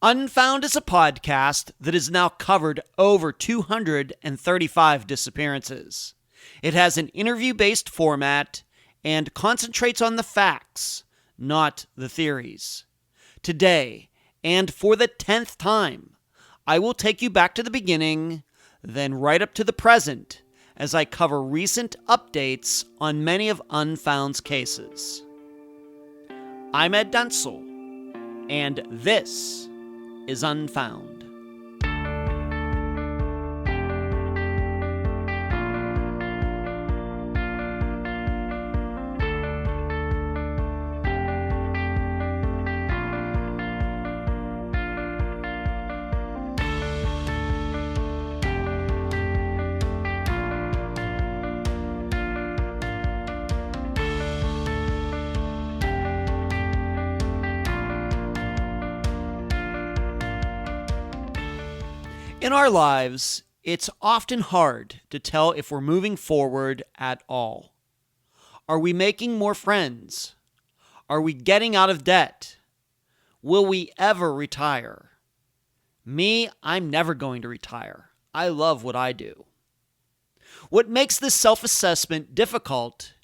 Unfound is a podcast that has now covered over 235 disappearances. It has an interview-based format and concentrates on the facts, not the theories. Today, and for the 10th time, I will take you back to the beginning, then right up to the present, as I cover recent updates on many of Unfound's cases. I'm Ed Dentzel, and this is Unfound. In our lives, it's often hard to tell if we're moving forward at all. Are we making more friends? Are we getting out of debt? Will we ever retire? Me, I'm never going to retire. I love what I do. What makes this self-assessment difficult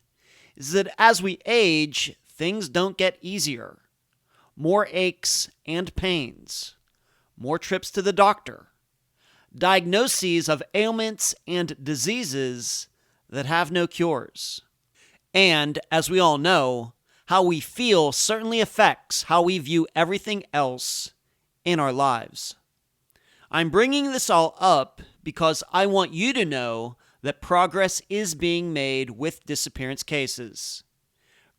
is that as we age, things don't get easier. More aches and pains. More trips to the doctor. Diagnoses of ailments and diseases that have no cures. And, as we all know, how we feel certainly affects how we view everything else in our lives. I'm bringing this all up because I want you to know that progress is being made with disappearance cases.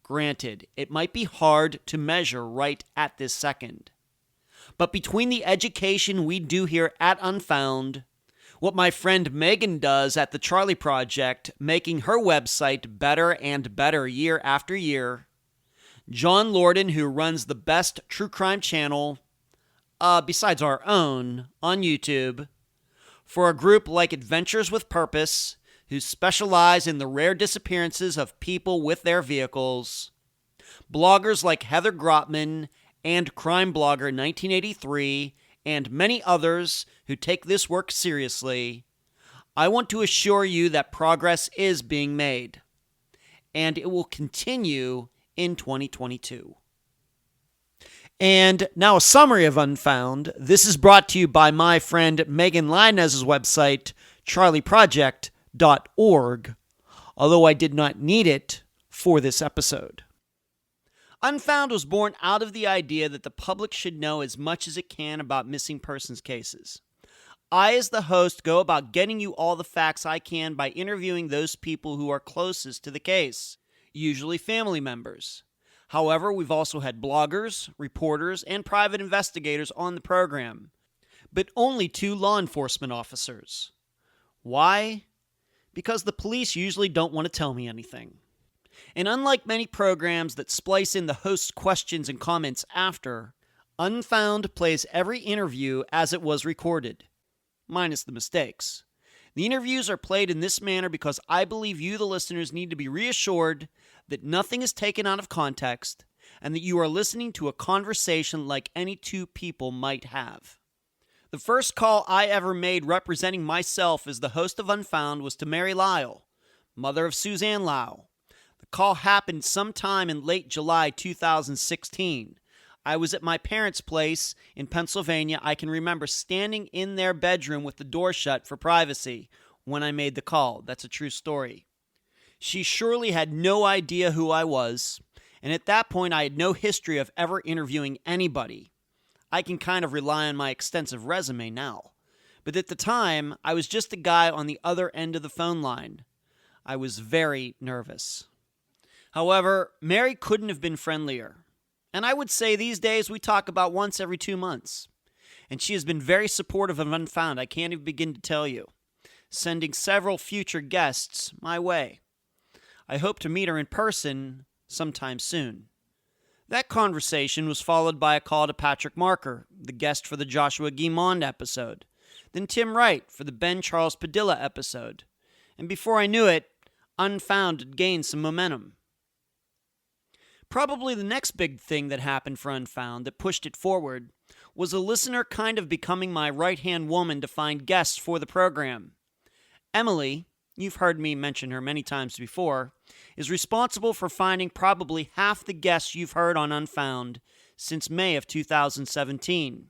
Granted, it might be hard to measure right at this second. But between the education we do here at Unfound, what my friend Megan does at the Charlie Project, making her website better and better year after year, John Lorden, who runs the best true crime channel, besides our own, on YouTube, for a group like Adventures with Purpose, who specialize in the rare disappearances of people with their vehicles, bloggers like Heather Grotman and crime blogger 1983, and many others who take this work seriously, I want to assure you that progress is being made, and it will continue in 2022. And now a summary of Unfound. This is brought to you by my friend Megan Linez's website, charlieproject.org, although I did not need it for this episode. Unfound was born out of the idea that the public should know as much as it can about missing persons cases. I, as the host, go about getting you all the facts I can by interviewing those people who are closest to the case, usually family members. However, we've also had bloggers, reporters, and private investigators on the program, but only 2 law enforcement officers. Why? Because the police usually don't want to tell me anything. And unlike many programs that splice in the host's questions and comments after, Unfound plays every interview as it was recorded, minus the mistakes. The interviews are played in this manner because I believe you, the listeners, need to be reassured that nothing is taken out of context and that you are listening to a conversation like any 2 people might have. The first call I ever made representing myself as the host of Unfound was to Mary Lyle, mother of Suzanne Lyle. The call happened sometime in late July 2016. I was at my parents' place in Pennsylvania. I can remember standing in their bedroom with the door shut for privacy when I made the call. That's a true story. She surely had no idea who I was, and at that point I had no history of ever interviewing anybody. I can kind of rely on my extensive resume now. But at the time, I was just a guy on the other end of the phone line. I was very nervous. However, Mary couldn't have been friendlier. And I would say these days we talk about once every 2 months. And she has been very supportive of Unfound, I can't even begin to tell you, sending several future guests my way. I hope to meet her in person sometime soon. That conversation was followed by a call to Patrick Marker, the guest for the Joshua Guimond episode, then Tim Wright for the Ben Charles Padilla episode. And before I knew it, Unfound had gained some momentum. Probably the next big thing that happened for Unfound that pushed it forward was a listener kind of becoming my right-hand woman to find guests for the program. Emily, you've heard me mention her many times before, is responsible for finding probably half the guests you've heard on Unfound since May of 2017.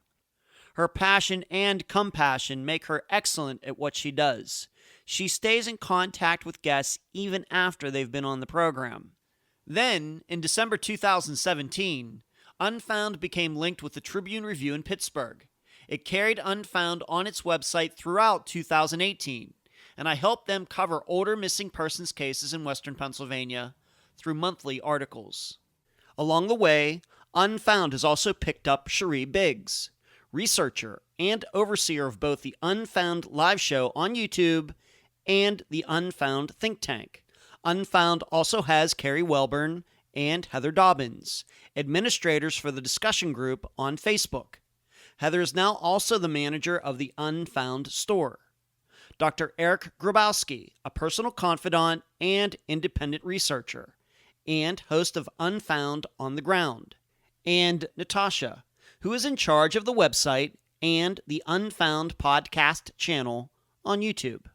Her passion and compassion make her excellent at what she does. She stays in contact with guests even after they've been on the program. Then, in December 2017, Unfound became linked with the Tribune-Review in Pittsburgh. It carried Unfound on its website throughout 2018, and I helped them cover older missing persons cases in Western Pennsylvania through monthly articles. Along the way, Unfound has also picked up Cherie Biggs, researcher and overseer of both the Unfound live show on YouTube and the Unfound think tank. Unfound also has Carrie Welburn and Heather Dobbins, administrators for the discussion group on Facebook. Heather is now also the manager of the Unfound store. Dr. Eric Grabowski, a personal confidant and independent researcher, and host of Unfound on the Ground. And Natasha, who is in charge of the website and the Unfound podcast channel on YouTube.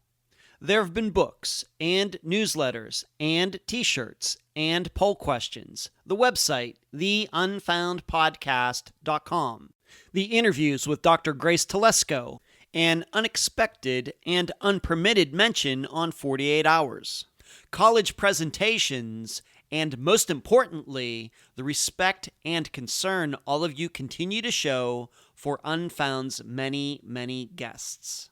There have been books and newsletters and t-shirts and poll questions, the website, theunfoundpodcast.com, the interviews with Dr. Grace Telesco, an unexpected and unpermitted mention on 48 Hours, college presentations, and most importantly, the respect and concern all of you continue to show for Unfound's many, many guests.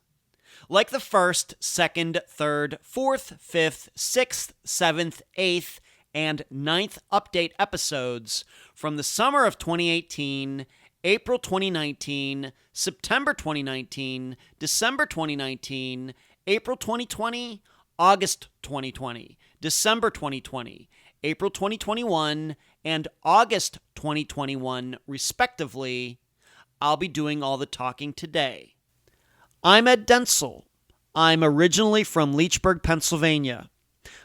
Like the first, second, third, fourth, fifth, sixth, seventh, eighth, and ninth update episodes from the summer of 2018, April 2019, September 2019, December 2019, April 2020, August 2020, December 2020, April 2021, and August 2021, respectively, I'll be doing all the talking today. I'm Ed Densel. I'm originally from Leechburg, Pennsylvania.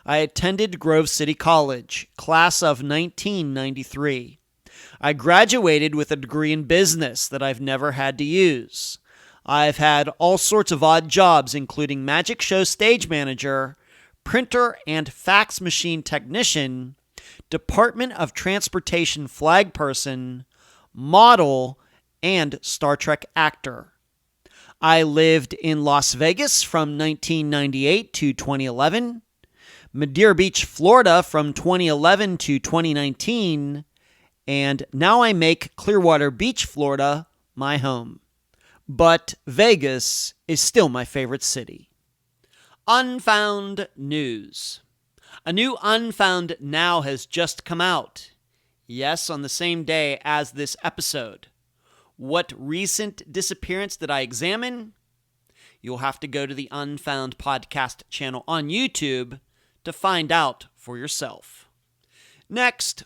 I attended Grove City College, class of 1993. I graduated with a degree in business that I've never had to use. I've had all sorts of odd jobs, including magic show stage manager, printer and fax machine technician, Department of Transportation flag person, model, and Star Trek actor. I lived in Las Vegas from 1998 to 2011, Madeira Beach, Florida from 2011 to 2019, and now I make Clearwater Beach, Florida, my home. But Vegas is still my favorite city. Unfound news. A new Unfound Now has just come out. Yes, on the same day as this episode. What recent disappearance did I examine? You'll have to go to the Unfound podcast channel on YouTube to find out for yourself. Next,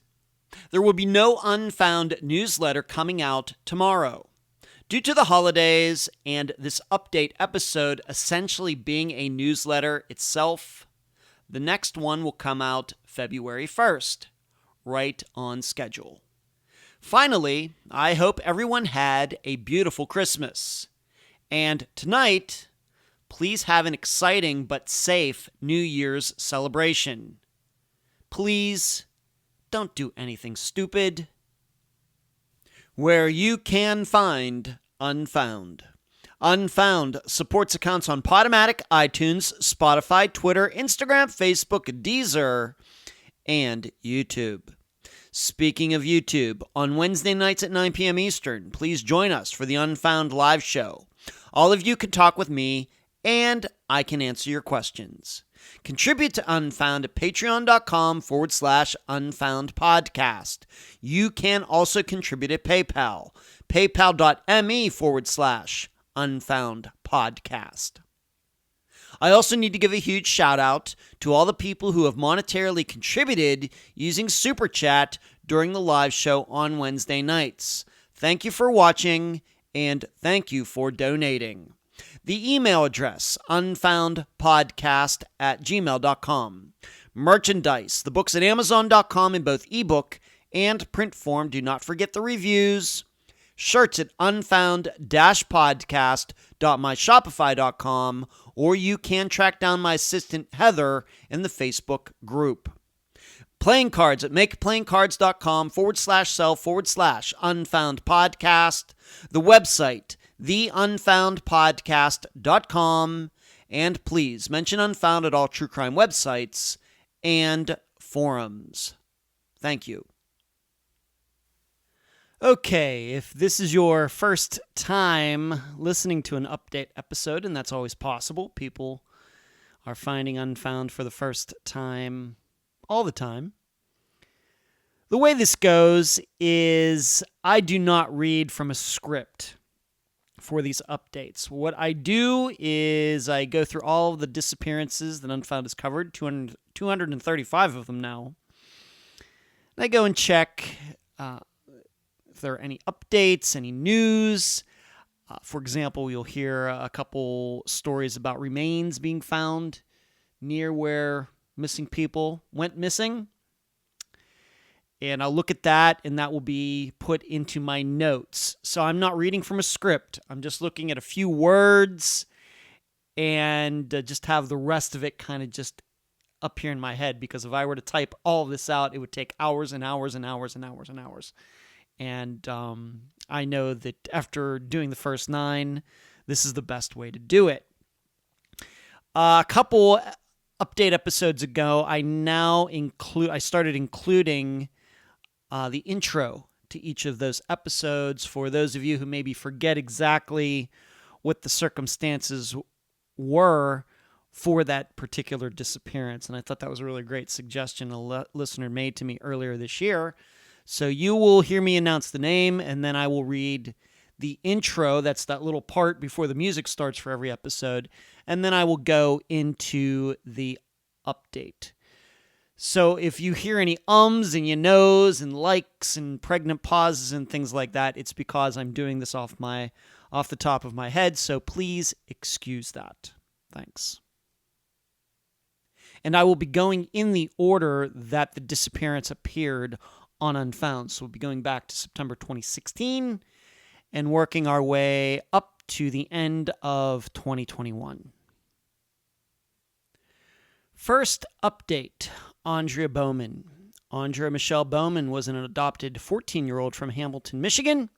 there will be no Unfound newsletter coming out tomorrow. Due to the holidays and this update episode essentially being a newsletter itself, the next one will come out February 1st, right on schedule. Finally, I hope everyone had a beautiful Christmas. And tonight, please have an exciting but safe New Year's celebration. Please don't do anything stupid. Where you can find Unfound. Unfound supports accounts on Podomatic, iTunes, Spotify, Twitter, Instagram, Facebook, Deezer, and YouTube. Speaking of YouTube, on Wednesday nights at 9 p.m. Eastern, please join us for the Unfound live show. All of you can talk with me, and I can answer your questions. Contribute to Unfound at patreon.com/Unfound Podcast. You can also contribute at PayPal, paypal.me/Unfound Podcast. I also need to give a huge shout out to all the people who have monetarily contributed using Super Chat during the live show on Wednesday nights. Thank you for watching, and thank you for donating. The email address, unfoundpodcast@gmail.com. Merchandise, the books at amazon.com in both ebook and print form. Do not forget the reviews. Shirts at unfound-podcast.myshopify.com, or you can track down my assistant Heather in the Facebook group. Playing cards at makeplayingcards.com/sell/unfound podcast. The website, theunfoundpodcast.com. And please mention Unfound at all true crime websites and forums. Thank you. Okay, if this is your first time listening to an update episode, and that's always possible, people are finding Unfound for the first time all the time. The way this goes is I do not read from a script for these updates. What I do is I go through all of the disappearances that Unfound has covered, 235 of them now. And I go and check if there are any updates, any news. For example, you'll hear a couple stories about remains being found near where missing people went missing. And I'll look at that, and that will be put into my notes. So I'm not reading from a script. I'm just looking at a few words and just have the rest of it kind of just up here in my head. Because if I were to type all of this out, it would take hours and hours and hours and hours and hours. And I know that after doing the first 9, this is the best way to do it. A couple update episodes ago, I started including the intro to each of those episodes for those of you who maybe forget exactly what the circumstances were for that particular disappearance. And I thought that was a really great suggestion a listener made to me earlier this year. So you will hear me announce the name, and then I will read the intro. That's that little part before the music starts for every episode. And then I will go into the update. So if you hear any ums and you knows and likes and pregnant pauses and things like that, it's because I'm doing this off the top of my head. So please excuse that. Thanks. And I will be going in the order that the disappearance appeared on Unfound. So we'll be going back to September 2016 and working our way up to the end of 2021. First update, Andrea Bowman. Andrea Michelle Bowman was an adopted 14-year-old from Hamilton, Michigan.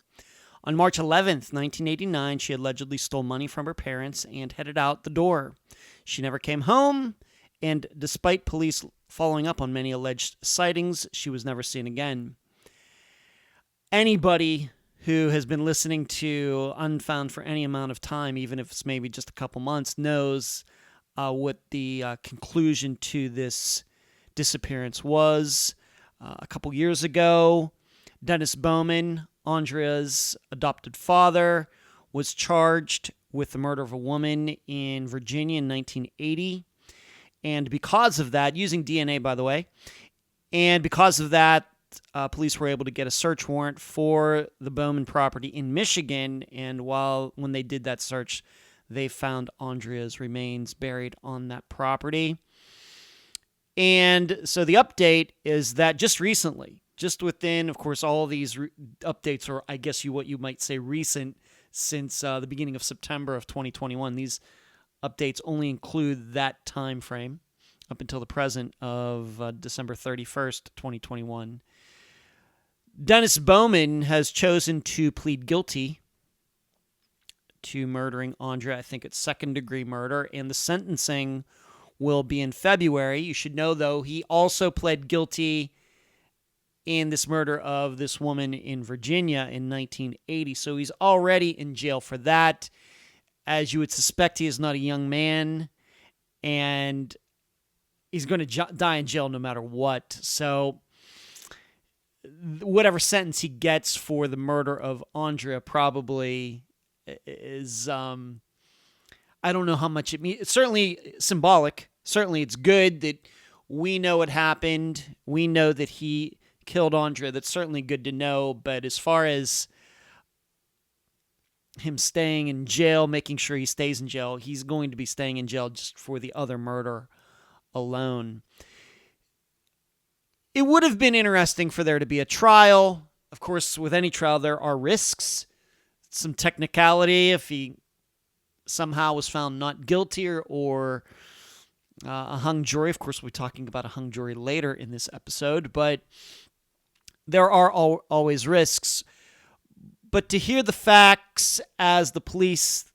On March 11th, 1989, she allegedly stole money from her parents and headed out the door. She never came home, and despite police following up on many alleged sightings, she was never seen again. Anybody who has been listening to Unfound for any amount of time, even if it's maybe just a couple months, knows what the conclusion to this disappearance was. A couple years ago, Dennis Bowman, Andrea's adopted father, was charged with the murder of a woman in Virginia in 1980. And because of that, using DNA, by the way, and because of that, police were able to get a search warrant for the Bowman property in Michigan. And when they did that search, they found Andrea's remains buried on that property. And so the update is that just recently, just within, of course, all these updates are, I guess what you might say recent, since the beginning of September of 2021. These updates only include that time frame up until the present of December 31st, 2021. Dennis Bowman has chosen to plead guilty to murdering Andrea. I think it's second-degree murder, and the sentencing will be in February. You should know, though, he also pled guilty in this murder of this woman in Virginia in 1980, so he's already in jail for that. As you would suspect, he is not a young man, and he's going to die in jail no matter what. So whatever sentence he gets for the murder of Andrea probably is, I don't know how much it means. It's certainly symbolic. Certainly it's good that we know what happened. We know that he killed Andrea. That's certainly good to know. But as far as him staying in jail, making sure he stays in jail, he's going to be staying in jail just for the other murder alone. It would have been interesting for there to be a trial Of course, with any trial, there are risks, some technicality if he somehow was found not guilty or a hung jury. Of course, we'll be talking about a hung jury later in this episode, but there are always risks. But to hear the facts as the police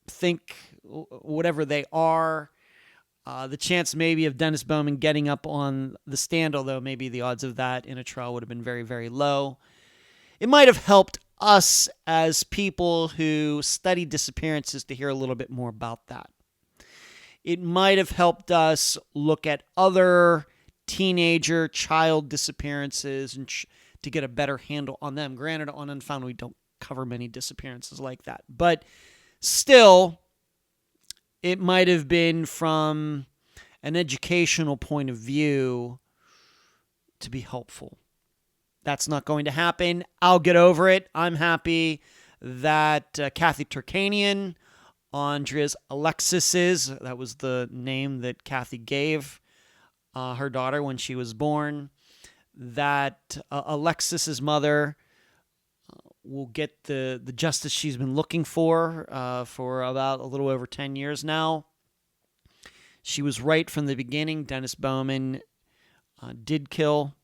think whatever they are, the chance maybe of Dennis Bowman getting up on the stand, although maybe the odds of that in a trial would have been very, very low. It might have helped us as people who study disappearances to hear a little bit more about that. It might have helped us look at other teenager, child disappearances and to get a better handle on them. Granted, on Unfound, we don't cover many disappearances like that. But still, it might have been from an educational point of view to be helpful. That's not going to happen. I'll get over it. I'm happy that Kathy Turkanian, Andrea's Alexis's, that was the name that Kathy gave her daughter when she was born, that Alexis's mother will get the justice she's been looking for about a little over 10 years now. She was right from the beginning. Dennis Bowman did kill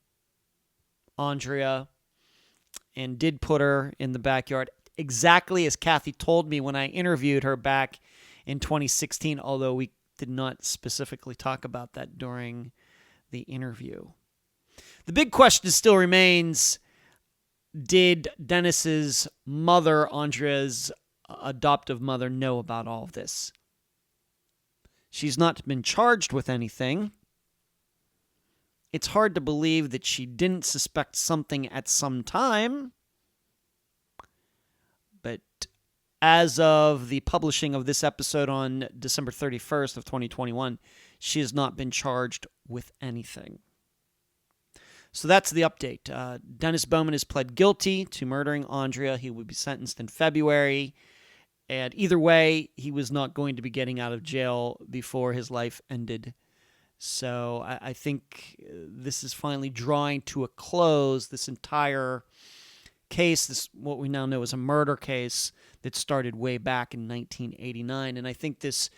Andrea and did put her in the backyard, exactly as Kathy told me when I interviewed her back in 2016, although we did not specifically talk about that during the interview. The big question still remains, did Dennis's mother, Andrea's adoptive mother, know about all of this? She's not been charged with anything. It's hard to believe that she didn't suspect something at some time. But as of the publishing of this episode on December 31st of 2021, she has not been charged with anything. So that's the update. Dennis Bowman has pled guilty to murdering Andrea. He would be sentenced in February. And either way, he was not going to be getting out of jail before his life ended. So I think this is finally drawing to a close, this entire case, this what we now know as a murder case that started way back in 1989. And I think this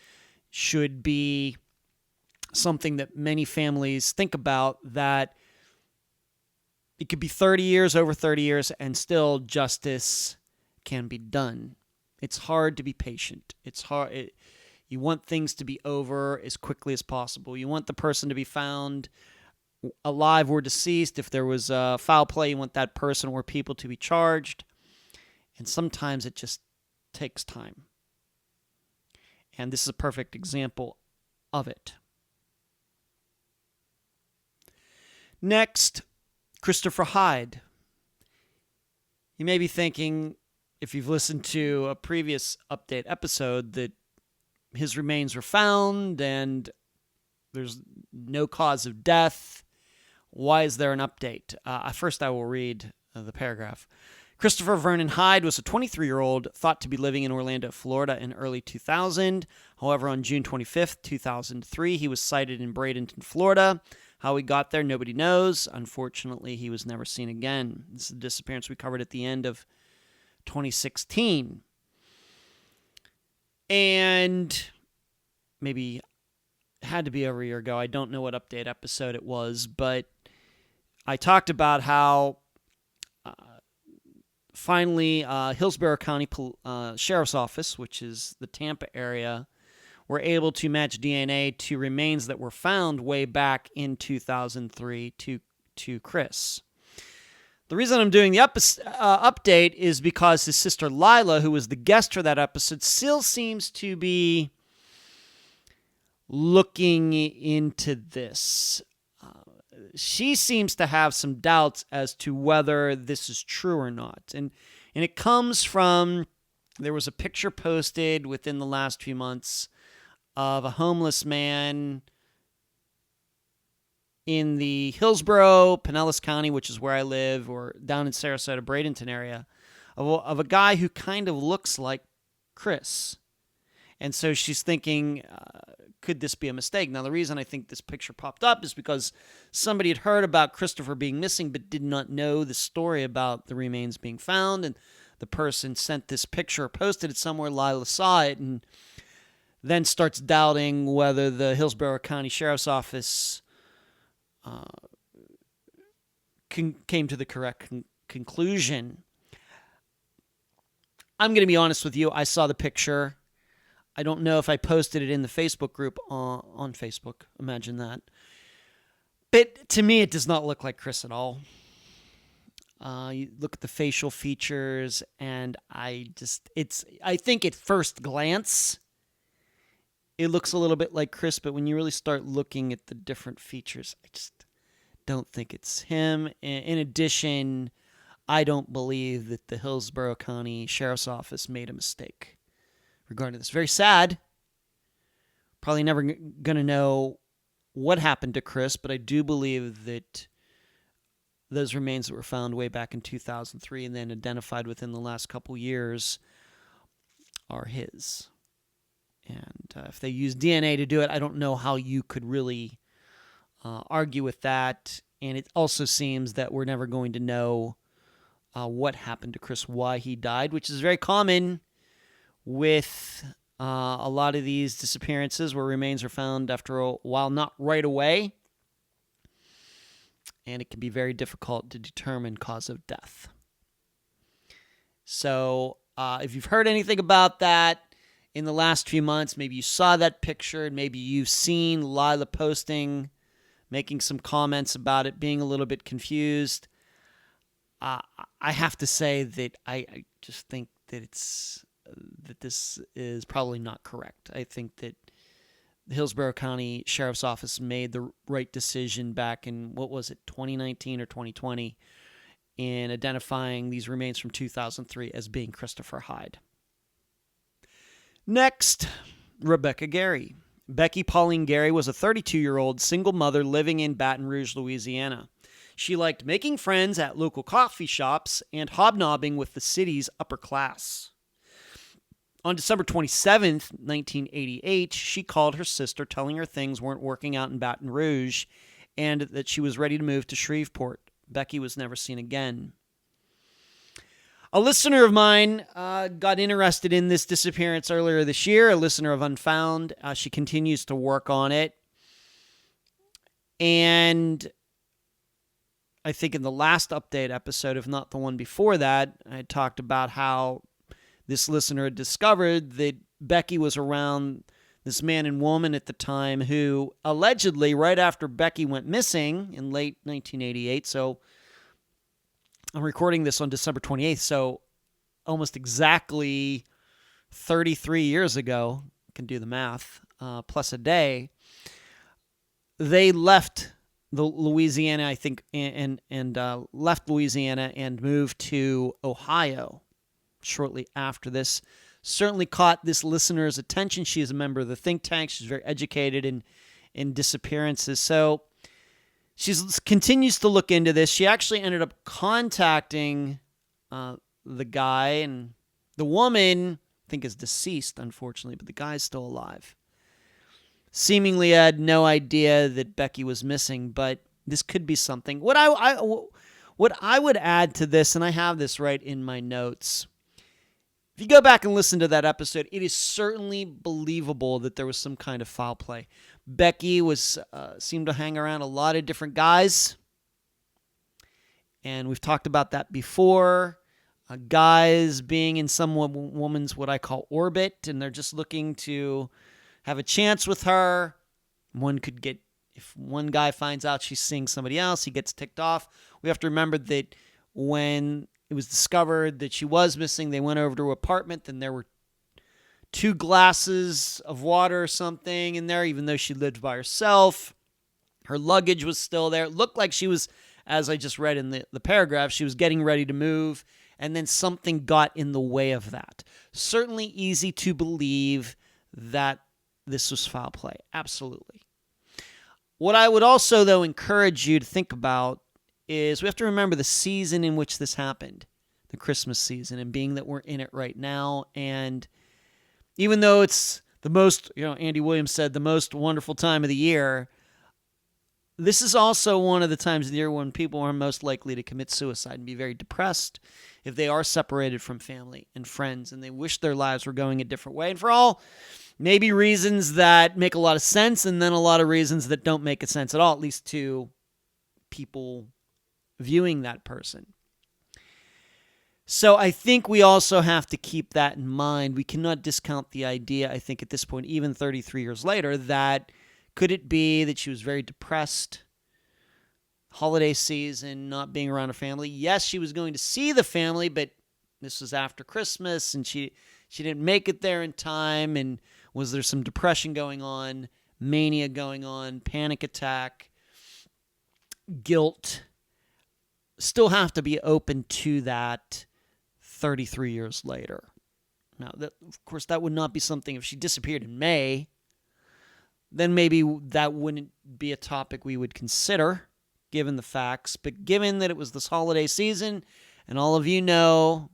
should be something that many families think about, that it could be 30 years, over 30 years, and still justice can be done. It's hard to be patient. It's hard. You want things to be over as quickly as possible. You want the person to be found alive or deceased. If there was foul play, you want that person or people to be charged. And sometimes it just takes time. And this is a perfect example of it. Next, Christopher Hyde. You may be thinking, if you've listened to a previous update episode, that his remains were found and there's no cause of death. Why is there an update? First, I will read the paragraph. Christopher Vernon Hyde was a 23-year-old thought to be living in Orlando, Florida in early 2000. However, on June 25th, 2003, he was sighted in Bradenton, Florida. How he got there, nobody knows. Unfortunately, he was never seen again. This is the disappearance we covered at the end of 2016. And maybe it had to be over a year ago. I don't know what update episode it was, but I talked about how finally Hillsborough County Sheriff's Office, which is the Tampa area, were able to match DNA to remains that were found way back in 2003 to Chris. The reason I'm doing the update is because his sister Lila, who was the guest for that episode, still seems to be looking into this. She seems to have some doubts as to whether this is true or not. And it comes from, there was a picture posted within the last few months of a homeless man in the Hillsborough, Pinellas County, which is where I live, or down in Sarasota, Bradenton area, of a guy who kind of looks like Chris. And so she's thinking, could this be a mistake? Now, the reason I think this picture popped up is because somebody had heard about Christopher being missing but did not know the story about the remains being found. And the person sent this picture, posted it somewhere, Lila saw it, and then starts doubting whether the Hillsborough County Sheriff's Office came to the correct conclusion. I'm going to be honest with you. I saw the picture. I don't know if I posted it in the Facebook group on Facebook. Imagine that. But to me, it does not look like Chris at all. You look at the facial features, and I think at first glance, it looks a little bit like Chris, but when you really start looking at the different features, I just don't think it's him. In addition, I don't believe that the Hillsborough County Sheriff's Office made a mistake regarding this. Very sad. Probably never going to know what happened to Chris, but I do believe that those remains that were found way back in 2003 and then identified within the last couple years are his. And if they use DNA to do it, I don't know how you could really argue with that. And it also seems that we're never going to know what happened to Chris, why he died, which is very common with a lot of these disappearances where remains are found after a while, not right away. And it can be very difficult to determine cause of death. So if you've heard anything about that in the last few months, maybe you saw that picture, and maybe you've seen Lila posting, making some comments about it, being a little bit confused, I have to say that I just think that that this is probably not correct. I think that the Hillsborough County Sheriff's Office made the right decision back in, 2019 or 2020, in identifying these remains from 2003 as being Christopher Hyde. Next, Rebecca Gary. Becky Pauline Gary was a 32-year-old single mother living in Baton Rouge, Louisiana. She liked making friends at local coffee shops and hobnobbing with the city's upper class. On December 27th, 1988, she called her sister telling her things weren't working out in Baton Rouge and that she was ready to move to Shreveport. Becky was never seen again. A listener of mine got interested in this disappearance earlier this year, a listener of Unfound. She continues to work on it. And I think in the last update episode, if not the one before that, I talked about how this listener had discovered that Becky was around this man and woman at the time who allegedly, right after Becky went missing in late 1988, so I'm recording this on December 28th, so almost exactly 33 years ago, I can do the math, plus a day, they left the Louisiana, I think, and left Louisiana and moved to Ohio shortly after this. Certainly caught this listener's attention. She is a member of the think tank. She's very educated in disappearances. So she continues to look into this. She actually ended up contacting the guy, and the woman, I think, is deceased, unfortunately, but the guy's still alive. Seemingly had no idea that Becky was missing, but this could be something. What I would add to this, and I have this right in my notes, if you go back and listen to that episode, it is certainly believable that there was some kind of foul play. Becky seemed to hang around a lot of different guys, and we've talked about that before. Guys being in some woman's what I call orbit, and they're just looking to have a chance with her. If one guy finds out she's seeing somebody else, he gets ticked off. We have to remember that when it was discovered that she was missing, they went over to her apartment, and there were 2 glasses of water or something in there, even though she lived by herself. Her luggage was still there. It looked like she was, as I just read in the paragraph, she was getting ready to move, and then something got in the way of that. Certainly easy to believe that this was foul play. Absolutely. What I would also, though, encourage you to think about is we have to remember the season in which this happened, the Christmas season, and being that we're in it right now. And even though it's the most, Andy Williams said, the most wonderful time of the year. This is also one of the times of the year when people are most likely to commit suicide and be very depressed if they are separated from family and friends and they wish their lives were going a different way. And for all maybe reasons that make a lot of sense and then a lot of reasons that don't make sense at all, at least to people viewing that person. So I think we also have to keep that in mind. We cannot discount the idea, I think, at this point, even 33 years later, that could it be that she was very depressed, holiday season, not being around her family? Yes, she was going to see the family, but this was after Christmas, and she didn't make it there in time, and was there some depression going on, mania going on, panic attack, guilt? Still have to be open to that 33 years later. Now, of course, that would not be something if she disappeared in May. Then maybe that wouldn't be a topic we would consider, given the facts. But given that it was this holiday season, and all of you know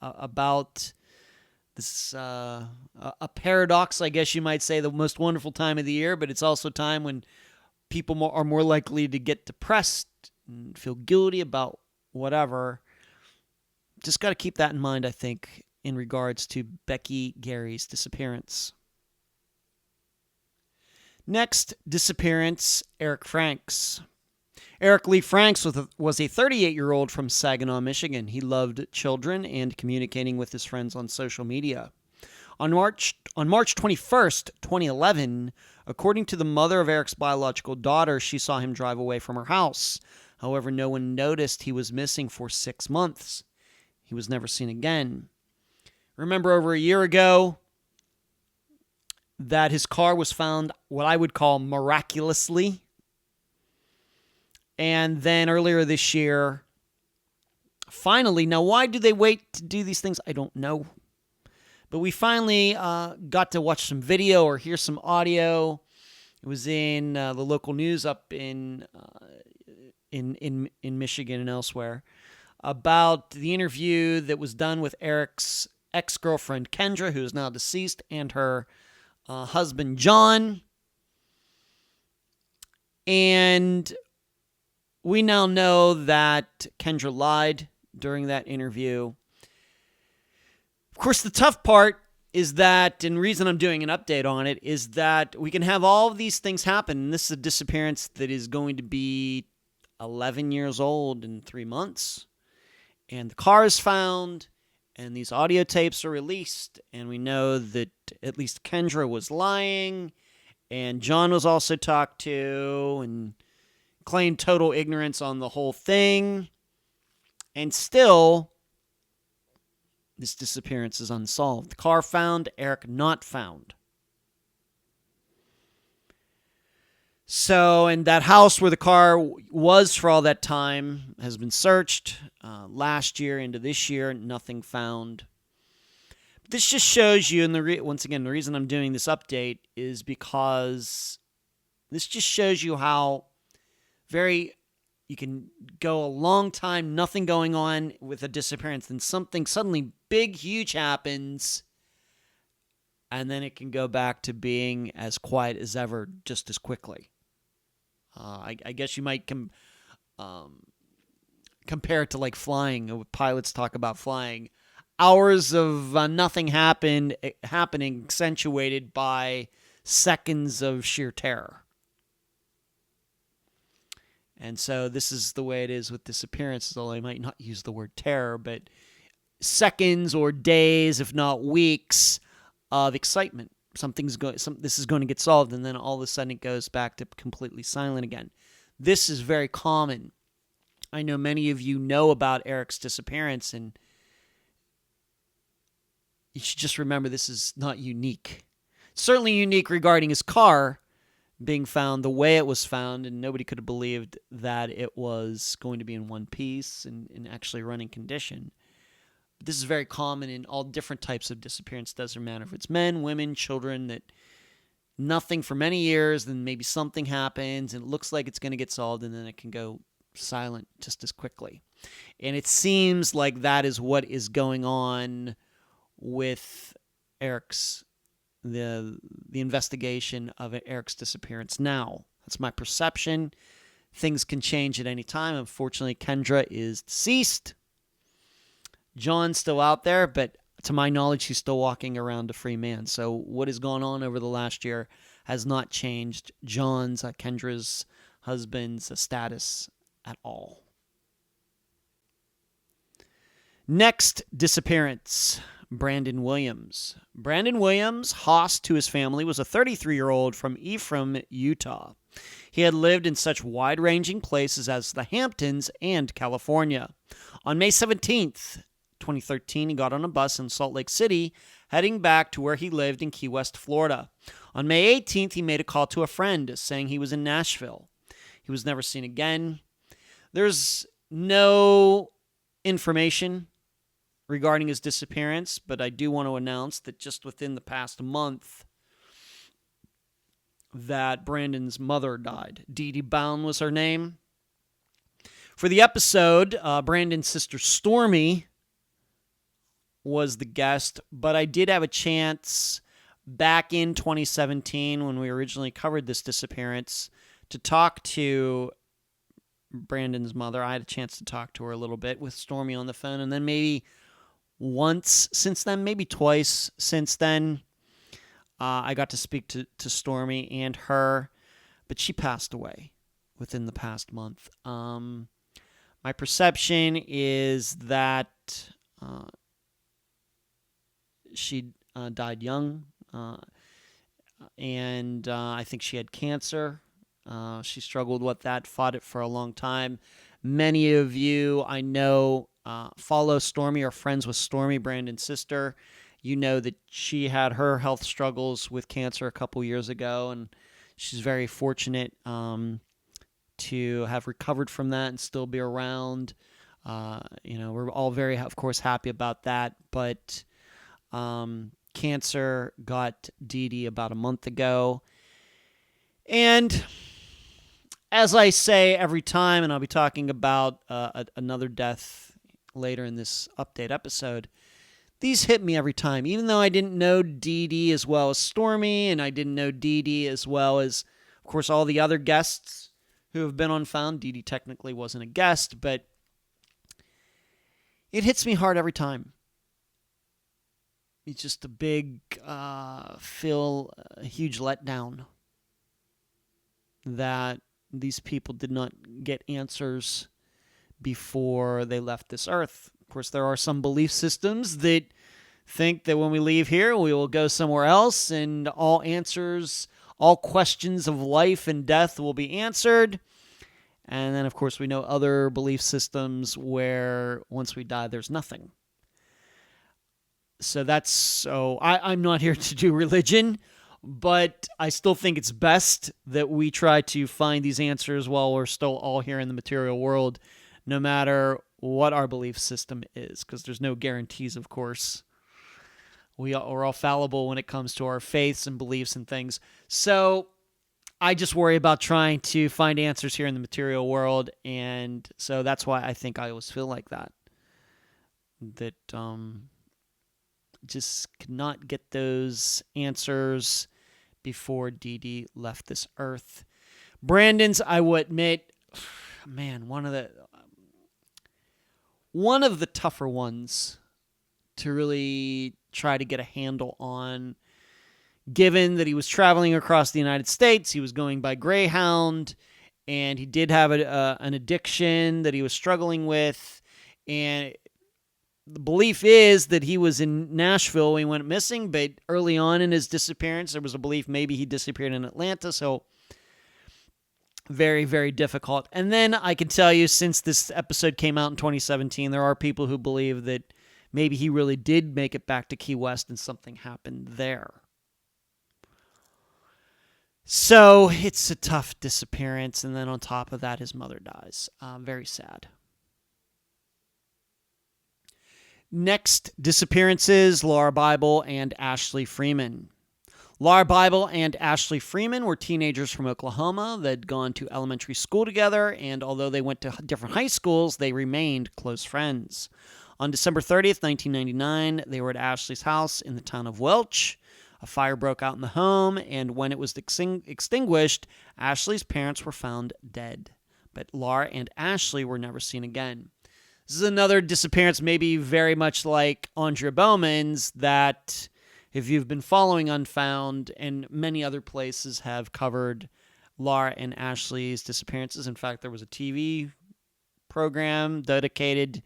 about this, a paradox, I guess you might say, the most wonderful time of the year, but it's also time when people are more likely to get depressed and feel guilty about whatever. Just got to keep that in mind, I think, in regards to Becky Gary's disappearance. Next, disappearance, Eric Franks. Eric Lee Franks was a 38-year-old from Saginaw, Michigan. He loved children and communicating with his friends on social media. On March 21st, 2011, according to the mother of Eric's biological daughter, she saw him drive away from her house. However, no one noticed he was missing for 6 months. He was never seen again. Remember over a year ago that his car was found, what I would call miraculously. And then earlier this year, finally, now why do they wait to do these things? I don't know. But we finally got to watch some video or hear some audio. It was in the local news up in Michigan and elsewhere about the interview that was done with Eric's ex-girlfriend Kendra, who is now deceased, and her husband John. And we now know that Kendra lied during that interview. Of course, the tough part is that, and the reason I'm doing an update on it, is that we can have all of these things happen. And this is a disappearance that is going to be 11 years old in 3 months. And the car is found, and these audio tapes are released, and we know that at least Kendra was lying, and John was also talked to, and claimed total ignorance on the whole thing. And still, this disappearance is unsolved. The car found, Eric not found. So, and that house where the car was for all that time has been searched. Last year into this year, nothing found. This just shows you, and once again, the reason I'm doing this update is because this just shows you how you can go a long time, nothing going on with a disappearance, then something suddenly big, huge happens, and then it can go back to being as quiet as ever just as quickly. I guess you might compare it to like flying. Pilots talk about flying. Hours of nothing happening accentuated by seconds of sheer terror. And so this is the way it is with disappearances, although I might not use the word terror, but seconds or days, if not weeks, of excitement. This is going to get solved, and then all of a sudden it goes back to completely silent again. This is very common. I know many of you know about Eric's disappearance, and you should just remember this is not unique. It's certainly unique regarding his car being found the way it was found, and nobody could have believed that it was going to be in one piece and in actually running condition. But this is very common in all different types of disappearance. Doesn't matter if it's men, women, children, that nothing for many years, then maybe something happens, and it looks like it's going to get solved, and then it can go silent just as quickly. And it seems like that is what is going on with the investigation of Eric's disappearance now. That's my perception. Things can change at any time. Unfortunately, Kendra is deceased. John's still out there, but to my knowledge, he's still walking around a free man. So what has gone on over the last year has not changed John's, Kendra's husband's status at all. Next disappearance, Brandon Williams. Brandon Williams, host to his family, was a 33-year-old from Ephraim, Utah. He had lived in such wide-ranging places as the Hamptons and California. On May 17th, 2013, he got on a bus in Salt Lake City, heading back to where he lived in Key West, Florida. On May 18th, he made a call to a friend saying he was in Nashville. He was never seen again. There's no information regarding his disappearance, but I do want to announce that just within the past month that Brandon's mother died. Dee Dee Bowman was her name. For the episode, Brandon's sister Stormy was the guest, but I did have a chance back in 2017 when we originally covered this disappearance to talk to Brandon's mother. I had a chance to talk to her a little bit with Stormy on the phone, and then maybe once since then, maybe twice since then, I got to speak to Stormy and her, but she passed away within the past month. My perception is that she died young, and I think she had cancer. She struggled with that, fought it for a long time. Many of you I know follow Stormy, or friends with Stormy, Brandon's sister. You know that she had her health struggles with cancer a couple years ago, and she's very fortunate to have recovered from that and still be around. We're all very, of course, happy about that, but cancer got Dee Dee about a month ago. And as I say every time, and I'll be talking about another death later in this update episode, these hit me every time. Even though I didn't know Dee Dee as well as Stormy, and I didn't know Dee Dee as well as, of course, all the other guests who have been on Found. Dee Dee technically wasn't a guest, but it hits me hard every time. It's just a big, a huge letdown that these people did not get answers before they left this earth. Of course, there are some belief systems that think that when we leave here, we will go somewhere else and all answers, all questions of life and death will be answered. And then, of course, we know other belief systems where once we die, there's nothing. So I'm not here to do religion, but I still think it's best that we try to find these answers while we're still all here in the material world, no matter what our belief system is, because there's no guarantees, of course. We're all fallible when it comes to our faiths and beliefs and things. So I just worry about trying to find answers here in the material world, and so that's why I think I always feel like that. That just could not get those answers before Dee Dee left this earth. Brandon's, I will admit, man, one of the tougher ones to really try to get a handle on, given that he was traveling across the United States. He was going by Greyhound, and he did have an addiction that he was struggling with, and the belief is that he was in Nashville when he went missing, but early on in his disappearance, there was a belief maybe he disappeared in Atlanta, so very, very difficult. And then I can tell you, since this episode came out in 2017, there are people who believe that maybe he really did make it back to Key West and something happened there. So it's a tough disappearance, and then on top of that, his mother dies. Very sad. Next, disappearances, Laura Bible and Ashley Freeman. Laura Bible and Ashley Freeman were teenagers from Oklahoma that had gone to elementary school together, and although they went to different high schools, they remained close friends. On December 30th, 1999, they were at Ashley's house in the town of Welch. A fire broke out in the home, and when it was extinguished, Ashley's parents were found dead. But Laura and Ashley were never seen again. This is another disappearance, maybe very much like Andrea Bowman's, that if you've been following Unfound, and many other places have covered Laura and Ashley's disappearances. In fact, there was a TV program dedicated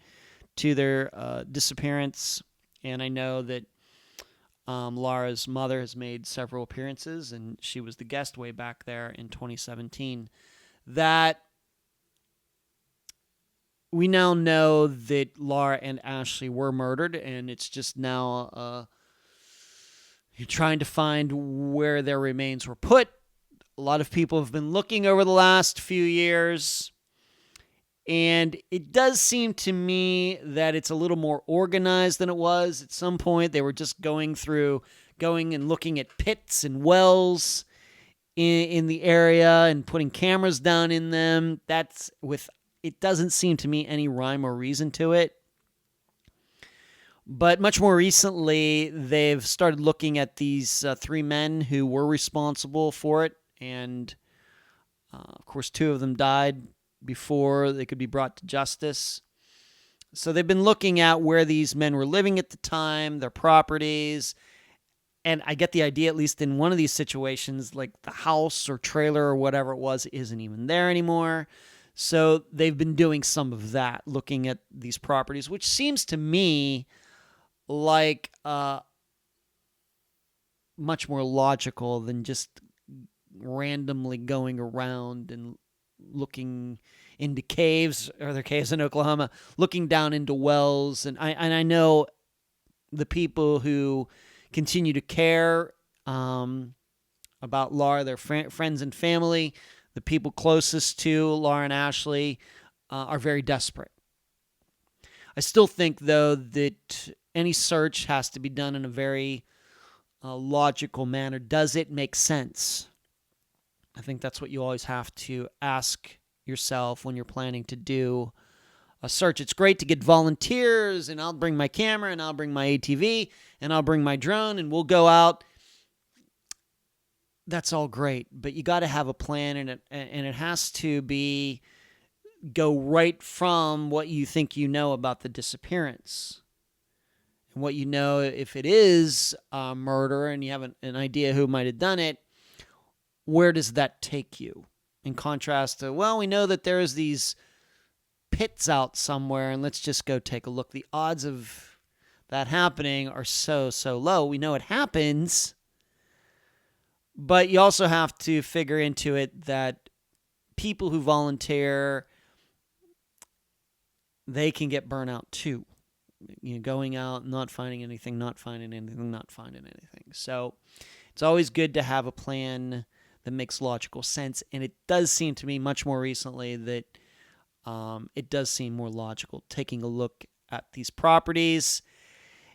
to their disappearance, and I know that Laura's mother has made several appearances, and she was the guest way back there in 2017. That we now know that Laura and Ashley were murdered, and it's just now you're trying to find where their remains were put. A lot of people have been looking over the last few years, and it does seem to me that it's a little more organized than it was. At some point, they were just going and looking at pits and wells in the area and putting cameras down in them. It doesn't seem to me any rhyme or reason to it. But much more recently, they've started looking at these 3 men who were responsible for it. And, of course, 2 of them died before they could be brought to justice. So they've been looking at where these men were living at the time, their properties. And I get the idea, at least in one of these situations, like the house or trailer or whatever it was isn't even there anymore. So they've been doing some of that, looking at these properties, which seems to me like much more logical than just randomly going around and looking into caves, or there caves in Oklahoma, looking down into wells. And I know the people who continue to care about Laura, their friends and family, the people closest to Laura and Ashley, are very desperate. I still think, though, that any search has to be done in a very logical manner. Does it make sense? I think that's what you always have to ask yourself when you're planning to do a search. It's great to get volunteers, and I'll bring my camera, and I'll bring my ATV, and I'll bring my drone, and we'll go out. That's all great, but you got to have a plan, and it has to go right from what you think you know about the disappearance. And what you know, if it is a murder and you have an idea who might have done it, where does that take you? In contrast to, well, we know that there's these pits out somewhere, and let's just go take a look. The odds of that happening are so low. We know it happens, but you also have to figure into it that people who volunteer, they can get burnt out too. Going out, not finding anything. So it's always good to have a plan that makes logical sense. And it does seem to me much more recently that it does seem more logical, taking a look at these properties.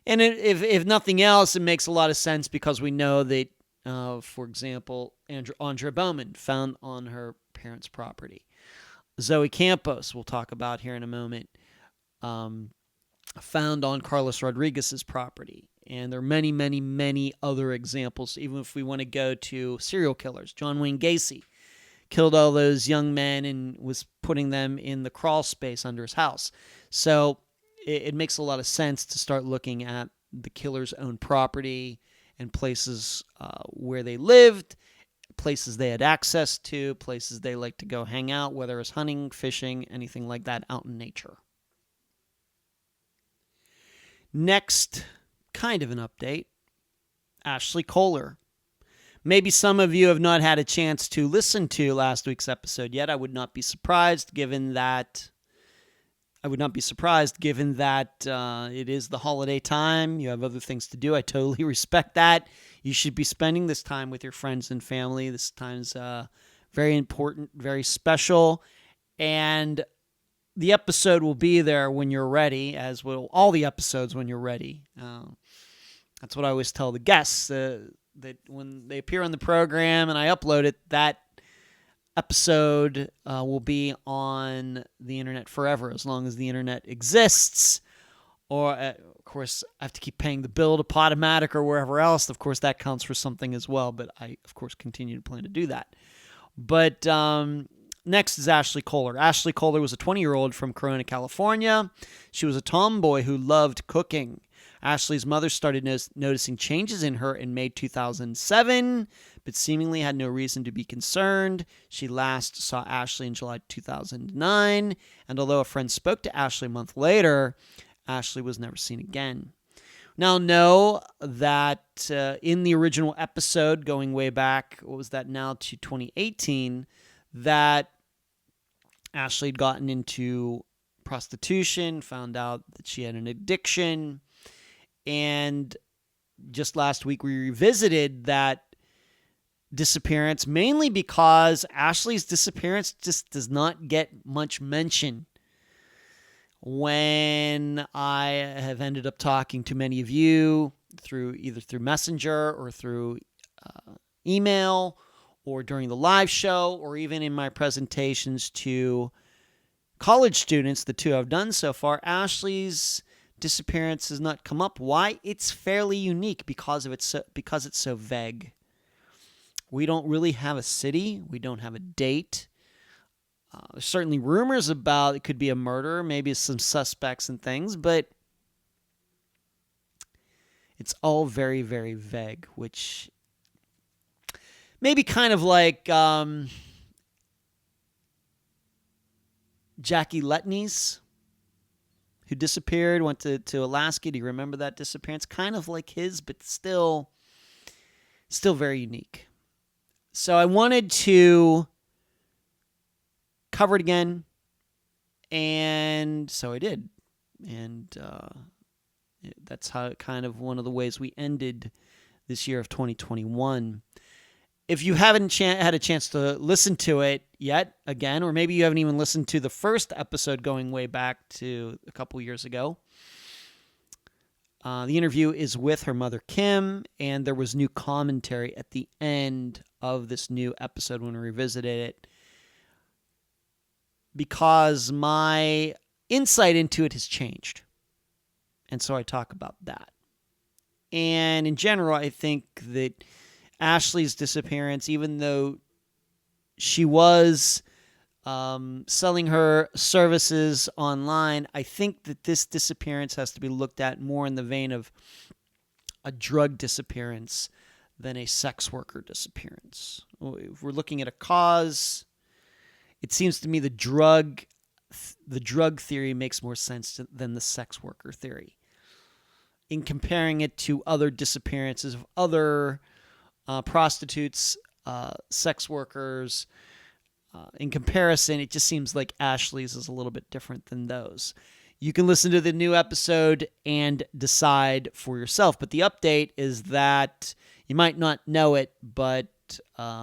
And if nothing else, it makes a lot of sense because we know that, for example, Andrea Bowman found on her parents' property. Zoe Campos, we'll talk about here in a moment, found on Carlos Rodriguez's property. And there are many, many, many other examples. Even if we want to go to serial killers, John Wayne Gacy killed all those young men and was putting them in the crawl space under his house. So it makes a lot of sense to start looking at the killer's own property and places where they lived, places they had access to, places they like to go hang out, whether it's hunting, fishing, anything like that out in nature. Next, kind of an update, Ashley Kohler. Maybe some of you have not had a chance to listen to last week's episode yet. I would not be surprised given that it is the holiday time. You have other things to do. I totally respect that. You should be spending this time with your friends and family. This time's very important, very special. And the episode will be there when you're ready, as will all the episodes when you're ready. That's what I always tell the guests, that when they appear on the program and I upload it, that episode will be on the internet forever, as long as the internet exists. Or, of course, I have to keep paying the bill to Podomatic or wherever else. Of course, that counts for something as well, but I, of course, continue to plan to do that. But next is Ashley Kohler. Ashley Kohler was a 20-year-old from Corona, California. She was a tomboy who loved cooking. Ashley's mother started noticing changes in her in May 2007, but seemingly had no reason to be concerned. She last saw Ashley in July 2009, and although a friend spoke to Ashley a month later, Ashley was never seen again. Now, know that in the original episode, going way back, what was that now, to 2018, that Ashley had gotten into prostitution, found out that she had an addiction, and just last week we revisited that disappearance, mainly because Ashley's disappearance just does not get much mention. When I have ended up talking to many of you either through Messenger or through email or during the live show or even in my presentations to college students, the two I've done so far, Ashley's disappearance has not come up. Why? It's fairly unique because it's so vague. We don't really have a city. We don't have a date. There's certainly rumors about it could be a murder, maybe some suspects and things, but it's all very, very vague, which maybe kind of like Jackie Letney's, who disappeared, went to Alaska. Do you remember that disappearance? Kind of like his, but still very unique. So I wanted to cover it again, and so I did. And that's how kind of one of the ways we ended this year of 2021. If you haven't had a chance to listen to it yet, again, or maybe you haven't even listened to the first episode going way back to a couple years ago, the interview is with her mother, Kim, and there was new commentary at the end of this new episode when we revisited it, because my insight into it has changed. And so I talk about that. And in general, I think that Ashley's disappearance, even though she was selling her services online, I think that this disappearance has to be looked at more in the vein of a drug disappearance than a sex worker disappearance. If we're looking at a cause, it seems to me the drug theory makes more sense than the sex worker theory. In comparing it to other disappearances of other prostitutes, sex workers, in comparison, it just seems like Ashley's is a little bit different than those. You can listen to the new episode and decide for yourself. But the update is that you might not know it, but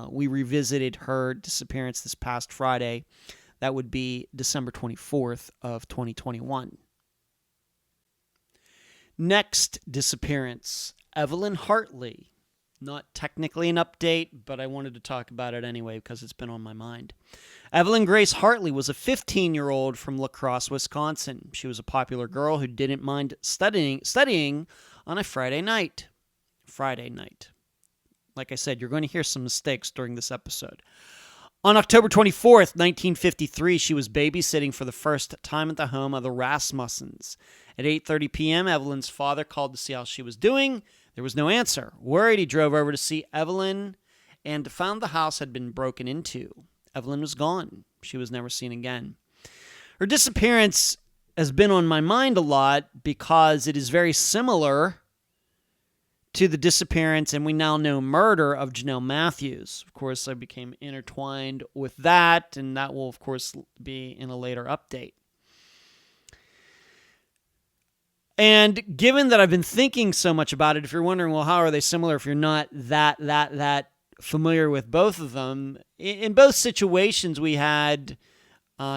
we revisited her disappearance this past Friday. That would be December 24th of 2021. Next disappearance, Evelyn Hartley. Not technically an update, but I wanted to talk about it anyway because it's been on my mind. Evelyn Grace Hartley was a 15-year-old from La Crosse, Wisconsin. She was a popular girl who didn't mind studying on a Friday night. Like I said, you're going to hear some mistakes during this episode. On October 24th, 1953, she was babysitting for the first time at the home of the Rasmussens. At 8:30 p.m., Evelyn's father called to see how she was doing. There was no answer. Worried, he drove over to see Evelyn and found the house had been broken into. Evelyn was gone. She was never seen again. Her disappearance has been on my mind a lot because it is very similar to the disappearance, and we now know murder, of Janelle Matthews. Of course, I became intertwined with that, and that will, of course, be in a later update. And given that I've been thinking so much about it, if you're wondering, well, how are they similar if you're not that familiar with both of them, in both situations we had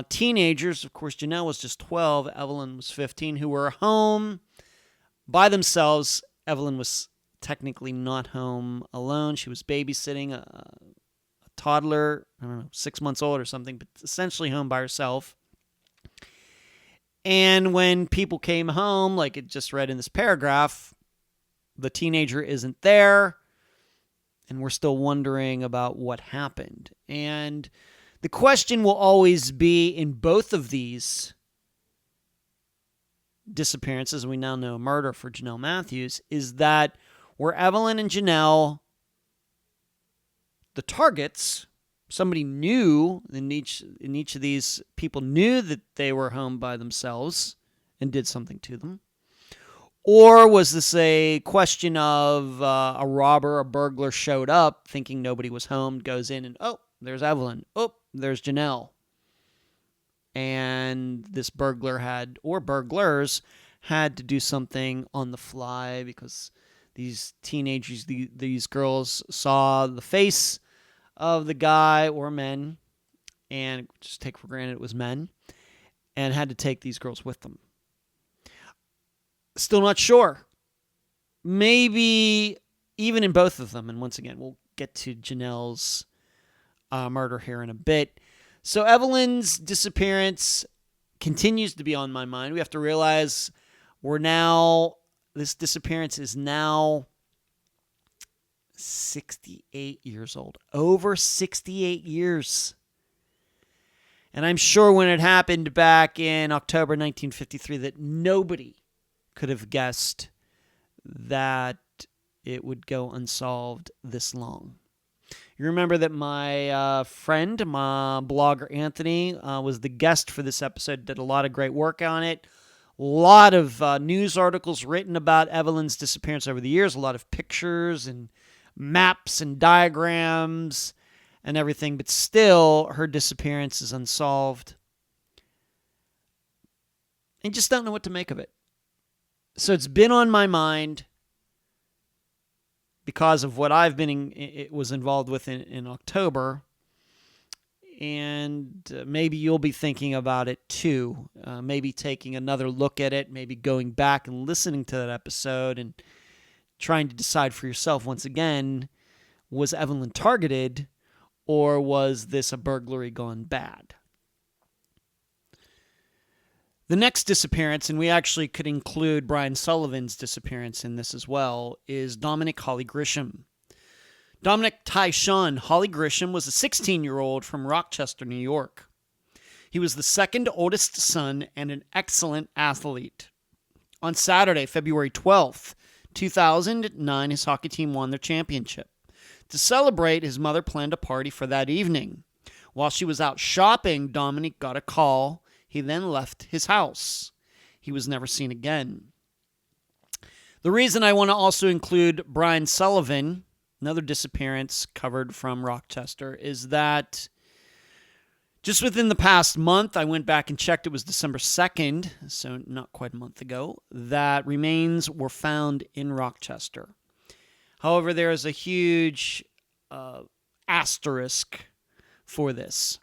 teenagers. Of course, Janelle was just 12, Evelyn was 15, who were home by themselves. Evelyn was technically not home alone. She was babysitting a toddler, I don't know, 6 months old or something, but essentially home by herself. And when people came home, like it just read in this paragraph, the teenager isn't there, and we're still wondering about what happened. And the question will always be in both of these disappearances, we now know murder for Janelle Matthews, is that were Evelyn and Janelle the targets? Somebody knew in each of these people knew that they were home by themselves and did something to them. Or was this a question of a robber, a burglar showed up thinking nobody was home, goes in and, oh, there's Evelyn. Oh, there's Janelle. And this burglar burglars had to do something on the fly because these teenagers, these girls saw the face of the guy or men, and just take for granted it was men, and had to take these girls with them. Still not sure. Maybe even in both of them, and once again, we'll get to Janelle's murder here in a bit. So Evelyn's disappearance continues to be on my mind. We have to realize this disappearance is now 68 years old. Over 68 years. And I'm sure when it happened back in October 1953 that nobody could have guessed that it would go unsolved this long. You remember that my friend, my blogger Anthony, was the guest for this episode, did a lot of great work on it. A lot of news articles written about Evelyn's disappearance over the years, a lot of pictures and maps and diagrams and everything, but still her disappearance is unsolved. I just don't know what to make of it. So it's been on my mind because of what I've was involved with in October, and maybe you'll be thinking about it too. Maybe taking another look at it, maybe going back and listening to that episode and trying to decide for yourself once again, was Evelyn targeted or was this a burglary gone bad? The next disappearance, and we actually could include Brian Sullivan's disappearance in this as well, is Dominic Holly Grisham. Dominic Tyshawn Holly Grisham was a 16-year-old from Rochester, New York. He was the second oldest son and an excellent athlete. On Saturday, February 12th, 2009, his hockey team won their championship. To celebrate, his mother planned a party for that evening. While she was out shopping, Dominic got a call. He then left his house. He was never seen again. The reason I want to also include Brian Sullivan, another disappearance covered from Rochester, is that just within the past month, I went back and checked, it was December 2nd, so not quite a month ago, that remains were found in Rochester. However, there is a huge asterisk for this,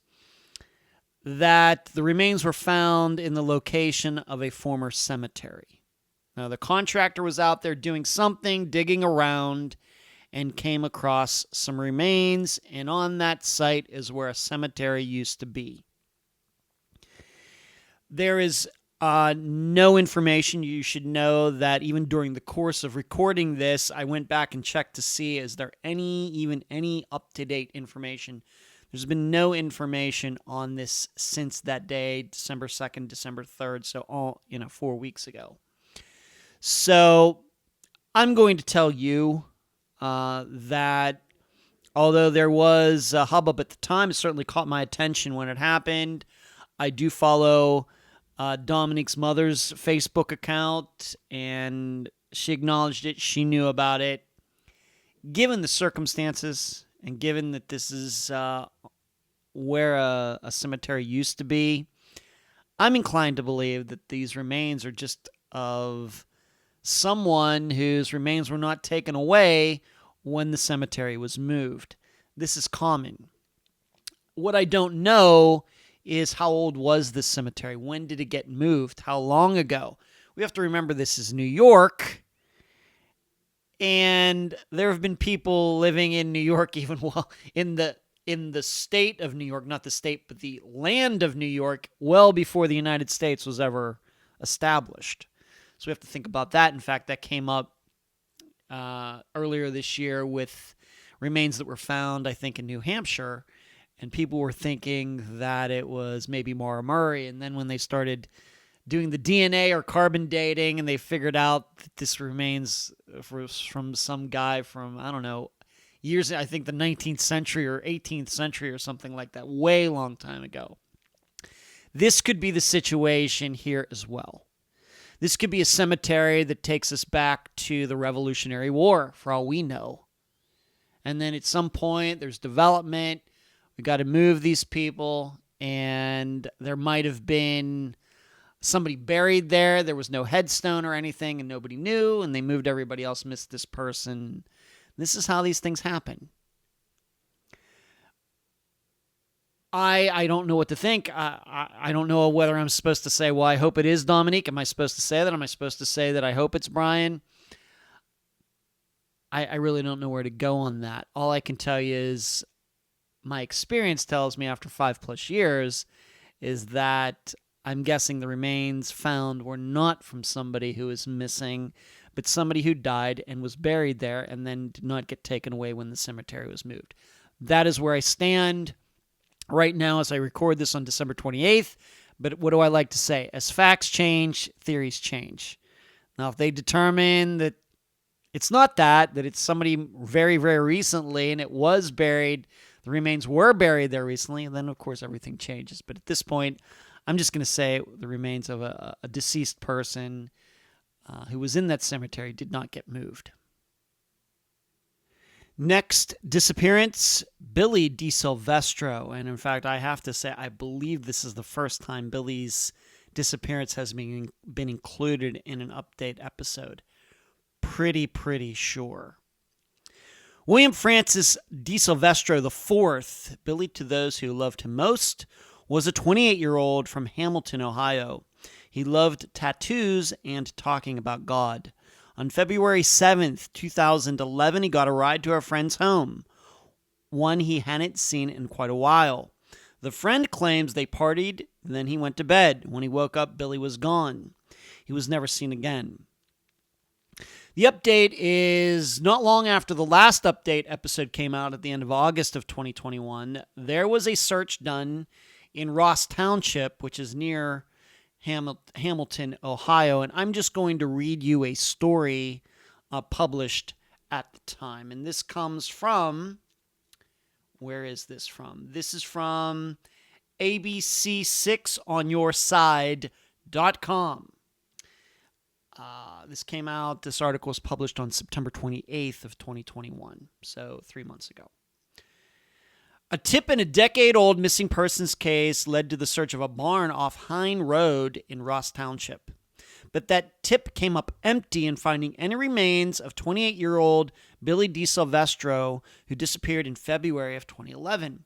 that the remains were found in the location of a former cemetery. Now, the contractor was out there doing something, digging around, and came across some remains, and on that site is where a cemetery used to be. There is no information. You should know that even during the course of recording this, I went back and checked to see, is there any up-to-date information? There's been no information on this since that day, December 2nd, December 3rd, so 4 weeks ago. So I'm going to tell you that although there was a hubbub at the time, it certainly caught my attention when it happened. I do follow Dominic's mother's Facebook account, and she acknowledged it. She knew about it. Given the circumstances, and given that this is where a cemetery used to be, I'm inclined to believe that these remains are just of someone whose remains were not taken away when the cemetery was moved. This is common. What I don't know is how old was this cemetery? When did it get moved? How long ago? We have to remember this is New York, and there have been people living in New York even while in the state of New York, not the state, but the land of New York, well before the United States was ever established. So we have to think about that. In fact, that came up earlier this year with remains that were found, I think, in New Hampshire, and people were thinking that it was maybe Maura Murray. And then when they started doing the DNA or carbon dating, and they figured out that this remains from some guy from, I don't know, years, I think the 19th century or 18th century or something like that, way long time ago. This could be the situation here as well. This could be a cemetery that takes us back to the Revolutionary War, for all we know. And then at some point, there's development. We got to move these people, and there might have been somebody buried there. There was no headstone or anything, and nobody knew, and they moved everybody else, missed this person. This is how these things happen. I don't know what to think. I don't know whether I'm supposed to say, well, I hope it is Dominic. Am I supposed to say that? Am I supposed to say that I hope it's Brian? I really don't know where to go on that. All I can tell you is my experience tells me after 5+ years is that I'm guessing the remains found were not from somebody who is missing, but somebody who died and was buried there and then did not get taken away when the cemetery was moved. That is where I stand right now as I record this on December 28th. But what do I like to say? As facts change, theories change. Now, if they determine that it's not that it's somebody very, very recently and it was buried, the remains were buried there recently, and then, of course, everything changes. But at this point, I'm just going to say the remains of a deceased person who was in that cemetery did not get moved. Next disappearance, Billy Diesvestro. And in fact, I have to say, I believe this is the first time Billy's disappearance has been included in an update episode. Pretty sure. William Francis Diesvestro IV, Billy to those who loved him most, was a 28-year-old from Hamilton, Ohio. He loved tattoos and talking about God. On February 7th, 2011, he got a ride to a friend's home, one he hadn't seen in quite a while. The friend claims they partied, then he went to bed. When he woke up, Billy was gone. He was never seen again. The update is not long after the last update episode came out at the end of August of 2021. There was a search done in Ross Township, which is near Hamilton, Ohio, and I'm just going to read you a story published at the time. And this comes from, where is this from? This is from abc6onyourside.com. This article was published on September 28th of 2021, so 3 months ago. A tip in a decade-old missing persons case led to the search of a barn off Hyde Road in Ross Township. But that tip came up empty in finding any remains of 28-year-old Billy Diesvestro, who disappeared in February of 2011.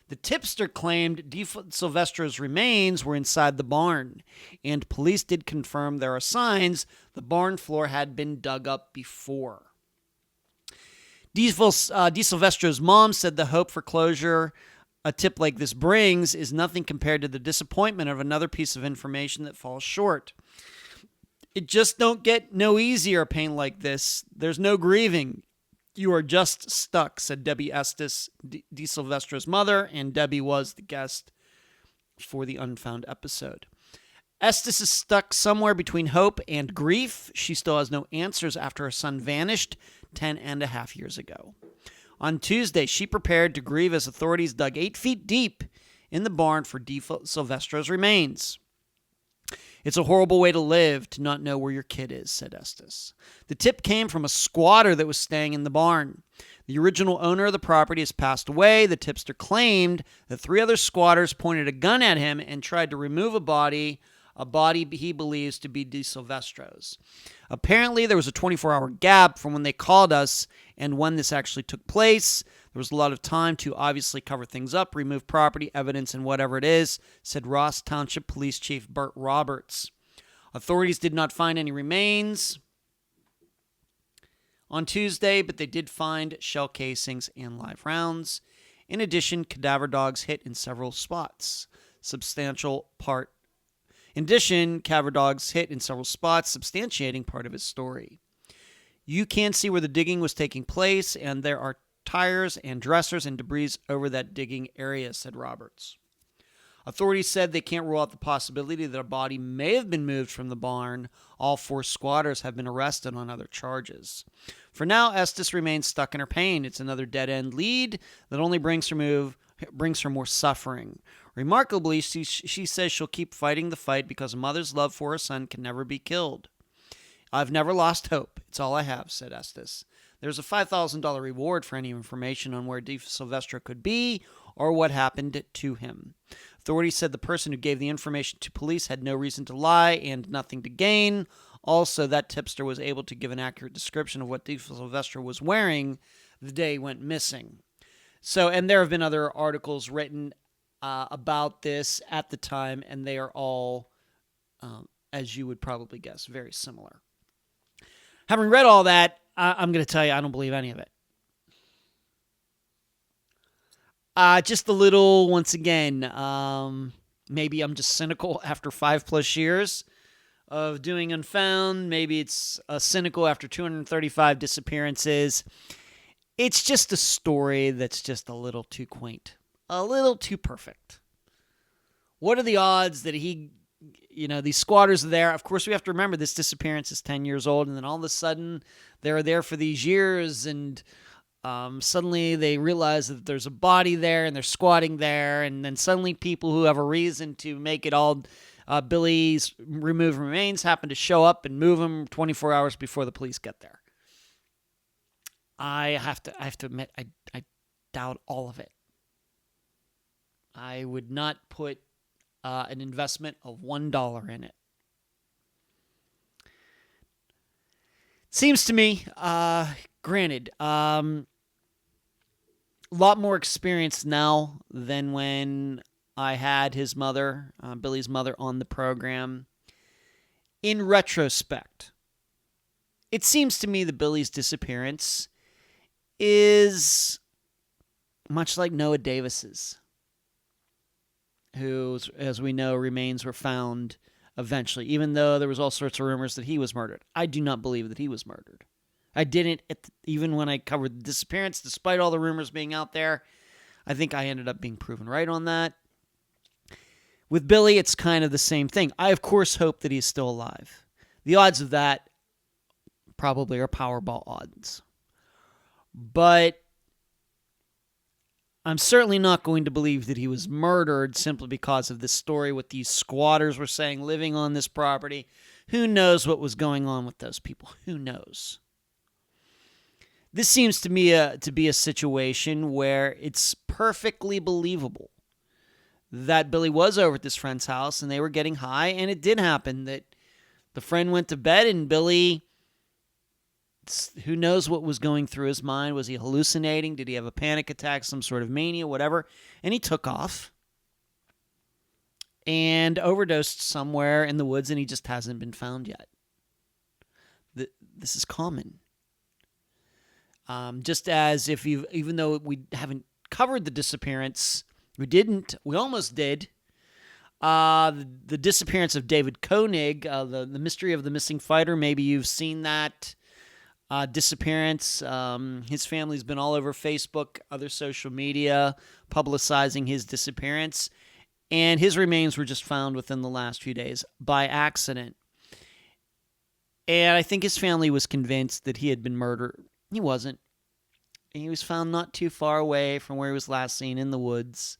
The tipster claimed Diesvestro's remains were inside the barn, and police did confirm there are signs the barn floor had been dug up before. Diesvestro's mom said the hope for closure a tip like this brings is nothing compared to the disappointment of another piece of information that falls short. It just don't get no easier a pain like this. There's no grieving. You are just stuck, said Debbie Estes, Diesvestro's mother, and Debbie was the guest for the Unfound episode. Estes is stuck somewhere between hope and grief. She still has no answers after her son vanished 10.5 years ago. On Tuesday, she prepared to grieve as authorities dug 8 feet deep in the barn for Diesvestro's remains. It's a horrible way to live, to not know where your kid is, said Estes. The tip came from a squatter that was staying in the barn. The original owner of the property has passed away. The tipster claimed that 3 other squatters pointed a gun at him and tried to remove a body he believes to be Diesvestro's. Apparently, there was a 24-hour gap from when they called us and when this actually took place. There was a lot of time to obviously cover things up, remove property, evidence, and whatever it is, said Ross Township Police Chief Burt Roberts. Authorities did not find any remains on Tuesday, but they did find shell casings and live rounds. In addition, cadaver dogs hit in several spots. In addition, Cavern dogs hit in several spots, substantiating part of his story. You can see where the digging was taking place, and there are tires and dressers and debris over that digging area, said Roberts. Authorities said they can't rule out the possibility that a body may have been moved from the barn. All 4 squatters have been arrested on other charges. For now, Estes remains stuck in her pain. It's another dead-end lead that only brings her more suffering. Remarkably, she says she'll keep fighting the fight because a mother's love for her son can never be killed. I've never lost hope. It's all I have, said Estes. There's a $5,000 reward for any information on where Diesvestro could be or what happened to him. Authorities said the person who gave the information to police had no reason to lie and nothing to gain. Also, that tipster was able to give an accurate description of what Diesvestro was wearing the day he went missing. So, and there have been other articles written about this at the time, and they are all, as you would probably guess, very similar. Having read all that, I'm going to tell you I don't believe any of it. Just a little, once again, maybe I'm just cynical after 5+ years of doing Unfound. Maybe it's cynical after 235 disappearances. It's just a story that's just a little too quaint, a little too perfect. What are the odds that these squatters are there? Of course, we have to remember this disappearance is 10 years old, and then all of a sudden they're there for these years, and suddenly they realize that there's a body there, and they're squatting there, and then suddenly people who have a reason to make it all Billy's removed remains happen to show up and move them 24 hours before the police get there. I have to admit, I doubt all of it. I would not put an investment of $1 in it. Seems to me, granted, a lot more experience now than when I had his mother, Billy's mother, on the program. In retrospect, it seems to me that Billy's disappearance is much like Noah Davis's, who, as we know, remains were found eventually, even though there was all sorts of rumors that he was murdered. I do not believe that he was murdered. I didn't, even when I covered the disappearance, despite all the rumors being out there. I think I ended up being proven right on that. With Billy, it's kind of the same thing. I, of course, hope that he's still alive. The odds of that probably are Powerball odds. But I'm certainly not going to believe that he was murdered simply because of this story, what these squatters were saying, living on this property. Who knows what was going on with those people? Who knows? This seems to me to be a situation where it's perfectly believable that Billy was over at this friend's house and they were getting high, and it did happen that the friend went to bed and Billy, who knows what was going through his mind? Was he hallucinating? Did he have a panic attack, some sort of mania, whatever? And he took off and overdosed somewhere in the woods, and he just hasn't been found yet. This is common. Just as if even though we haven't covered the disappearance, we almost did. The disappearance of David Koenig, the mystery of the missing fighter, maybe you've seen that. Disappearance. His family's been all over Facebook, other social media, publicizing his disappearance. And his remains were just found within the last few days by accident. And I think his family was convinced that he had been murdered. He wasn't. He was found not too far away from where he was last seen in the woods.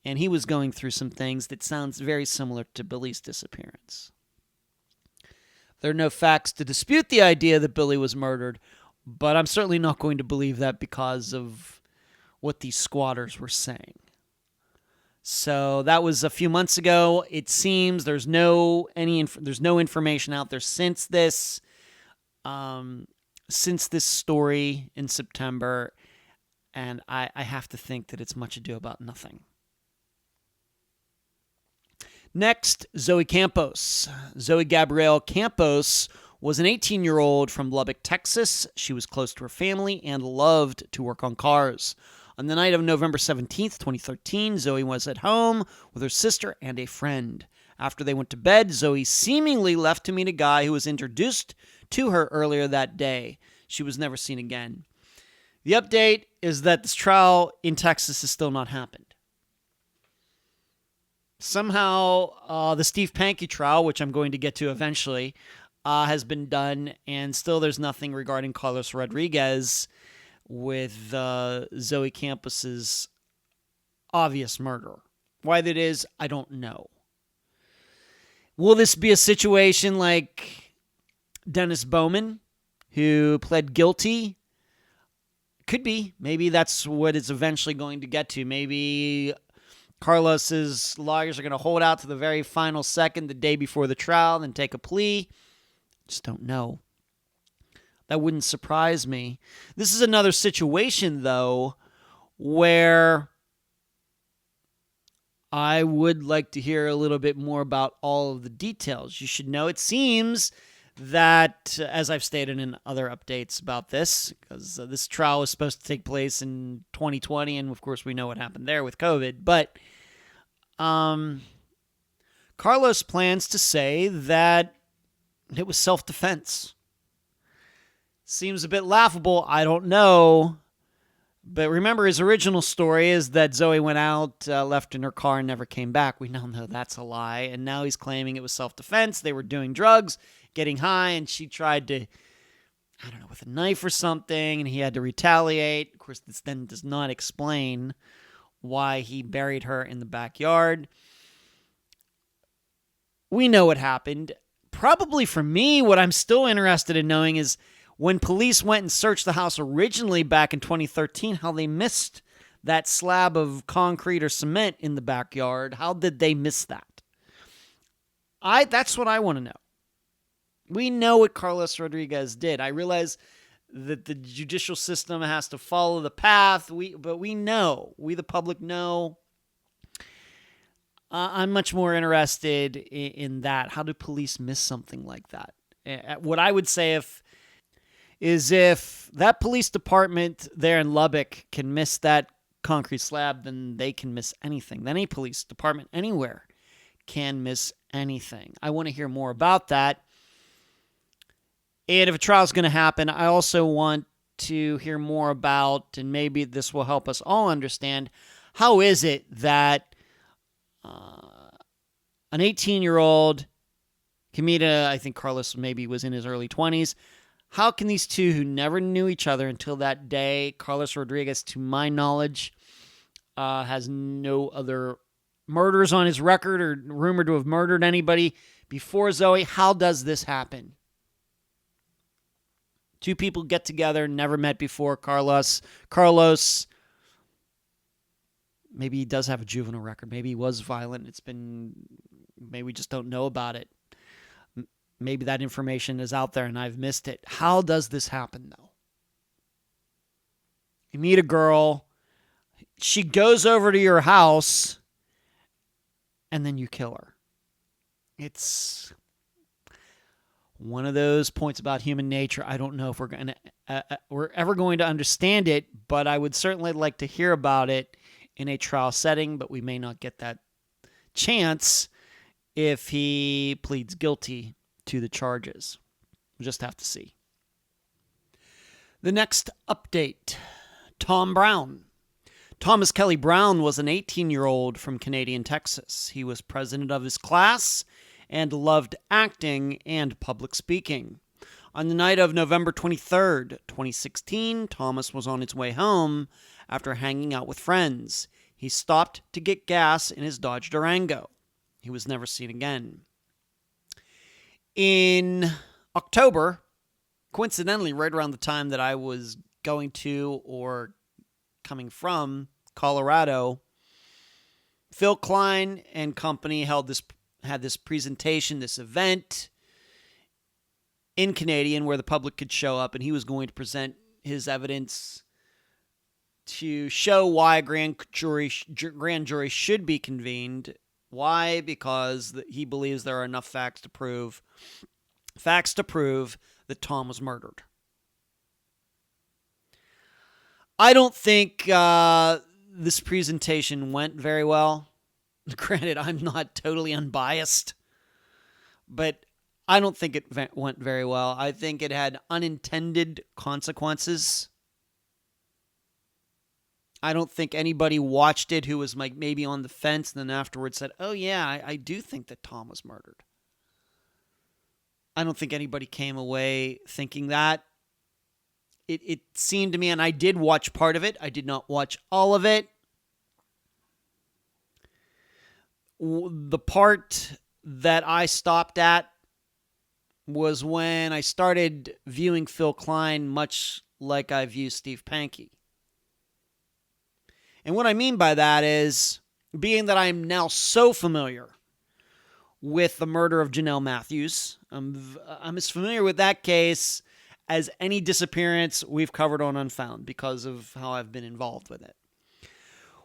And he was going through some things that sounds very similar to Billy's disappearance. There are no facts to dispute the idea that Billy was murdered, but I'm certainly not going to believe that because of what these squatters were saying. So that was a few months ago. It seems there's no information out there since this story in September, and I have to think that it's much ado about nothing. Next, Zoe Campos. Zoe Gabrielle Campos was an 18-year-old from Lubbock, Texas. She was close to her family and loved to work on cars. On the night of November 17th, 2013, Zoe was at home with her sister and a friend. After they went to bed, Zoe seemingly left to meet a guy who was introduced to her earlier that day. She was never seen again. The update is that this trial in Texas has still not happened. Somehow, the Steve Pankey trial, which I'm going to get to eventually, has been done, and still there's nothing regarding Carlos Rodriguez with Zoe Campos's obvious murder. Why that is, I don't know. Will this be a situation like Dennis Bowman, who pled guilty? Could be. Maybe that's what it's eventually going to get to. Maybe Carlos's lawyers are going to hold out to the very final second, the day before the trial, and take a plea. Just don't know. That wouldn't surprise me. This is another situation, though, where I would like to hear a little bit more about all of the details. You should know, it seems that, as I've stated in other updates about this, because this trial was supposed to take place in 2020, and of course we know what happened there with COVID, but Carlos plans to say that it was self-defense. Seems a bit laughable, I don't know. But remember, his original story is that Zoe went out, left in her car, and never came back. We now know that's a lie. And now he's claiming it was self-defense. They were doing drugs, getting high, and she tried to, I don't know, with a knife or something, and he had to retaliate. Of course, this then does not explain why he buried her in the backyard. We know what happened. Probably for me, what I'm still interested in knowing is when police went and searched the house originally back in 2013, how they missed that slab of concrete or cement in the backyard. How did they miss that? That's what I want to know. We know what Carlos Rodriguez did. I realize that the judicial system has to follow the path, but we know. We, the public, know. I'm much more interested in that. How do police miss something like that? What I would say is if that police department there in Lubbock can miss that concrete slab, then they can miss anything. Then any police department anywhere can miss anything. I want to hear more about that. And if a trial is going to happen, I also want to hear more about, and maybe this will help us all understand, how is it that an 18-year-old Kamita, I think Carlos maybe was in his early 20s, how can these two who never knew each other until that day, Carlos Rodriguez, to my knowledge, has no other murders on his record or rumored to have murdered anybody before Zoe, how does this happen? Two people get together, never met before. Carlos, maybe he does have a juvenile record. Maybe he was violent. Maybe we just don't know about it. Maybe that information is out there and I've missed it. How does this happen, though? You meet a girl, she goes over to your house, and then you kill her. It's one of those points about human nature. I don't know if we're ever going to understand it, but I would certainly like to hear about it in a trial setting, but we may not get that chance if he pleads guilty to the charges. We'll just have to see. The next update, Tom Brown. Thomas Kelly Brown was an 18-year-old from Canadian Texas. He was president of his class and loved acting and public speaking. On the night of November 23rd, 2016, Thomas was on his way home after hanging out with friends. He stopped to get gas in his Dodge Durango. He was never seen again. In October, coincidentally, right around the time that I was going to or coming from Colorado, Phil Klein and company had this presentation, this event in Canadian where the public could show up, and he was going to present his evidence to show why a grand jury should be convened. Why? Because he believes there are enough facts to prove that Tom was murdered. I don't think this presentation went very well. Granted, I'm not totally unbiased, but I don't think it went very well. I think it had unintended consequences. I don't think anybody watched it who was like maybe on the fence and then afterwards said, oh yeah, I do think that Tom was murdered. I don't think anybody came away thinking that. It seemed to me, and I did watch part of it. I did not watch all of it. The part that I stopped at was when I started viewing Phil Klein much like I view Steve Pankey. And what I mean by that is, being that I am now so familiar with the murder of Janelle Matthews, I'm as familiar with that case as any disappearance we've covered on Unfound because of how I've been involved with it.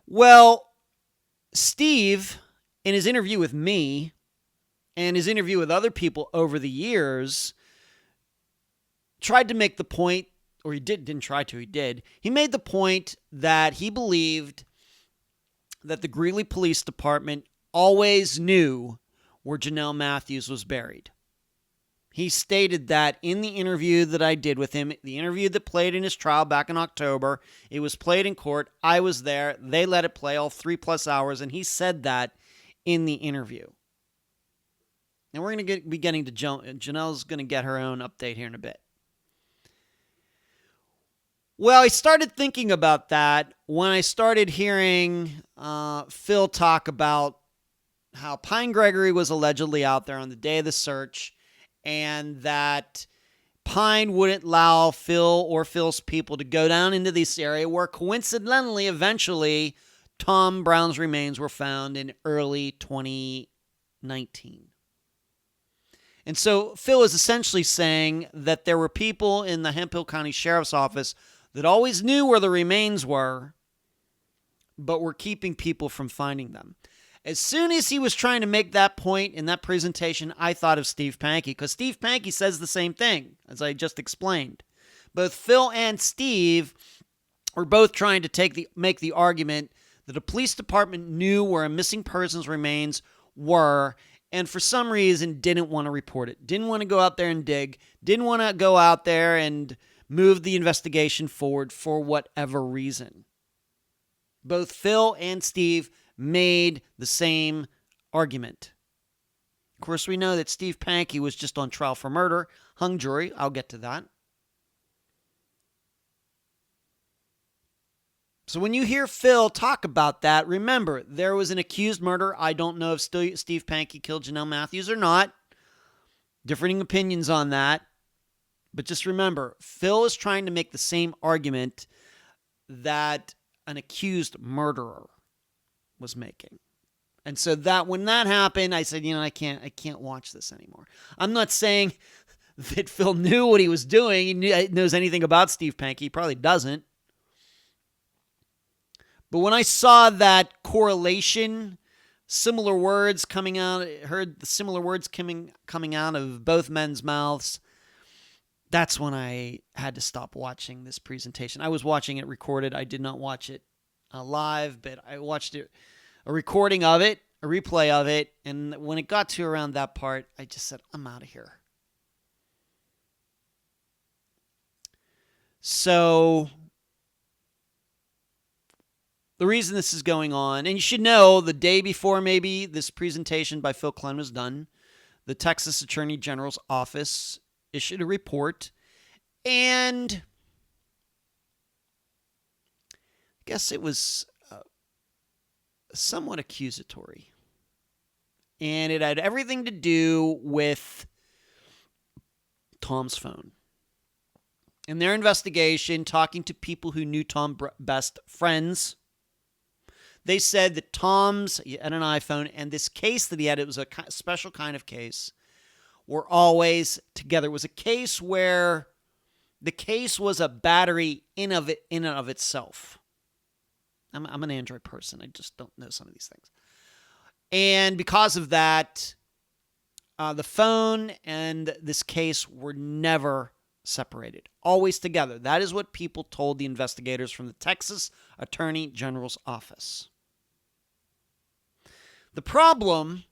Well, Steve, in his interview with me and his interview with other people over the years, tried to make the point, or he didn't try to, he did. He made the point that he believed that the Greeley Police Department always knew where Janelle Matthews was buried. He stated that in the interview that I did with him, the interview that played in his trial back in October. It was played in court. I was there. They let it play all 3+ hours, and he said that in the interview. And we're going to be getting to Janelle's going to get her own update here in a bit. Well, I started thinking about that when I started hearing Phil talk about how Pine Gregory was allegedly out there on the day of the search, and that Pine wouldn't allow Phil or Phil's people to go down into this area where coincidentally, eventually, Tom Brown's remains were found in early 2019. And so Phil is essentially saying that there were people in the Hemphill County Sheriff's Office that always knew where the remains were, but were keeping people from finding them. As soon as he was trying to make that point in that presentation, I thought of Steve Pankey, because Steve Pankey says the same thing, as I just explained. Both Phil and Steve were both trying to make the argument that a police department knew where a missing person's remains were, and for some reason didn't want to report it, didn't want to go out there and dig, didn't want to go out there and move the investigation forward for whatever reason. Both Phil and Steve made the same argument. Of course, we know that Steve Pankey was just on trial for murder, hung jury. I'll get to that. So when you hear Phil talk about that, remember, there was an accused murder. I don't know if Steve Pankey killed Janelle Matthews or not. Differing opinions on that. But just remember, Phil is trying to make the same argument that an accused murderer was making. And so that when that happened, I said, I can't watch this anymore. I'm not saying that Phil knew what he was doing. He knows anything about Steve Pankey. He probably doesn't. But when I saw that correlation, similar words coming out, heard the similar words coming out of both men's mouths, that's when I had to stop watching this presentation. I was watching it recorded. I did not watch it live, but I watched it, a recording of it, a replay of it, and when it got to around that part, I just said, I'm out of here. So the reason this is going on, and you should know the day before maybe this presentation by Phil Klein was done, the Texas Attorney General's office issued a report, and I guess it was somewhat accusatory. And it had everything to do with Tom's phone. In their investigation, talking to people who knew Tom best, friends, they said that Tom's had an iPhone, and this case that he had, it was a special kind of case, were always together. It was a case where the case was a battery in and of itself. I'm an Android person. I just don't know some of these things. And because of that, the phone and this case were never separated. Always together. That is what people told the investigators from the Texas Attorney General's office. The problem,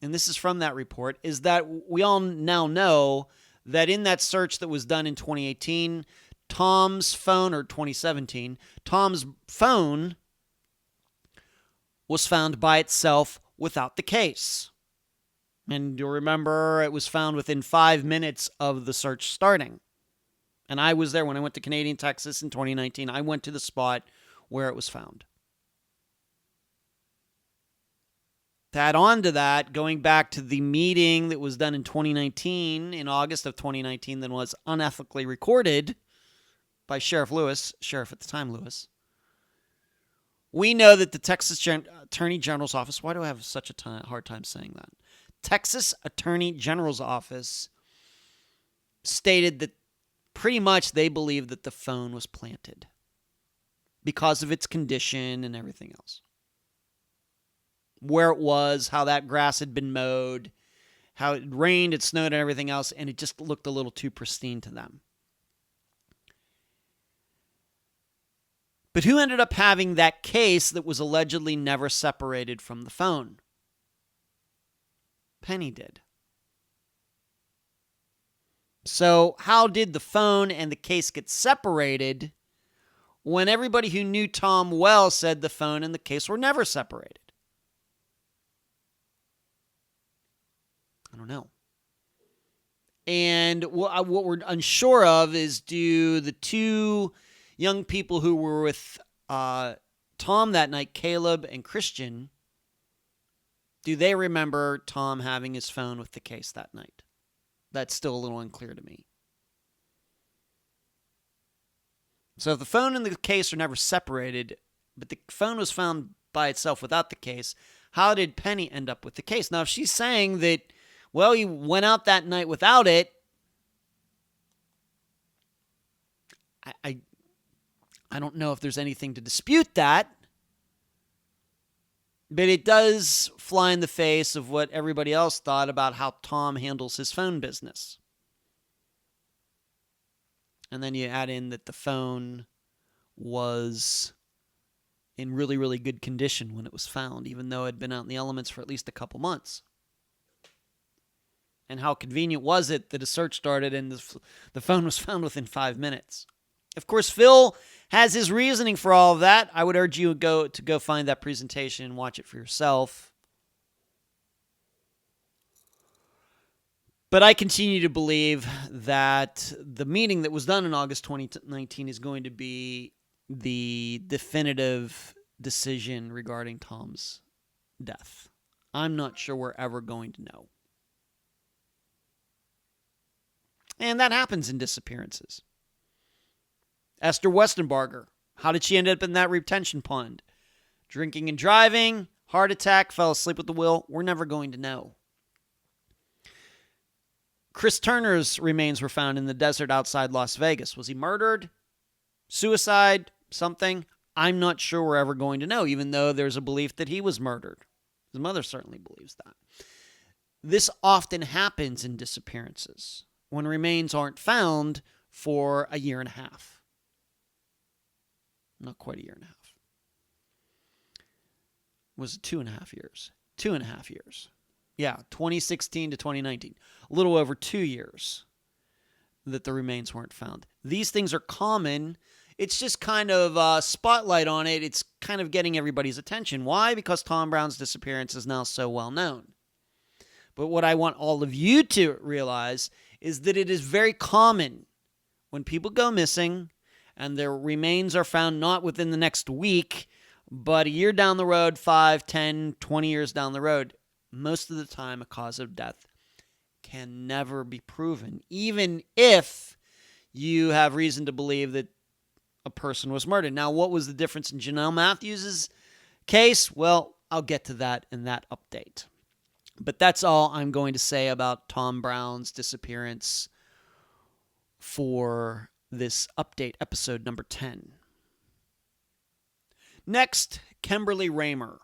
and this is from that report, is that we all now know that in that search that was done in 2018, Tom's phone, or 2017, Tom's phone was found by itself without the case. And you'll remember it was found within 5 minutes of the search starting. And I was there when I went to Canadian Texas in 2019. I went to the spot where it was found. To add on to that, going back to the meeting that was done in 2019, in August of 2019, that was unethically recorded by Sheriff at the time Lewis, we know that the Texas Attorney General's office, why do I have such a hard time saying that? Texas Attorney General's office stated that pretty much they believed that the phone was planted because of its condition and everything else. Where it was, how that grass had been mowed, how it rained, it snowed, and everything else, and it just looked a little too pristine to them. But who ended up having that case that was allegedly never separated from the phone? Penny did. So how did the phone and the case get separated when everybody who knew Tom well said the phone and the case were never separated? I don't know. And what we're unsure of is, do the two young people who were with Tom that night, Caleb and Christian, do they remember Tom having his phone with the case that night? That's still a little unclear to me. So if the phone and the case are never separated, but the phone was found by itself without the case, how did Penny end up with the case? Now, if she's saying that, well, he went out that night without it, I don't know if there's anything to dispute that, but it does fly in the face of what everybody else thought about how Tom handles his phone business. And then you add in that the phone was in really, really good condition when it was found, even though it had been out in the elements for at least a couple months. And how convenient was it that a search started and the phone was found within 5 minutes? Of course, Phil has his reasoning for all of that. I would urge you to go find that presentation and watch it for yourself. But I continue to believe that the meeting that was done in August 2019 is going to be the definitive decision regarding Tom's death. I'm not sure we're ever going to know. And that happens in disappearances. Esther Westenbarger, how did she end up in that retention pond? Drinking and driving, heart attack, fell asleep at the wheel. We're never going to know. Chris Turner's remains were found in the desert outside Las Vegas. Was he murdered? Suicide? Something? I'm not sure we're ever going to know, even though there's a belief that he was murdered. His mother certainly believes that. This often happens in disappearances, when remains aren't found for a year and a half. Not quite a year and a half. Was it 2.5 years? 2.5 years. Yeah, 2016 to 2019. A little over 2 years that the remains weren't found. These things are common. It's just kind of a spotlight on it. It's kind of getting everybody's attention. Why? Because Tom Brown's disappearance is now so well known. But what I want all of you to realize is that it is very common when people go missing and their remains are found not within the next week, but a year down the road, 5, 10, 20 years down the road. Most of the time, a cause of death can never be proven, even if you have reason to believe that a person was murdered. Now, what was the difference in Janelle Matthews' case? Well, I'll get to that in that update. But that's all I'm going to say about Tom Brown's disappearance for this update, episode number 10. Next, Kimberly Ramer.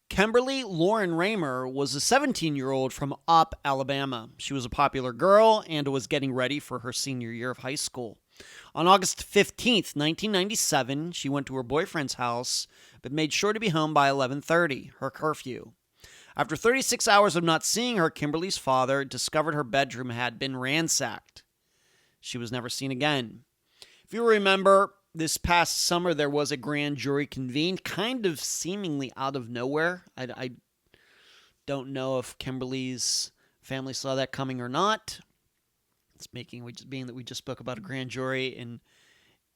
Kimberly Lauren Ramer was a 17-year-old from Opp, Alabama. She was a popular girl and was getting ready for her senior year of high school. On August 15th, 1997, she went to her boyfriend's house, but made sure to be home by 11:30, her curfew. After 36 hours of not seeing her, Kimberly's father discovered her bedroom had been ransacked. She was never seen again. If you remember, this past summer there was a grand jury convened, kind of seemingly out of nowhere. I don't know if Kimberly's family saw that coming or not. It's being that we just spoke about a grand jury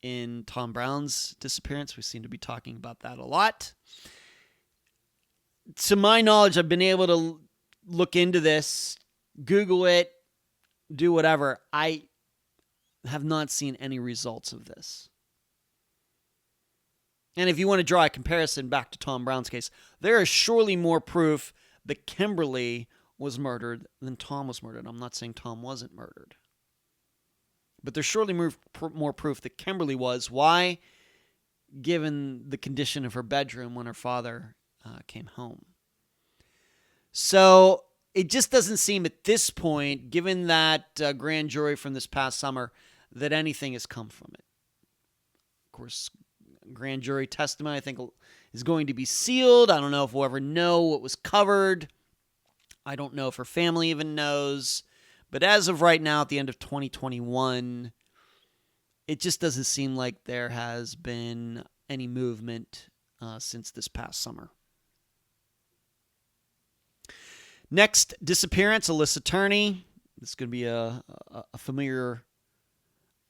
in Tom Brown's disappearance. We seem to be talking about that a lot. To my knowledge, I've been able to look into this, Google it, do whatever. I have not seen any results of this. And if you want to draw a comparison back to Tom Brown's case, there is surely more proof that Kimberly was murdered than Tom was murdered. I'm not saying Tom wasn't murdered. But there's surely more proof that Kimberly was. Why? Given the condition of her bedroom when her father came home. So it just doesn't seem at this point, given that grand jury from this past summer, that anything has come from it. Of course, grand jury testimony, I think, is going to be sealed. I don't know if we'll ever know what was covered. I don't know if her family even knows. But as of right now, at the end of 2021, it just doesn't seem like there has been any movement since this past summer. Next disappearance, Alyssa Turney. This is going to be a familiar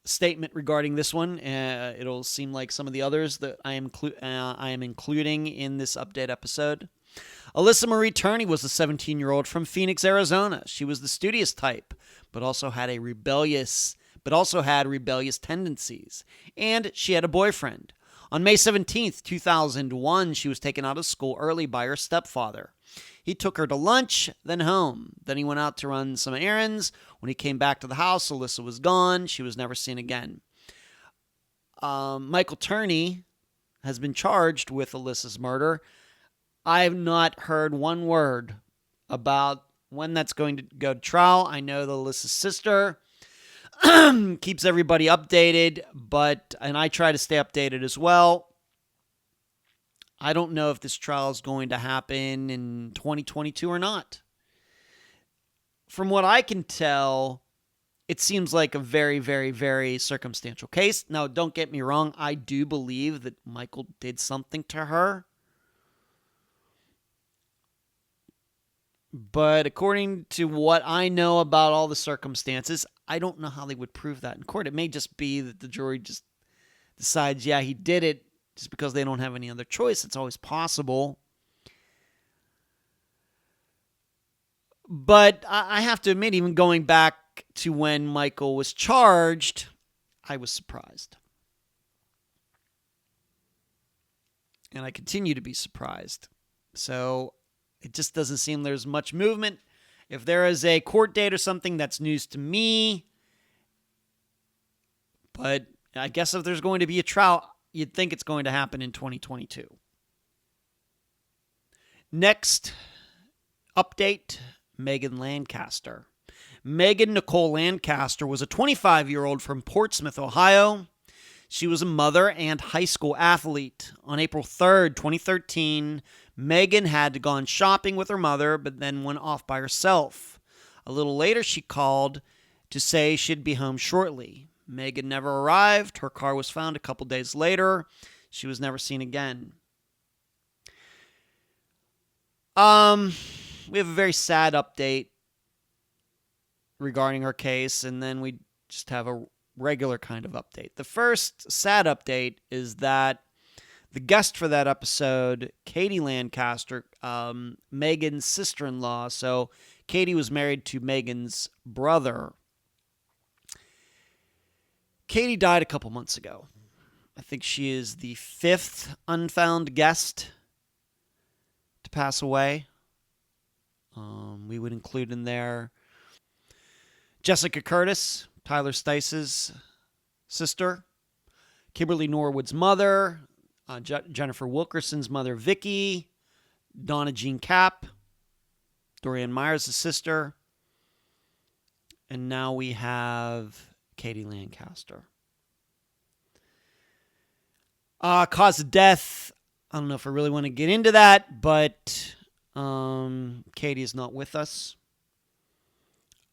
statement regarding this one. It'll seem like some of the others that I am including in this update episode. Alyssa Marie Turney was a 17-year-old from Phoenix, Arizona. She was the studious type, but also had rebellious tendencies. And she had a boyfriend. On May 17th, 2001, she was taken out of school early by her stepfather. He took her to lunch, then home. Then he went out to run some errands. When he came back to the house, Alyssa was gone. She was never seen again. Michael Turney has been charged with Alyssa's murder. I have not heard one word about when that's going to go to trial. I know that Alyssa's sister keeps everybody updated, and I try to stay updated as well. I don't know if this trial is going to happen in 2022 or not. From what I can tell, it seems like a very, very, very circumstantial case. Now, don't get me wrong. I do believe that Michael did something to her. But according to what I know about all the circumstances, I don't know how they would prove that in court. It may just be that the jury just decides, yeah, he did it, just because they don't have any other choice. It's always possible. But I have to admit, even going back to when Michael was charged, I was surprised. And I continue to be surprised. So it just doesn't seem there's much movement. If there is a court date or something, that's news to me. But I guess if there's going to be a trial, you'd think it's going to happen in 2022. Next update, Megan Lancaster. Megan Nicole Lancaster was a 25-year-old from Portsmouth, Ohio. She was a mother and high school athlete. On April 3rd, 2013, Megan had gone shopping with her mother, but then went off by herself. A little later, she called to say she'd be home shortly. Megan never arrived. Her car was found a couple days later. She was never seen again. We have a very sad update regarding her case, and then we just have a regular kind of update. The first sad update is that the guest for that episode, Katie Lancaster, Megan's sister-in-law. So Katie was married to Megan's brother. Katie died a couple months ago. I think she is the 5th Unfound guest to pass away. We would include in there Jessica Curtis, Tyler Stice's sister, Kimberly Norwood's mother, Jennifer Wilkerson's mother, Vicky, Donna Jean Kapp, Dorian Myers' sister, and now we have Katie Lancaster. Cause of death, I don't know if I really want to get into that, but Katie is not with us.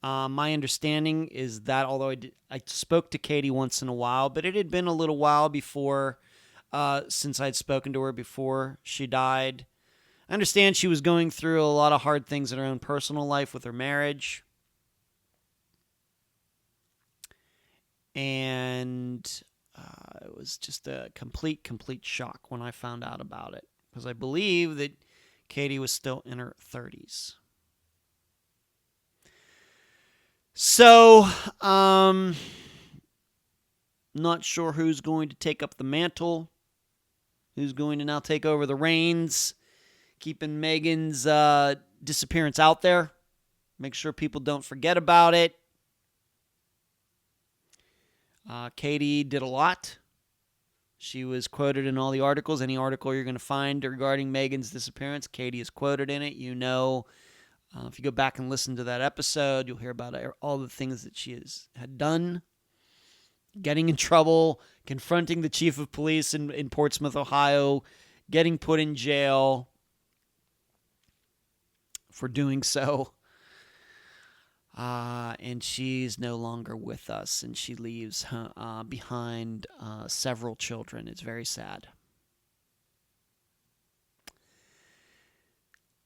My understanding is that, although I spoke to Katie once in a while, but it had been a little while before, since I'd spoken to her before she died. I understand she was going through a lot of hard things in her own personal life with her marriage. And it was just a complete shock when I found out about it. Because I believe that Katie was still in her 30s. So, not sure who's going to take up the mantle. Who's going to now take over the reins. Keeping Megan's disappearance out there. Make sure people don't forget about it. Katie did a lot. She was quoted in all the articles. Any article you're going to find regarding Megan's disappearance, Katie is quoted in it. You know, if you go back and listen to that episode, you'll hear about all the things that she had done. Getting in trouble, confronting the chief of police in Portsmouth, Ohio, getting put in jail for doing so. And she's no longer with us, and she leaves behind several children. It's very sad.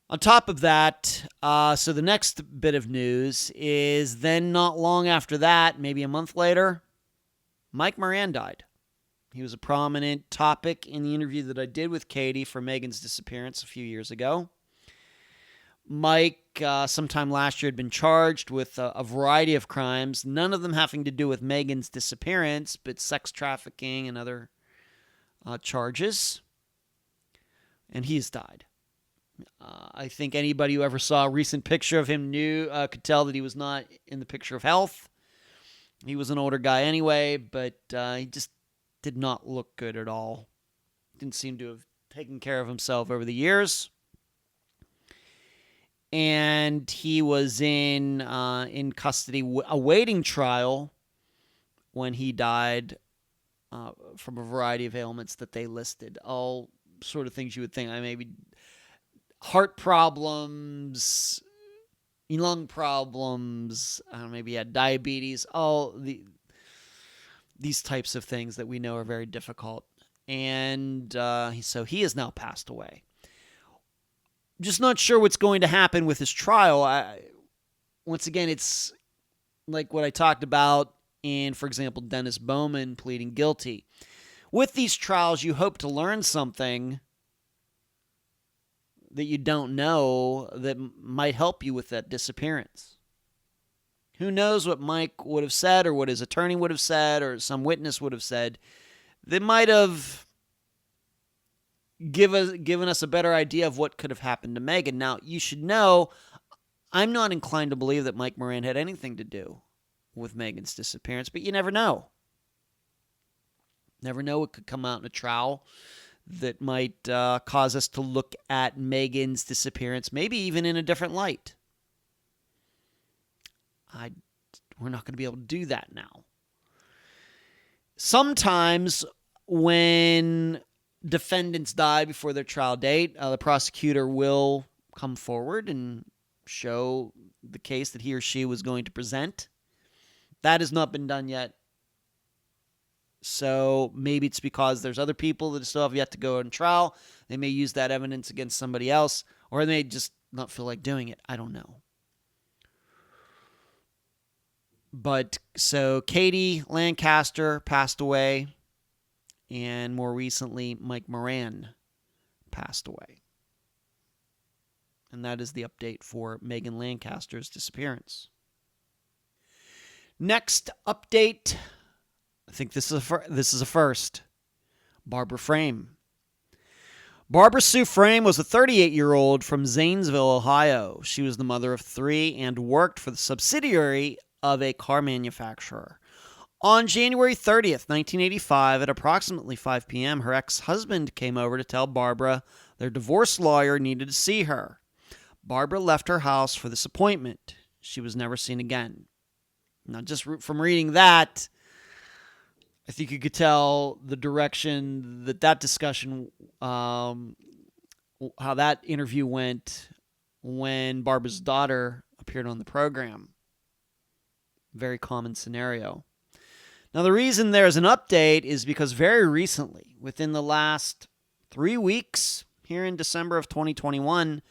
On top of that, so the next bit of news is then not long after that, maybe a month later, Mike Moran died. He was a prominent topic in the interview that I did with Katie for Megan's disappearance a few years ago. Mike, sometime last year, had been charged with a variety of crimes, none of them having to do with Megan's disappearance, but sex trafficking and other charges. And he's died. I think anybody who ever saw a recent picture of him could tell that he was not in the picture of health. He was an older guy anyway, but he just did not look good at all. Didn't seem to have taken care of himself over the years. And he was in custody awaiting trial when he died from a variety of ailments that they listed. All sort of things you would think. Maybe heart problems, lung problems, maybe he had diabetes, all these types of things that we know are very difficult. And so he has now passed away. Just not sure what's going to happen with his trial. Once again, it's like what I talked about in, for example, Dennis Bowman pleading guilty. With these trials, you hope to learn something that you don't know that might help you with that disappearance. Who knows what Mike would have said or what his attorney would have said or some witness would have said that might have given us a better idea of what could have happened to Megan. Now, you should know, I'm not inclined to believe that Mike Moran had anything to do with Megan's disappearance, but you never know. Never know what could come out in a trial that might cause us to look at Megan's disappearance, maybe even in a different light. We're not going to be able to do that now. Sometimes when defendants die before their trial date, the prosecutor will come forward and show the case that he or she was going to present. That has not been done yet. So maybe it's because there's other people that still have yet to go on trial. They may use that evidence against somebody else, or they may just not feel like doing it. I don't know. But so Katie Lancaster passed away. And more recently, Mike Moran passed away. And that is the update for Megan Lancaster's disappearance. Next update, I think this is a first. Barbara Frame. Barbara Sue Frame was a 38-year-old from Zanesville, Ohio. She was the mother of 3 and worked for the subsidiary of a car manufacturer. On January 30th, 1985, at approximately 5 p.m., her ex-husband came over to tell Barbara their divorce lawyer needed to see her. Barbara left her house for this appointment. She was never seen again. Now, just from reading that, I think you could tell the direction that discussion, how that interview went when Barbara's daughter appeared on the program. Very common scenario. Now, the reason there's an update is because very recently, within the last 3 weeks, here in December of 2021,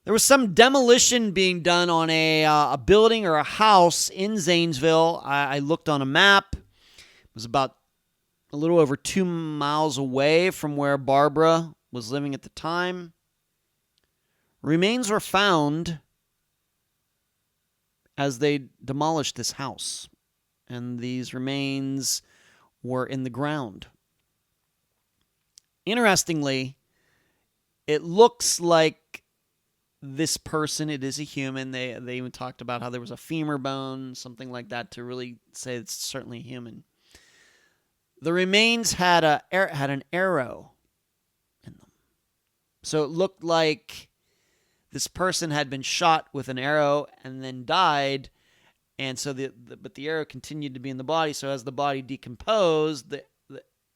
there was some demolition being done on a building or a house in Zanesville. I looked on a map. It was about a little over 2 miles away from where Barbara was living at the time. Remains were found as they demolished this house, and these remains were in the ground. Interestingly, it looks like this person, it is a human. They even talked about how there was a femur bone, something like that, to really say it's certainly human. The remains had an arrow in them. So it looked like this person had been shot with an arrow and then died, and so but the arrow continued to be in the body. So as the body decomposed, the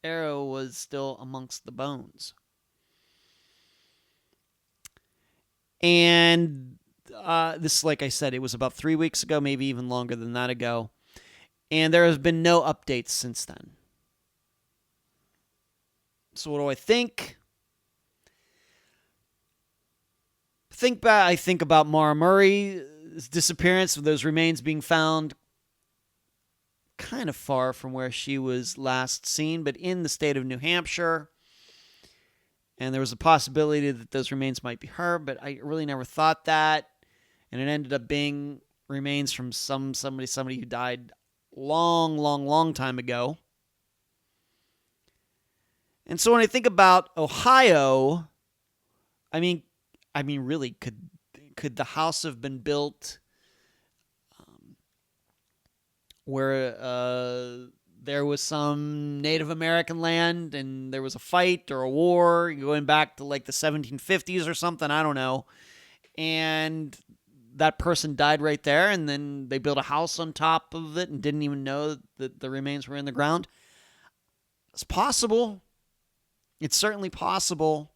arrow was still amongst the bones. And this, like I said, it was about 3 weeks ago, maybe even longer than that ago. And there has been no updates since then. So what do I think? I think about Mara Murray's disappearance, with those remains being found kind of far from where she was last seen, but in the state of New Hampshire. And there was a possibility that those remains might be her, but I really never thought that. And it ended up being remains from somebody who died long time ago. And so when I think about Ohio, I mean, really, could the house have been built where there was some Native American land and there was a fight or a war going back to like the 1750s or something? I don't know. And that person died right there, and then they built a house on top of it and didn't even know that the remains were in the ground. It's possible. It's certainly possible.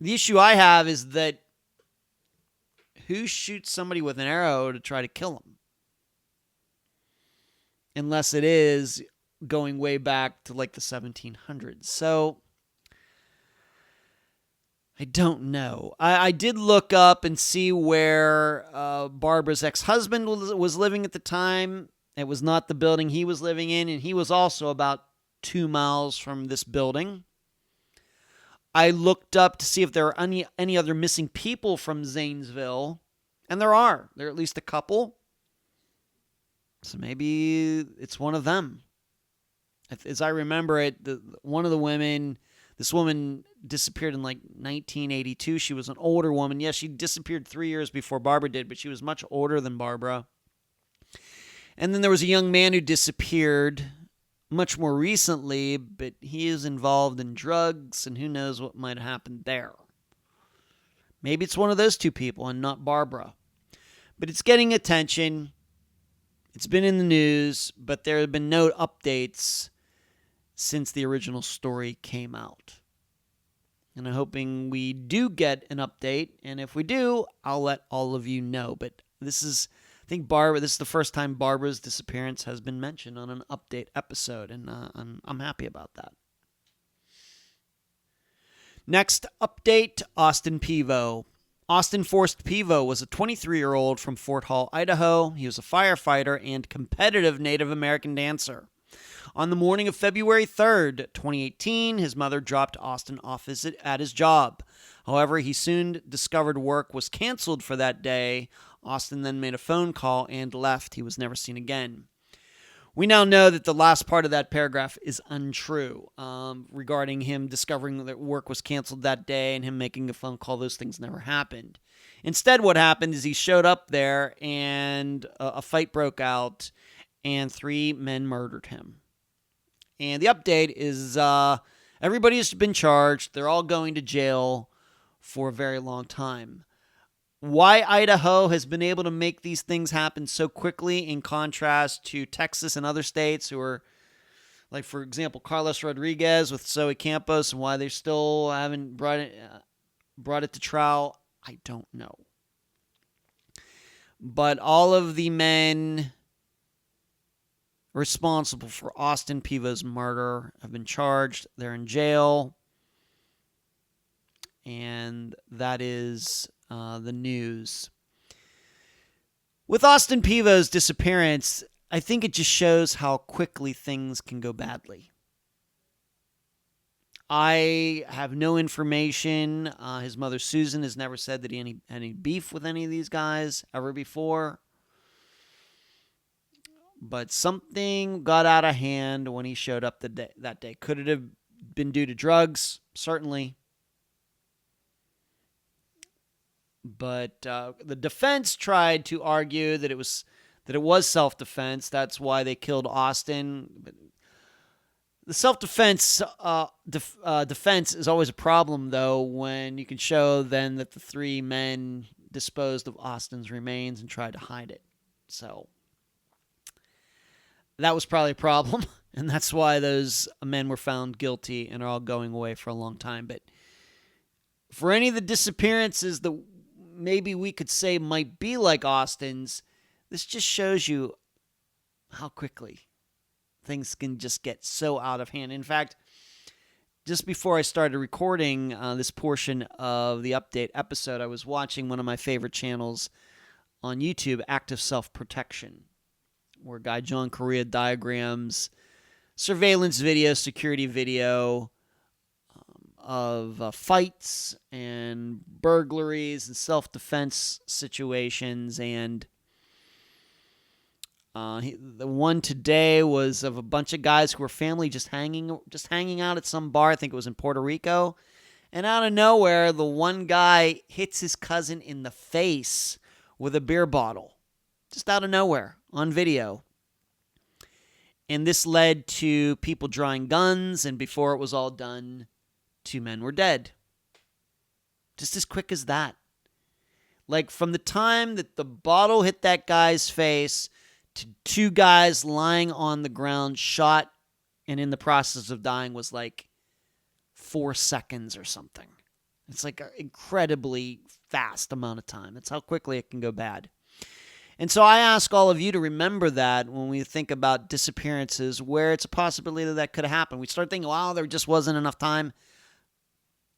The issue I have is that who shoots somebody with an arrow to try to kill them? Unless it is going way back to like the 1700s. So I don't know. I did look up and see where Barbara's ex-husband was living at the time. It was not the building he was living in, and he was also about 2 miles from this building. I looked up to see if there are any other missing people from Zanesville, and there are. There are at least a couple. So maybe it's one of them. As I remember it, one of the women, this woman disappeared in like 1982. She was an older woman. Yes, she disappeared 3 years before Barbara did, but she was much older than Barbara. And then there was a young man who disappeared much more recently, but he is involved in drugs, and who knows what might have happened there. Maybe it's one of those two people and not Barbara. But it's getting attention. It's been in the news, but there have been no updates since the original story came out. And I'm hoping we do get an update, and if we do, I'll let all of you know. But this is the first time Barbara's disappearance has been mentioned on an update episode, and I'm happy about that. Next update, Austin Pevo. Austin Forrest Pevo was a 23-year-old from Fort Hall, Idaho. He was a firefighter and competitive Native American dancer. On the morning of February 3rd, 2018, his mother dropped Austin off at his job. However, he soon discovered work was canceled for that day. Austin then made a phone call and left. He was never seen again. We now know that the last part of that paragraph is untrue regarding him discovering that work was canceled that day and him making a phone call. Those things never happened. Instead, what happened is he showed up there and a fight broke out and 3 men murdered him. And the update is everybody has been charged. They're all going to jail for a very long time. why Idaho has been able to make these things happen so quickly in contrast to Texas and other states who are, like, for example, Carlos Rodriguez with Zoe Campos, and why they still haven't brought it to trial, I don't know. But all of the men responsible for Austin Pevo's murder have been charged. They're in jail. And that is the news. With Austin Pevo's disappearance, I think it just shows how quickly things can go badly. I have no information. His mother, Susan, has never said that he had any beef with any of these guys ever before. But something got out of hand when he showed up that day. Could it have been due to drugs? Certainly. But the defense tried to argue that it was self-defense. That's why they killed Austin. But the self-defense defense is always a problem, though, when you can show then that the three men disposed of Austin's remains and tried to hide it. So that was probably a problem, and that's why those men were found guilty and are all going away for a long time. But for any of the disappearances that maybe we could say might be like Austin's, this just shows you how quickly things can just get so out of hand. In fact, just before I started recording this portion of the update episode, I was watching one of my favorite channels on YouTube, Active Self-Protection, where guy John Correa diagrams surveillance video, security video of fights and burglaries and self-defense situations. And the one today was of a bunch of guys who were family just hanging out at some bar. I think it was in Puerto Rico. And out of nowhere, the one guy hits his cousin in the face with a beer bottle. Just out of nowhere, on video. And this led to people drawing guns, and before it was all done, 2 men were dead. Just as quick as that. Like, from the time that the bottle hit that guy's face to 2 guys lying on the ground, shot and in the process of dying, was like 4 seconds or something. It's like an incredibly fast amount of time. That's how quickly it can go bad. And so I ask all of you to remember that when we think about disappearances, where it's a possibility that could have happened. We start thinking, wow, there just wasn't enough time.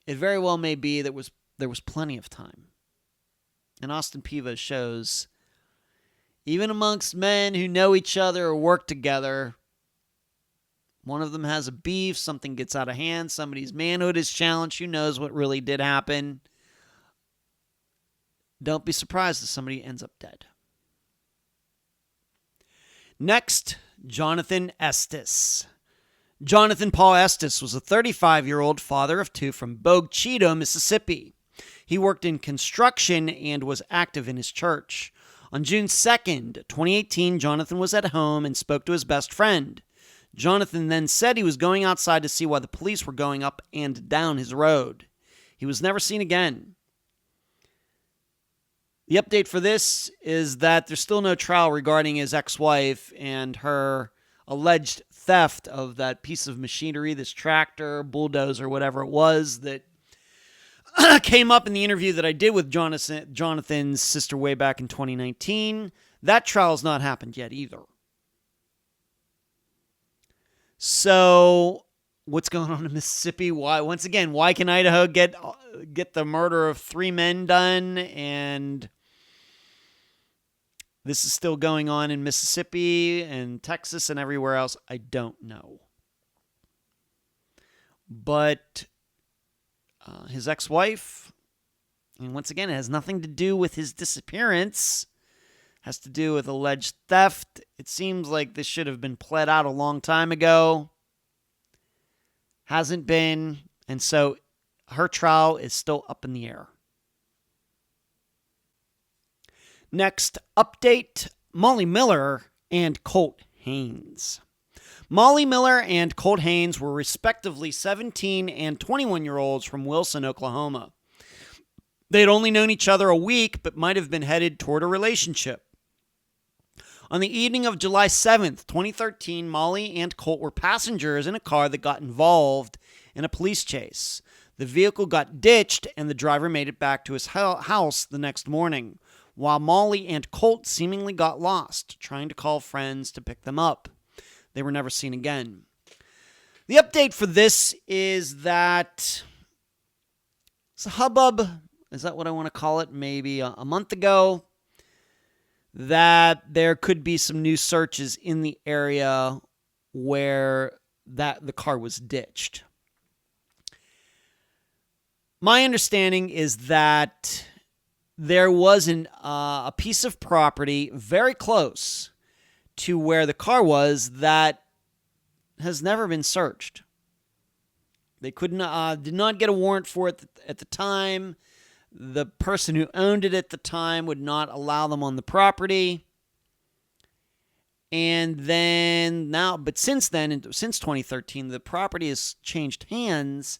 It very well may be that there was plenty of time. And Austin Pevo shows, even amongst men who know each other or work together, one of them has a beef, something gets out of hand, somebody's manhood is challenged, who knows what really did happen. Don't be surprised if somebody ends up dead. Next, Jonathan Estes. Jonathan Paul Estes was a 35-year-old father of 2 from Bogue Chitto, Mississippi. He worked in construction and was active in his church. On June 2nd, 2018, Jonathan was at home and spoke to his best friend. Jonathan then said he was going outside to see why the police were going up and down his road. He was never seen again. The update for this is that there's still no trial regarding his ex-wife and her alleged theft of that piece of machinery, this tractor, bulldozer, whatever it was, that came up in the interview that I did with Jonathan's sister way back in 2019. That trial's not happened yet either. So what's going on in Mississippi? Why can Idaho get the murder of 3 men done, and this is still going on in Mississippi and Texas and everywhere else? I don't know. But his ex-wife, and once again, it has nothing to do with his disappearance. It has to do with alleged theft. It seems like this should have been pled out a long time ago. Hasn't been, and so her trial is still up in the air. Next update, Molly Miller and Colt Haynes. Molly Miller and Colt Haynes were respectively 17 and 21-year-olds from Wilson, Oklahoma. They had only known each other a week, but might have been headed toward a relationship. On the evening of July 7th, 2013, Molly and Colt were passengers in a car that got involved in a police chase. The vehicle got ditched, and the driver made it back to his house the next morning, while Molly and Colt seemingly got lost, trying to call friends to pick them up. They were never seen again. The update for this is that it's a hubbub. Is that what I want to call it? Maybe a month ago, that there could be some new searches in the area where the car was ditched. My understanding is that there was a piece of property very close to where the car was that has never been searched. They did not get a warrant for it at the time. The person who owned it at the time would not allow them on the property. And then now, but since then, since 2013, the property has changed hands.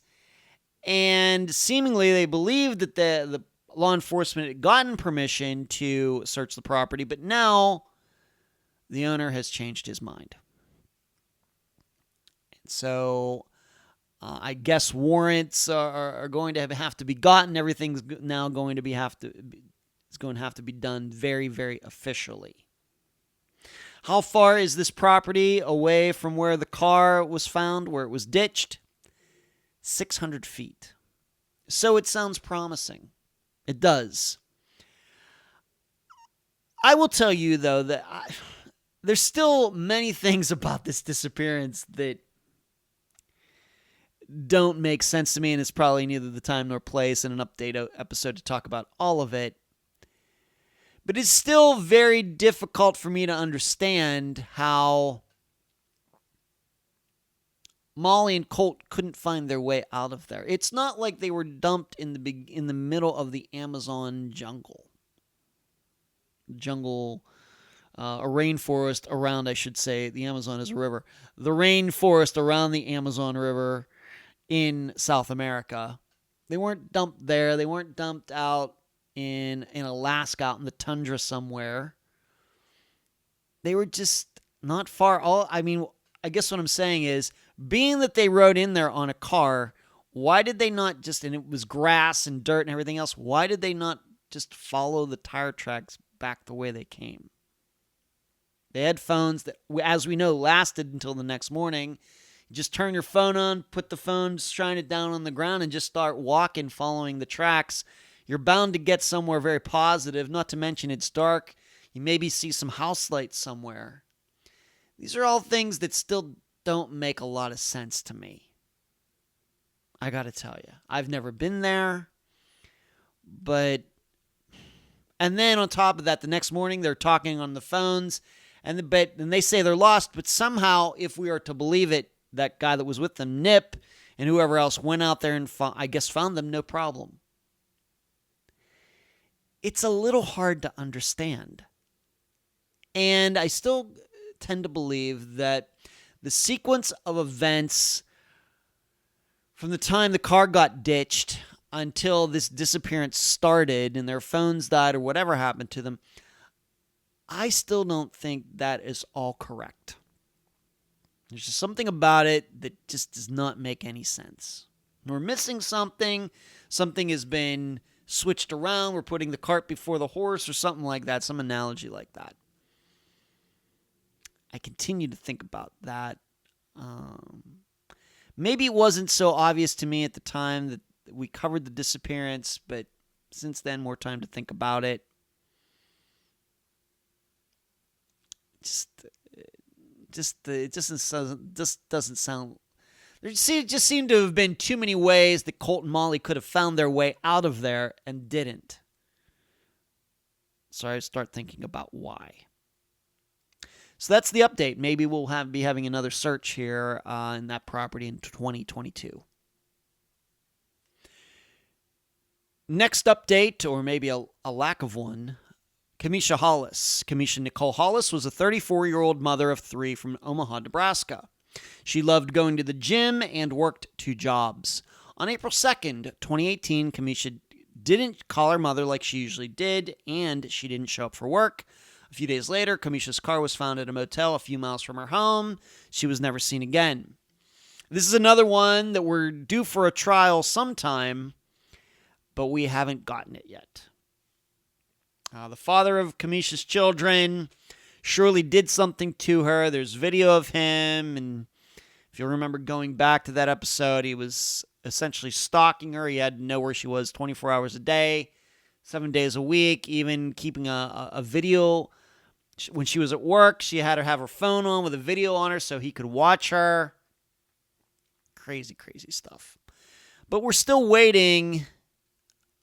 And seemingly they believed that the law enforcement had gotten permission to search the property, but now the owner has changed his mind. And so I guess warrants are going to have to be gotten. Everything's now going to have to be done very, very officially. How far is this property away from where the car was found, where it was ditched? 600 feet. So it sounds promising. It does. I will tell you, though, that there's still many things about this disappearance that don't make sense to me, and it's probably neither the time nor place in an update episode to talk about all of it. But it's still very difficult for me to understand how Molly and Colt couldn't find their way out of there. It's not like they were dumped in the middle of the Amazon jungle. A rainforest around, I should say. The Amazon is a river. The rainforest around the Amazon River in South America. They weren't dumped there. They weren't dumped out in Alaska, out in the tundra somewhere. They were just not far. I guess what I'm saying is, being that they rode in there on a car, why did they not just, and it was grass and dirt and everything else, why did they not just follow the tire tracks back the way they came? They had phones that, as we know, lasted until the next morning. You just turn your phone on, put the phone, shine it down on the ground, and just start walking, following the tracks. You're bound to get somewhere very positive, not to mention it's dark. You maybe see some house lights somewhere. These are all things that still don't make a lot of sense to me. I got to tell you. I've never been there. And then on top of that, the next morning they're talking on the phones, and they say they're lost, but somehow, if we are to believe it, that guy that was with them, Nip, and whoever else went out there and found them no problem. It's a little hard to understand. And I still tend to believe that the sequence of events from the time the car got ditched until this disappearance started and their phones died or whatever happened to them, I still don't think that is all correct. There's just something about it that just does not make any sense. We're missing something. Something has been switched around. We're putting the cart before the horse or something like that, some analogy like that. I continue to think about that. Maybe it wasn't so obvious to me at the time that we covered the disappearance, but since then, more time to think about it. It just doesn't sound. There just seemed to have been too many ways that Colt and Molly could have found their way out of there and didn't. So I start thinking about why. So that's the update. Maybe we'll be having another search here in that property in 2022. Next update, or maybe a lack of one, Kamisha Hollis. Kamisha Nicole Hollis was a 34-year-old mother of 3 from Omaha, Nebraska. She loved going to the gym and worked 2 jobs. On April 2nd, 2018, Kamisha didn't call her mother like she usually did, and she didn't show up for work. A few days later, Kamisha's car was found at a motel a few miles from her home. She was never seen again. This is another one that we're due for a trial sometime, but we haven't gotten it yet. The father of Kamisha's children surely did something to her. There's video of him, and if you remember going back to that episode, he was essentially stalking her. He had to know where she was 24 hours a day, 7 days a week, even keeping a video. When she was at work, she had to have her phone on with a video on her so he could watch her. Crazy, crazy stuff. But we're still waiting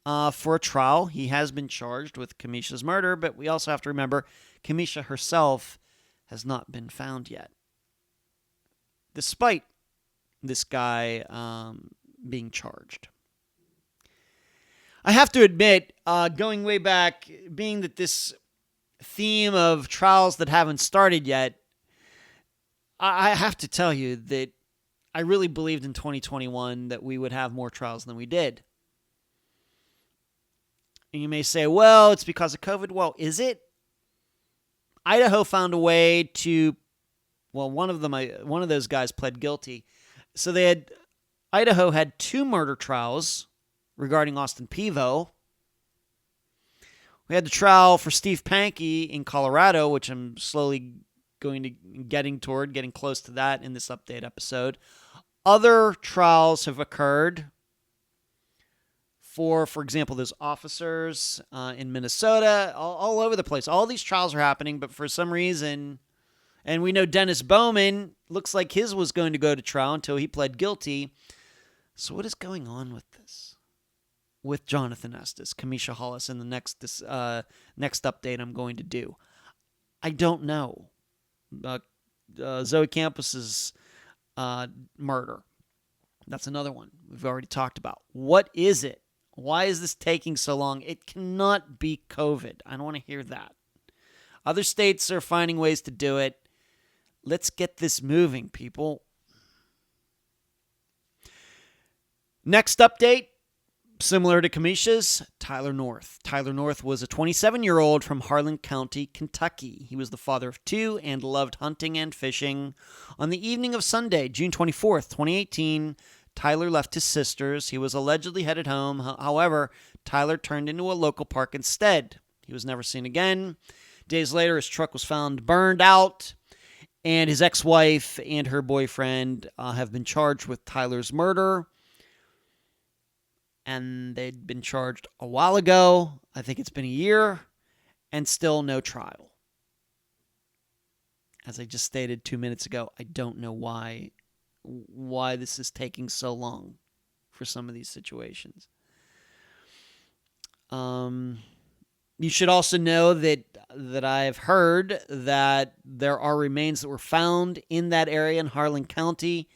for a trial. He has been charged with Kamisha's murder, but we also have to remember Kamisha herself has not been found yet, despite this guy being charged. I have to admit, going way back, being that this theme of trials that haven't started yet, I have to tell you that I really believed in 2021 that we would have more trials than we did. And you may say, well, it's because of COVID. Well, is it? Idaho found a way to, well, one of those guys pled guilty. So Idaho had 2 murder trials regarding Austin Pevo. We had the trial for Steve Pankey in Colorado, which I'm slowly getting close to that in this update episode. Other trials have occurred for example, those officers in Minnesota, all over the place. All these trials are happening, but for some reason, and we know Dennis Bowman, looks like his was going to go to trial until he pled guilty. So what is going on with this? With Jonathan Estes, Kamisha Hollis, in the next update I'm going to do. I don't know. Zoe Campos's murder. That's another one we've already talked about. What is it? Why is this taking so long? It cannot be COVID. I don't want to hear that. Other states are finding ways to do it. Let's get this moving, people. Next update, similar to Kamisha's, Tyler North. Tyler North was a 27-year-old from Harlan County, Kentucky. He was the father of 2 and loved hunting and fishing. On the evening of Sunday, June 24th, 2018, Tyler left his sister's. He was allegedly headed home. However, Tyler turned into a local park instead. He was never seen again. Days later, his truck was found burned out, and his ex-wife and her boyfriend have been charged with Tyler's murder. And they'd been charged a while ago. I think it's been a year, and still no trial. As I just stated 2 minutes ago, I don't know why this is taking so long for some of these situations. You should also know that I've heard that there are remains that were found in that area in Harlan County.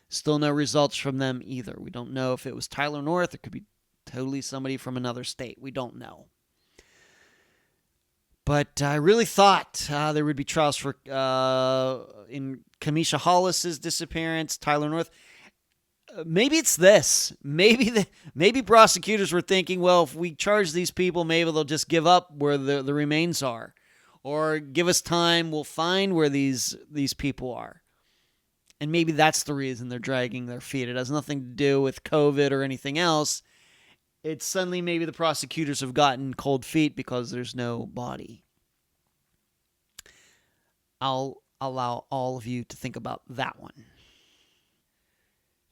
Still no results from them either. We don't know if it was Tyler North. It could be totally somebody from another state. We don't know. But I really thought there would be trials for in Kamisha Hollis's disappearance, Tyler North. Maybe it's this. Maybe prosecutors were thinking, well, if we charge these people, maybe they'll just give up where the remains are, or give us time. We'll find where these people are. And maybe that's the reason they're dragging their feet. It has nothing to do with COVID or anything else. It's suddenly maybe the prosecutors have gotten cold feet because there's no body. I'll allow all of you to think about that one.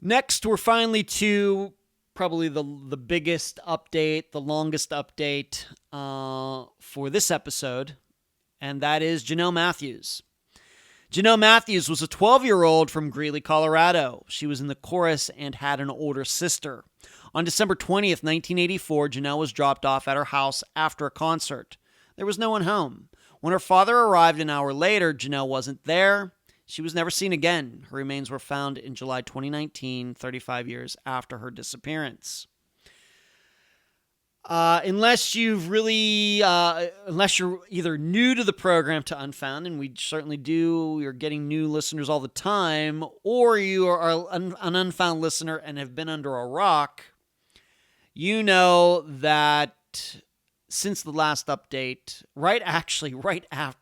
Next, we're finally to probably the biggest update, the longest update for this episode, and that is Janelle Matthews. Janelle Matthews was a 12-year-old from Greeley, Colorado. She was in the chorus and had an older sister. On December 20th, 1984, Janelle was dropped off at her house after a concert. There was no one home. When her father arrived an hour later, Janelle wasn't there. She was never seen again. Her remains were found in July 2019, 35 years after her disappearance. Unless you're either new to the program to Unfound, and we certainly do, you're getting new listeners all the time, or you are an Unfound listener and have been under a rock, You know that since the last update, right after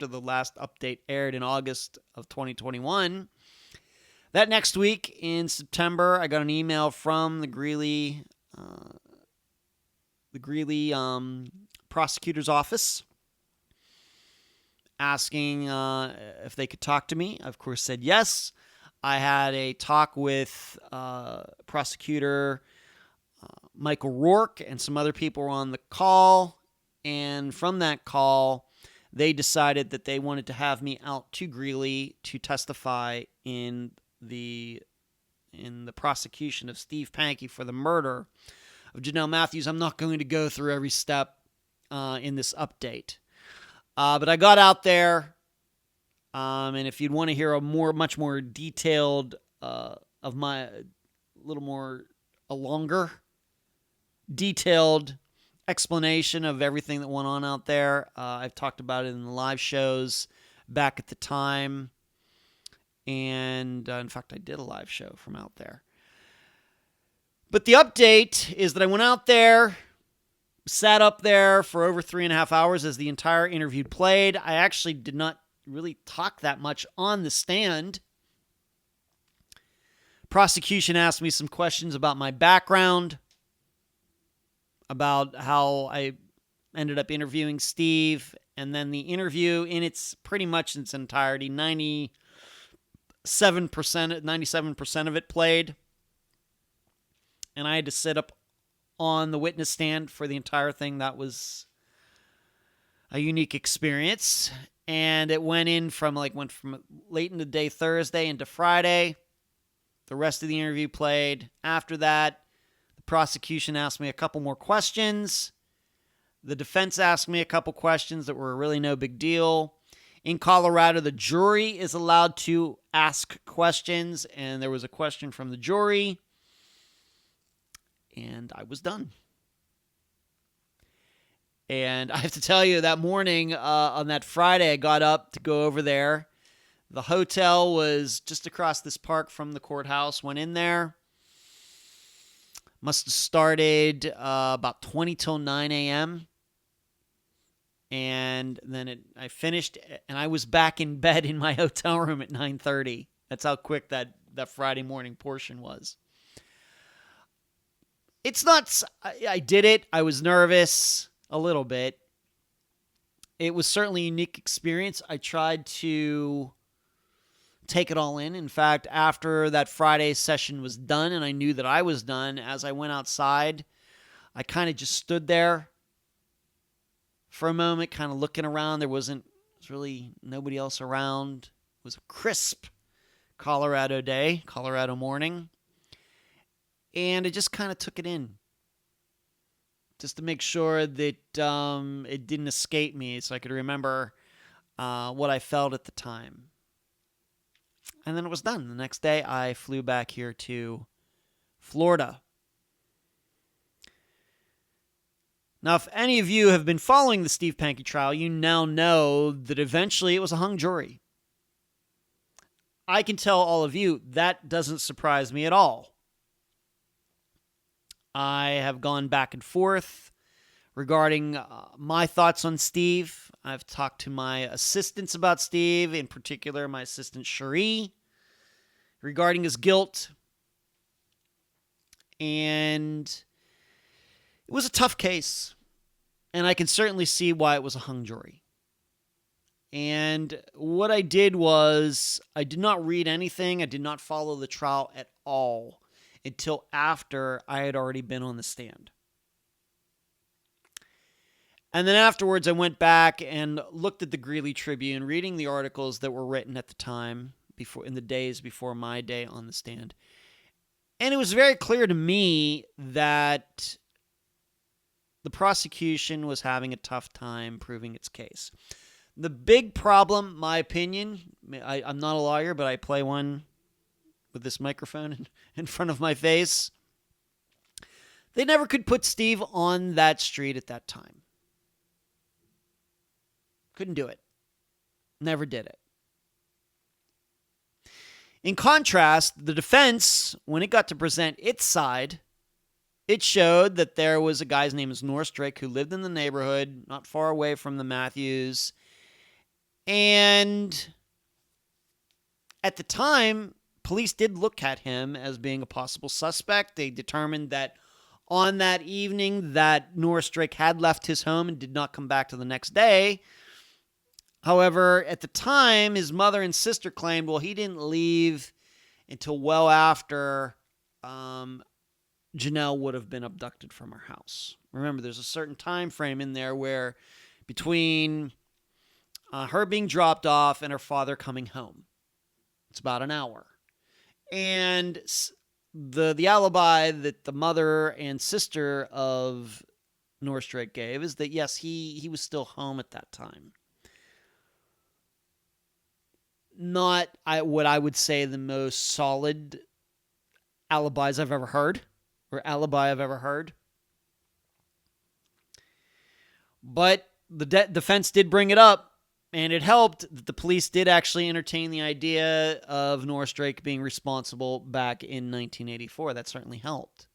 the last update aired in August of 2021, that next week in September, I got an email from the Greeley prosecutor's office asking if they could talk to me. I, of course, said yes. I had a talk with prosecutor Michael Rourke and some other people were on the call. And from that call, they decided that they wanted to have me out to Greeley to testify in the prosecution of Steve Pankey for the murder of Janelle Matthews. I'm not going to go through every step in this update. But I got out there, and if you'd want to hear a much more detailed, a longer, detailed explanation of everything that went on out there, I've talked about it in the live shows back at the time, and in fact, I did a live show from out there. But the update is that I went out there, sat up there for over 3.5 hours as the entire interview played. I actually did not really talk that much on the stand. Prosecution asked me some questions about my background, about how I ended up interviewing Steve, and then the interview in its pretty much its entirety, 97% of it played, and I had to sit up on the witness stand for the entire thing. That was a unique experience, and it went from late in the day Thursday into Friday. The rest of the interview played. After that, the prosecution asked me a couple more questions. The defense asked me a couple questions that were really no big deal. In Colorado, the jury is allowed to ask questions, and there was a question from the jury, and I was done. And I have to tell you, that morning, on that Friday, I got up to go over there. The hotel was just across this park from the courthouse. Went in there. Must have started about 20 till 9 a.m. And then I finished, and I was back in bed in my hotel room at 9:30. That's how quick that Friday morning portion was. It's not, I did it. I was nervous a little bit. It was certainly a unique experience. I tried to take it all in. In fact, after that Friday session was done and I knew that I was done, as I went outside, I kind of just stood there for a moment, kind of looking around. There was really nobody else around. It was a crisp Colorado day, Colorado morning. And I just kind of took it in, just to make sure that it didn't escape me, so I could remember what I felt at the time. And then it was done. The next day, I flew back here to Florida. Now, if any of you have been following the Steve Pankey trial, you now know that eventually it was a hung jury. I can tell all of you that doesn't surprise me at all. I have gone back and forth regarding my thoughts on Steve. I've talked to my assistants about Steve, in particular my assistant Cherie, regarding his guilt. And it was a tough case, and I can certainly see why it was a hung jury. And what I did was I did not read anything. I did not follow the trial at all until after I had already been on the stand. And then afterwards, I went back and looked at the Greeley Tribune, reading the articles that were written at the time, in the days before my day on the stand. And it was very clear to me that the prosecution was having a tough time proving its case. The big problem, my opinion, I'm not a lawyer, but I play one with this microphone in front of my face. They never could put Steve on that street at that time. Couldn't do it. Never did it. In contrast, the defense, when it got to present its side It showed that there was a guy's name is Norris Drake who lived in the neighborhood, not far away from the Matthews. And at the time, police did look at him as being a possible suspect. They determined that on that evening that Norris Drake had left his home and did not come back till the next day. However, at the time, his mother and sister claimed, well, he didn't leave until well after Janelle would have been abducted from her house. Remember, there's a certain time frame in there where between her being dropped off and her father coming home, it's about an hour. And the alibi that the mother and sister of Norris Drake gave is that, yes, he was still home at that time. Not what I would say the most solid alibis I've ever heard, or alibi I've ever heard. But the defense did bring it up, and it helped that the police did actually entertain the idea of Norris Drake being responsible back in 1984. That certainly helped.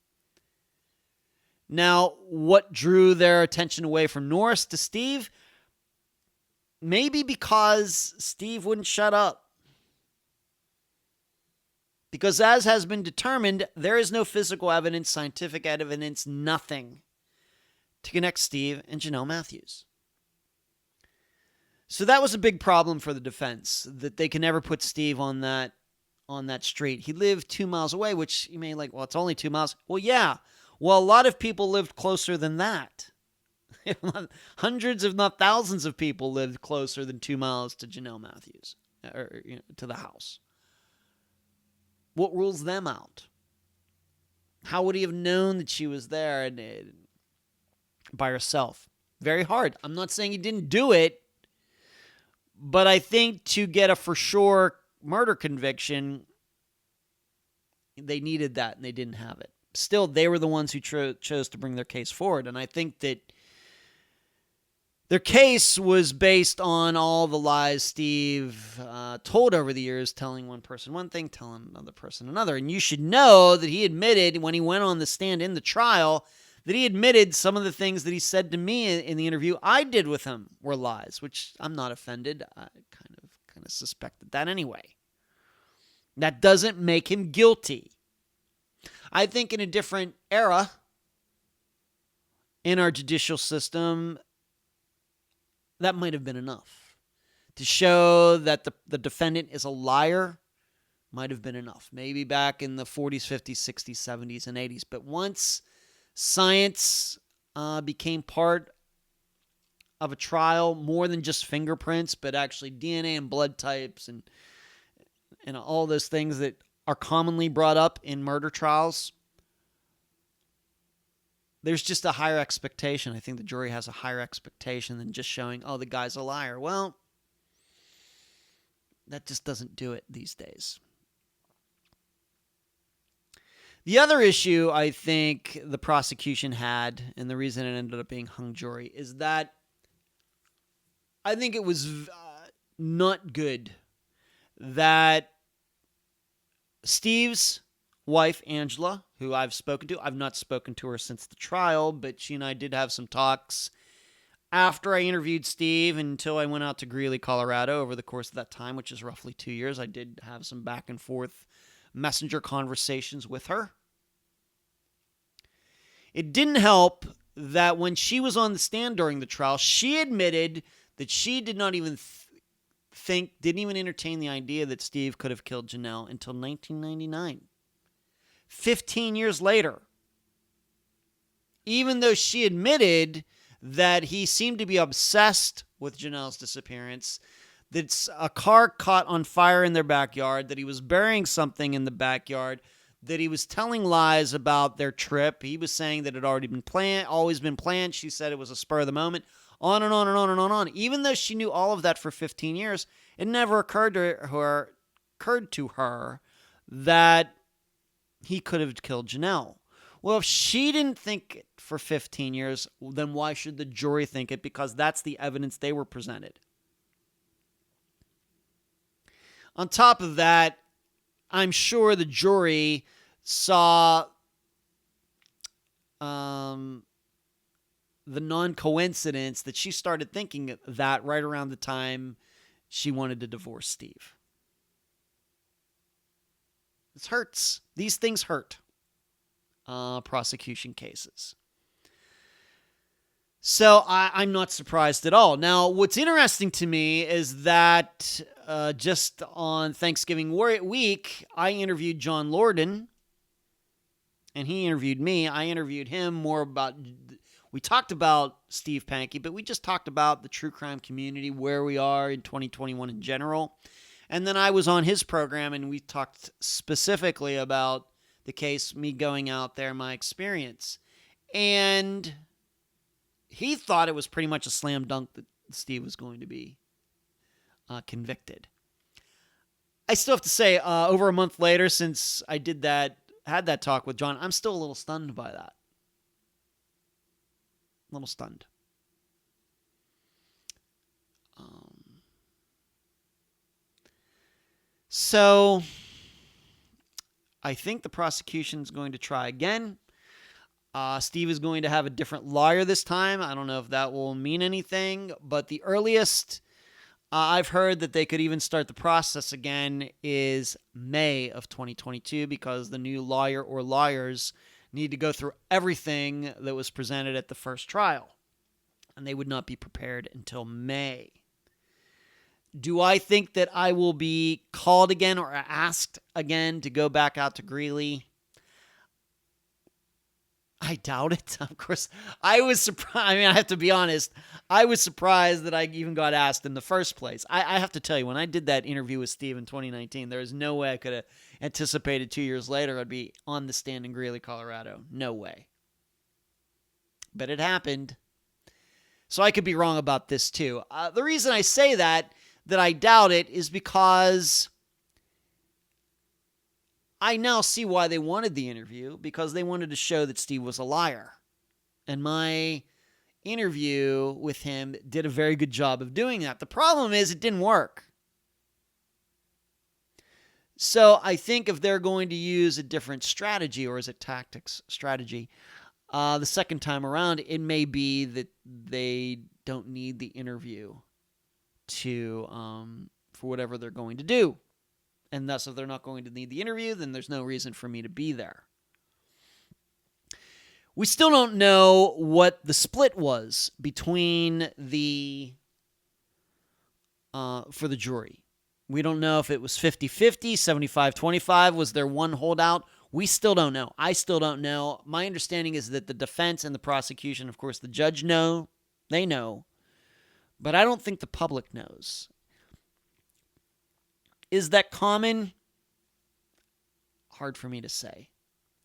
Now, what drew their attention away from Norris to Steve? Maybe because Steve wouldn't shut up. Because as has been determined, there is no physical evidence, scientific evidence, nothing to connect Steve and Janelle Matthews. So that was a big problem for the defense, that they can never put Steve on that street. He lived 2 miles away, which you may like, well, it's only 2 miles. Well, yeah. Well, a lot of people lived closer than that. Hundreds, if not thousands of people lived closer than 2 miles to Janelle Matthews, or to the house. What rules them out? How would he have known that she was there and by herself? Very hard. I'm not saying he didn't do it, but I think to get a for sure murder conviction, they needed that and they didn't have it. Still, they were the ones who chose to bring their case forward, and I think that their case was based on all the lies Steve told over the years, telling one person one thing, telling another person another. And you should know that he admitted when he went on the stand in the trial that he admitted some of the things that he said to me in the interview I did with him were lies, which I'm not offended. I kind of suspected that anyway. That doesn't make him guilty. I think in a different era in our judicial system, that might have been enough. To show that the defendant is a liar might have been enough. Maybe back in the 40s, 50s, 60s, 70s, and 80s. But once science became part of a trial, more than just fingerprints, but actually DNA and blood types and all those things that are commonly brought up in murder trials, there's just a higher expectation. I think the jury has a higher expectation than just showing, oh, the guy's a liar. Well, that just doesn't do it these days. The other issue I think the prosecution had, and the reason it ended up being hung jury, is that I think it was not good that Steve's wife, Angela, who I've spoken to, I've not spoken to her since the trial, but she and I did have some talks after I interviewed Steve until I went out to Greeley, Colorado over the course of that time, which is roughly 2 years. I did have some back and forth messenger conversations with her. It didn't help that when she was on the stand during the trial, she admitted that she did not even didn't even entertain the idea that Steve could have killed Janelle until 1999. 15 years later. Even though she admitted that he seemed to be obsessed with Janelle's disappearance, that a car caught on fire in their backyard, that he was burying something in the backyard, that he was telling lies about their trip. He was saying that it had already been planned, always been planned. She said it was a spur of the moment. On and on and on and on and on. Even though she knew all of that for 15 years, it never occurred to her that he could have killed Janelle. Well, if she didn't think it for 15 years, then why should the jury think it? Because that's the evidence they were presented. On top of that, I'm sure the jury saw the non-coincidence that she started thinking that right around the time she wanted to divorce Steve. This hurts. These things hurt. Prosecution cases. So I'm not surprised at all. Now, what's interesting to me is that just on Thanksgiving week, I interviewed John Lorden, and he interviewed me. I interviewed him more about, we talked about Steve Pankey, but we just talked about the true crime community, where we are in 2021 in general. And then I was on his program, and we talked specifically about the case, me going out there, my experience. And he thought it was pretty much a slam dunk that Steve was going to be convicted. I still have to say, over a month later, since I had that talk with John, I'm still a little stunned by that. A little stunned. So I think the prosecution is going to try again. Steve is going to have a different lawyer this time. I don't know if that will mean anything, but the earliest I've heard that they could even start the process again is May of 2022, because the new lawyer or lawyers need to go through everything that was presented at the first trial, and they would not be prepared until May. Do I think that I will be called again or asked again to go back out to Greeley? I doubt it. Of course, I was surprised. I mean, I have to be honest. I was surprised that I even got asked in the first place. I have to tell you, when I did that interview with Steve in 2019, there was no way I could have anticipated 2 years later I'd be on the stand in Greeley, Colorado. No way. But it happened. So I could be wrong about this too. The reason I say that I doubt it is because I now see why they wanted the interview, because they wanted to show that Steve was a liar. And my interview with him did a very good job of doing that. The problem is it didn't work. So I think if they're going to use a different strategy, or is it tactics strategy, the second time around, it may be that they don't need the interview for whatever they're going to do. And thus, if they're not going to need the interview, then there's no reason for me to be there. We still don't know what the split was between for the jury. We don't know if it was 50-50, 75-25. Was there one holdout? We still don't know. I still don't know. My understanding is that the defense and the prosecution, of course, the judge know. They know. But I don't think the public knows. Is that common? Hard for me to say.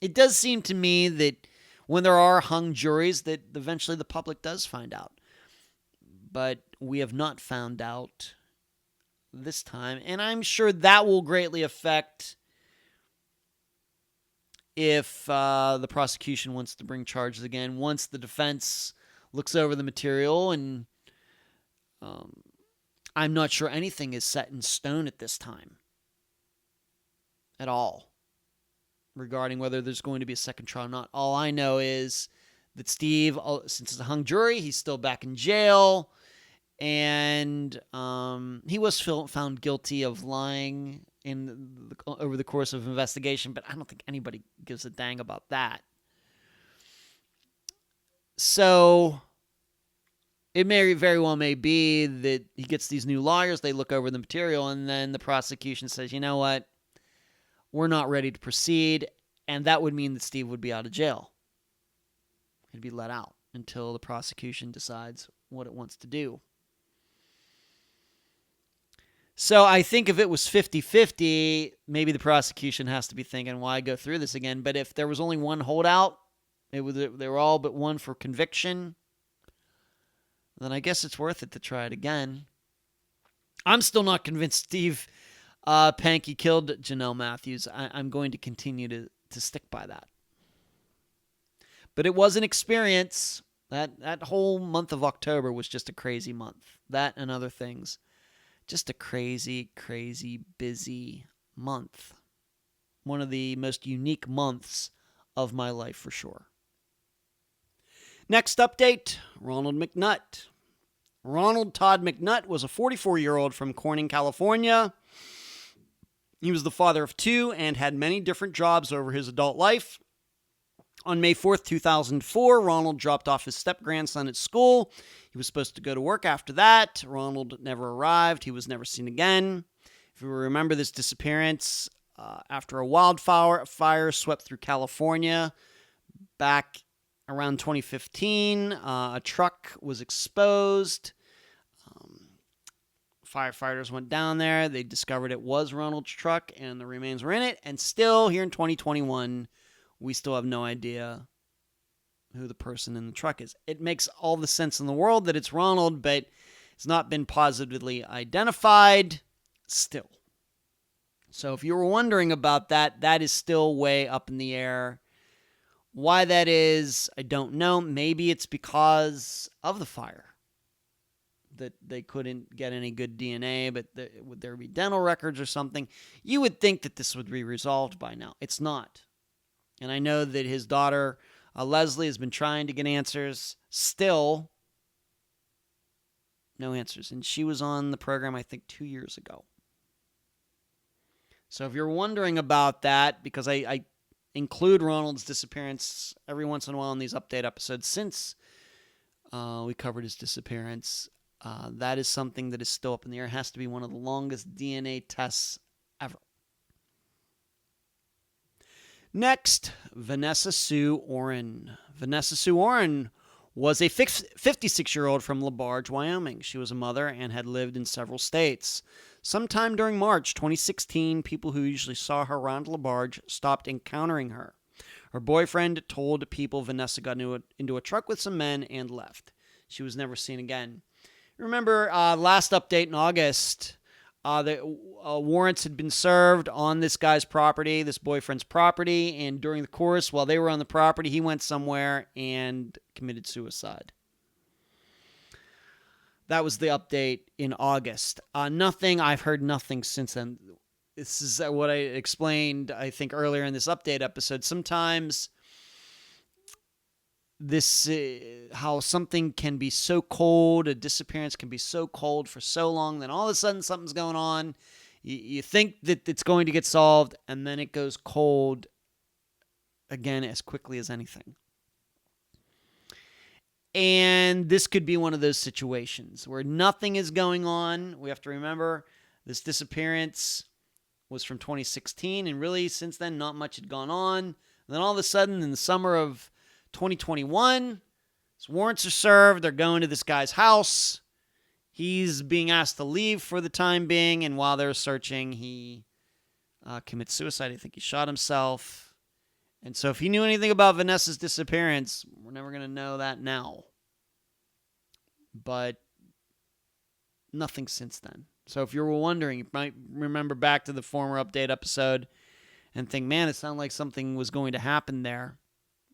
It does seem to me that when there are hung juries, that eventually the public does find out. But we have not found out this time. And I'm sure that will greatly affect if the prosecution wants to bring charges again. Once the defense looks over the material, and I'm not sure anything is set in stone at this time at all regarding whether there's going to be a second trial or not. All I know is that Steve, since it's a hung jury, he's still back in jail, and he was found guilty of lying over the course of investigation, but I don't think anybody gives a dang about that. So it may very well be that he gets these new lawyers, they look over the material, and then the prosecution says, you know what, we're not ready to proceed, and that would mean that Steve would be out of jail. He'd be let out until the prosecution decides what it wants to do. So I think if it was 50-50, maybe the prosecution has to be thinking, why go through this again? But if there was only one holdout, they were all but one for conviction, then I guess it's worth it to try it again. I'm still not convinced Steve Pankey killed Janelle Matthews. I'm going to continue to stick by that. But it was an experience. That whole month of October was just a crazy month. That and other things. Just a crazy, crazy busy month. One of the most unique months of my life for sure. Next update, Ronald McNutt. Ronald Todd McNutt was a 44-year-old from Corning, California. He was the father of two and had many different jobs over his adult life. On May 4th, 2004, Ronald dropped off his step-grandson at school. He was supposed to go to work after that. Ronald never arrived. He was never seen again. If you remember this disappearance, after a wildfire swept through California back around 2015, a truck was exposed. Firefighters went down there. They discovered it was Ronald's truck, and the remains were in it. And still, here in 2021, we still have no idea who the person in the truck is. It makes all the sense in the world that it's Ronald, but it's not been positively identified still. So if you were wondering about that, that is still way up in the air. Why that is, I don't know. Maybe it's because of the fire, that they couldn't get any good DNA, but would there be dental records or something? You would think that this would be resolved by now. It's not. And I know that his daughter, Leslie, has been trying to get answers. Still, no answers. And she was on the program, I think, 2 years ago. So if you're wondering about that, because I include Ronald's disappearance every once in a while in these update episodes since we covered his disappearance, that is something that is still up in the air. It has to be one of the longest DNA tests ever. Next, Vanessa Sue Oren. Vanessa Sue Oren was a 56-year-old from LaBarge, Wyoming. She was a mother and had lived in several states. Sometime during March 2016, people who usually saw her around LaBarge stopped encountering her. Her boyfriend told people Vanessa got into a truck with some men and left. She was never seen again. Remember, last update in August, the warrants had been served on this guy's property, this boyfriend's property, and during the course, while they were on the property, he went somewhere and committed suicide. That was the update in August. I've heard nothing since then. This is what I explained, I think, earlier in this update episode. Sometimes how something can be so cold, a disappearance can be so cold for so long, then all of a sudden something's going on. You think that it's going to get solved, and then it goes cold again as quickly as anything. And this could be one of those situations where nothing is going on. We have to remember this disappearance was from 2016, and really since then not much had gone on. And then all of a sudden in the summer of 2021, his warrants are served. They're going to this guy's house. He's being asked to leave for the time being, and while they're searching, he commits suicide. I think he shot himself. And so if he knew anything about Vanessa's disappearance, we're never going to know that now. But nothing since then. So if you were wondering, you might remember back to the former update episode and think, man, it sounded like something was going to happen there.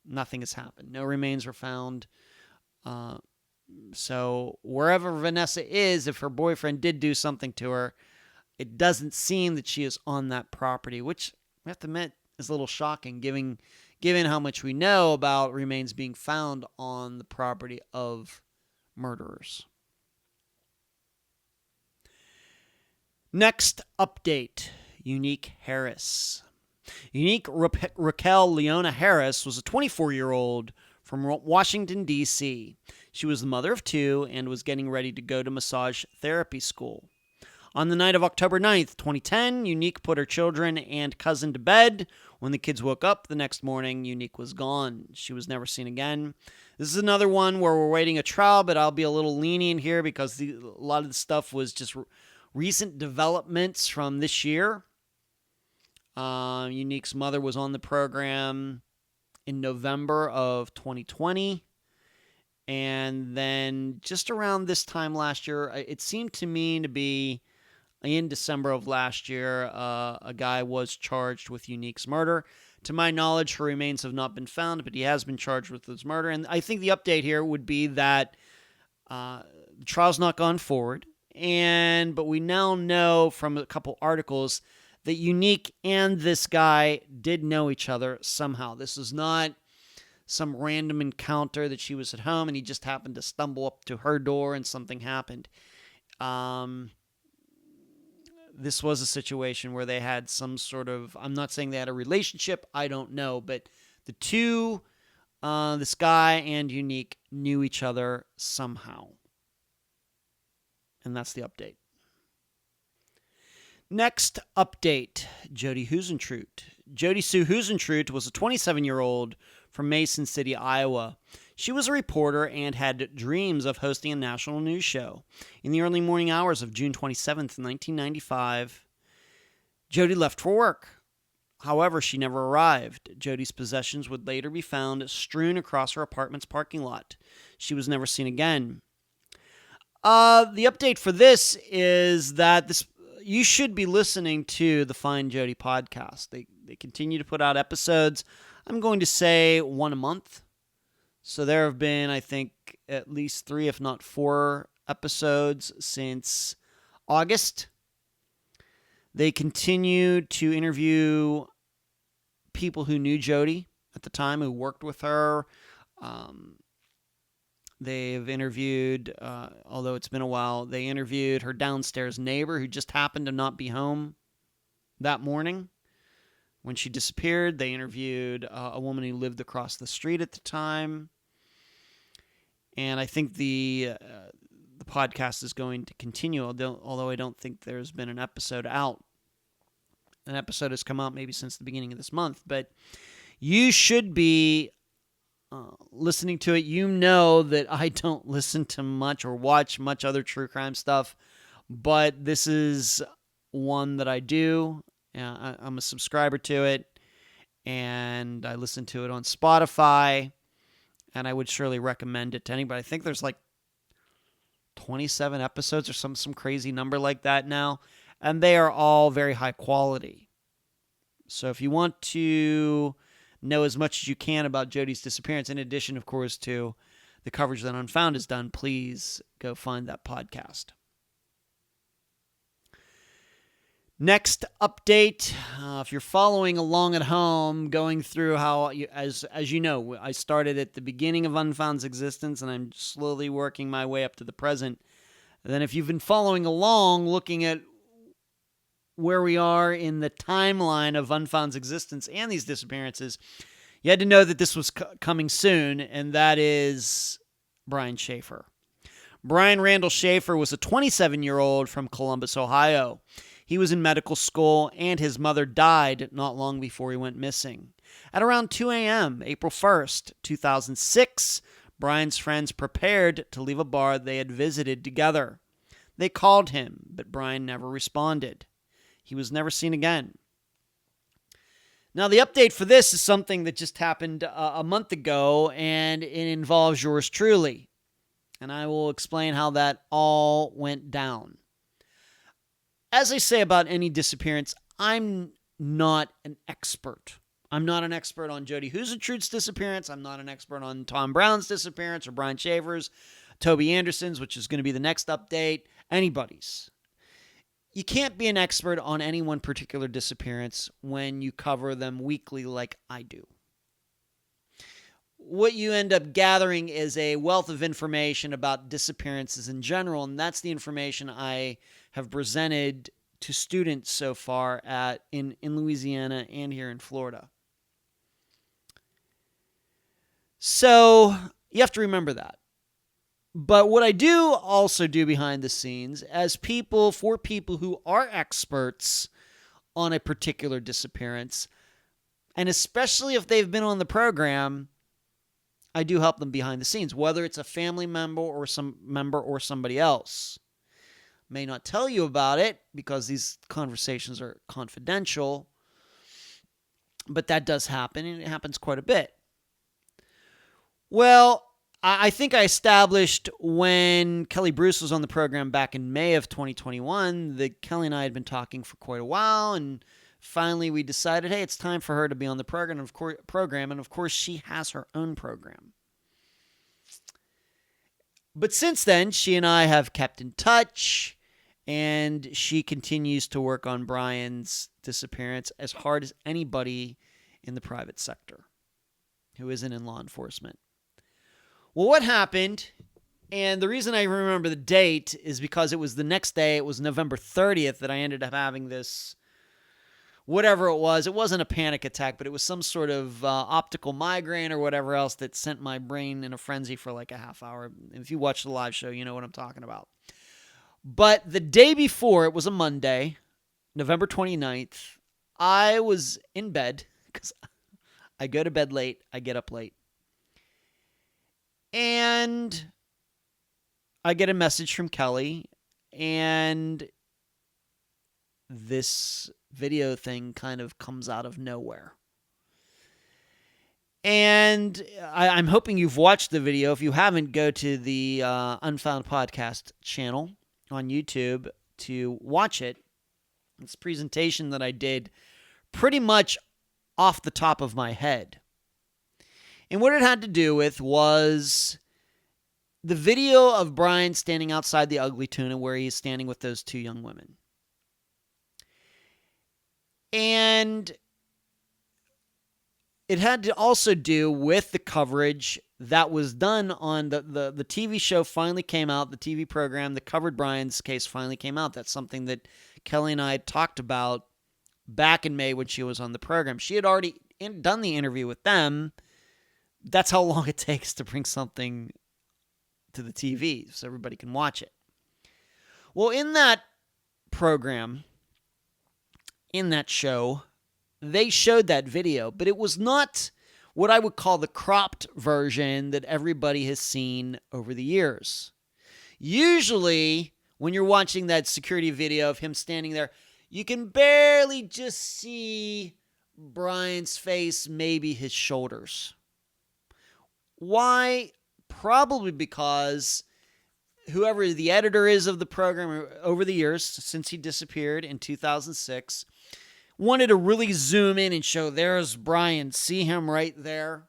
Nothing has happened. No remains were found. So wherever Vanessa is, if her boyfriend did do something to her, it doesn't seem that she is on that property, which we have to admit is a little shocking, given how much we know about remains being found on the property of murderers. Next update, Unique Harris. Unique Raquel Leona Harris was a 24-year-old from Washington, D.C. She was the mother of two and was getting ready to go to massage therapy school. On the night of October 9th, 2010, Unique put her children and cousin to bed. When the kids woke up the next morning, Unique was gone. She was never seen again. This is another one where we're waiting a trial, but I'll be a little lenient here because a lot of the stuff was just recent developments from this year. Unique's mother was on the program in November of 2020. And then just around this time last year, it seemed to me to be in December of last year, a guy was charged with Unique's murder. To my knowledge, her remains have not been found, but he has been charged with his murder. And I think the update here would be that the trial's not gone forward. But we now know from a couple articles that Unique and this guy did know each other somehow. This is not some random encounter that she was at home and he just happened to stumble up to her door and something happened. This was a situation where they had some sort of, I'm not saying they had a relationship, I don't know, but the two, this guy and Unique, knew each other somehow. And that's the update. Next update, Jody Huisentruit. Jody Sue Huisentruit was a 27-year-old from Mason City, Iowa. She was a reporter and had dreams of hosting a national news show. In the early morning hours of June 27th, 1995, Jody left for work. However, she never arrived. Jody's possessions would later be found strewn across her apartment's parking lot. She was never seen again. The update for this is that you should be listening to the Find Jody podcast. They continue to put out episodes. I'm going to say one a month. So there have been, I think, at least 3, if not 4 episodes since August. They continue to interview people who knew Jody at the time, who worked with her. They've interviewed, although it's been a while, they interviewed her downstairs neighbor who just happened to not be home that morning when she disappeared. They interviewed a woman who lived across the street at the time. And I think the podcast is going to continue, although I don't think there's been an episode out. An episode has come out maybe since the beginning of this month, but you should be listening to it. You know that I don't listen to much or watch much other true crime stuff, but this is one that I do. I'm a subscriber to it, and I listen to it on Spotify, and I would surely recommend it to anybody. I think there's like 27 episodes or some crazy number like that now, and they are all very high quality. So if you want to know as much as you can about Jody's disappearance, in addition, of course, to the coverage that Unfound has done, please go find that podcast. Next update, if you're following along at home, going through how, as you know, I started at the beginning of Unfound's existence, and I'm slowly working my way up to the present. And then if you've been following along, looking at where we are in the timeline of Unfound's existence and these disappearances, you had to know that this was coming soon, and that is Brian Shaffer. Brian Randall Shaffer was a 27-year-old from Columbus, Ohio. He was in medical school, and his mother died not long before he went missing. At around 2 a.m., April 1st, 2006, Brian's friends prepared to leave a bar they had visited together. They called him, but Brian never responded. He was never seen again. Now, the update for this is something that just happened a month ago, and it involves yours truly. And I will explain how that all went down. As I say about any disappearance, I'm not an expert. I'm not an expert on Jody Huisentruit's disappearance. I'm not an expert on Tom Brown's disappearance or Brian Shaffer's, Toby Anderson's, which is going to be the next update, anybody's. You can't be an expert on any one particular disappearance when you cover them weekly like I do. What you end up gathering is a wealth of information about disappearances in general, and that's the information I have presented to students so far in Louisiana and here in Florida. So you have to remember that. But what I do also do behind the scenes, for people who are experts on a particular disappearance, and especially if they've been on the program, I do help them behind the scenes, whether it's a family member or somebody else. May not tell you about it because these conversations are confidential, but that does happen, and it happens quite a bit. Well, I think I established when Kelly Bruce was on the program back in May of 2021 that Kelly and I had been talking for quite a while, and finally we decided, hey, it's time for her to be on the program, and of course she has her own program. But since then, she and I have kept in touch, and she continues to work on Brian's disappearance as hard as anybody in the private sector. who isn't in law enforcement. Well, what happened, and the reason I remember the date is because it was the next day, it was November 30th, that I ended up having this, whatever it was. It wasn't a panic attack, but it was some sort of optical migraine or whatever else that sent my brain in a frenzy for like a half hour. If you watch the live show, you know what I'm talking about. But the day before, it was a Monday, November 29th, I was in bed because I go to bed late, I get up late. And I get a message from Kelly, and this video thing kind of comes out of nowhere. And I'm hoping you've watched the video. If you haven't, go to the Unfound podcast channel on YouTube to watch it. It's a presentation that I did pretty much off the top of my head. And what it had to do with was the video of Brian standing outside the Ugly Tuna where he's standing with those two young women. And it had to also do with the coverage that was done on the TV show finally came out. The TV program that covered Brian's case finally came out. That's something that Kelly and I had talked about back in May when she was on the program. She had already done the interview with them. That's how long it takes to bring something to the TV so everybody can watch it. Well, in that program, in that show, they showed that video, but it was not what I would call the cropped version that everybody has seen over the years. Usually, when you're watching that security video of him standing there, you can barely just see Brian's face, maybe his shoulders. Why? Probably because whoever the editor is of the program over the years, since he disappeared in 2006, wanted to really zoom in and show there's Brian. See him right there?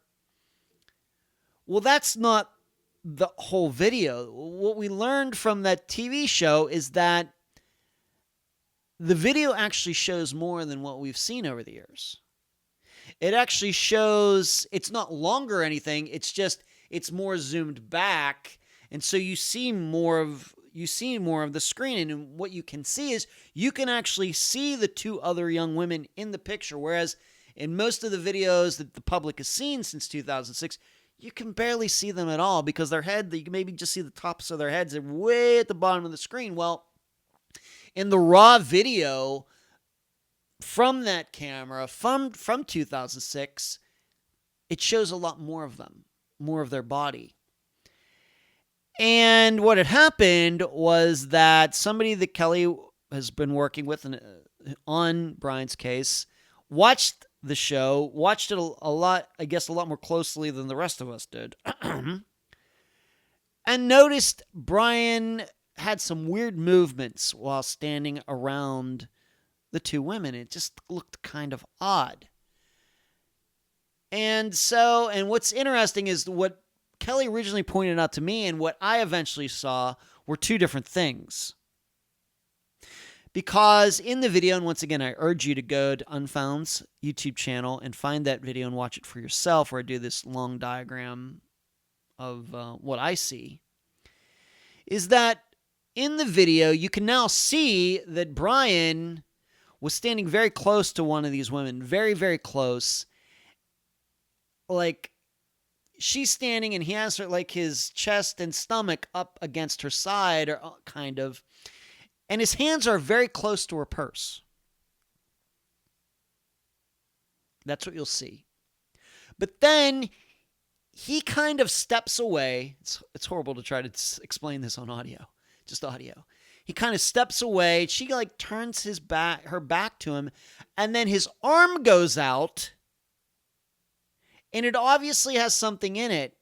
Well, that's not the whole video. What we learned from that TV show is that the video actually shows more than what we've seen over the years. It actually shows, it's not longer or anything, it's more zoomed back, and so you see more of the screen, and what you can see is you can actually see the two other young women in the picture, whereas in most of the videos that the public has seen since 2006, you can barely see them at all because their head, you can maybe just see the tops of their heads, they're way at the bottom of the screen. Well, in the raw video from that camera, from 2006, it shows a lot more of them, more of their body. And what had happened was that somebody that Kelly has been working with on Brian's case watched the show, watched it a lot, I guess a lot more closely than the rest of us did, and noticed Brian had some weird movements while standing around the two women. It just looked kind of odd. And what's interesting is what Kelly originally pointed out to me and what I eventually saw were two different things. Because in the video, and once again, I urge you to go to Unfound's YouTube channel and find that video and watch it for yourself, where I do this long diagram of what I see, is that in the video, you can now see that Brian was standing very close to one of these women, very, very close. Like, she's standing and he has her, like, his chest and stomach up against her side, or kind of, and his hands are very close to her purse. That's what you'll see. But then he kind of steps away. It's horrible to try to explain this on audio, just audio. He kind of steps away. She like turns her back to him, and then his arm goes out, and it obviously has something in it.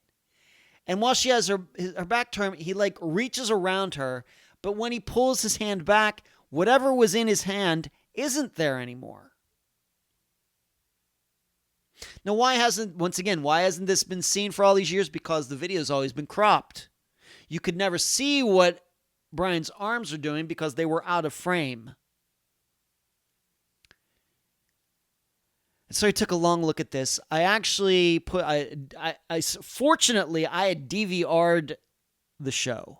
And while she has her back to him, he like reaches around her, but when he pulls his hand back, whatever was in his hand isn't there anymore. Now, why hasn't this been seen for all these years? Because the video's always been cropped. You could never see what Brian's arms are doing because they were out of frame. So I took a long look at this. I actually fortunately, I had DVR'd the show.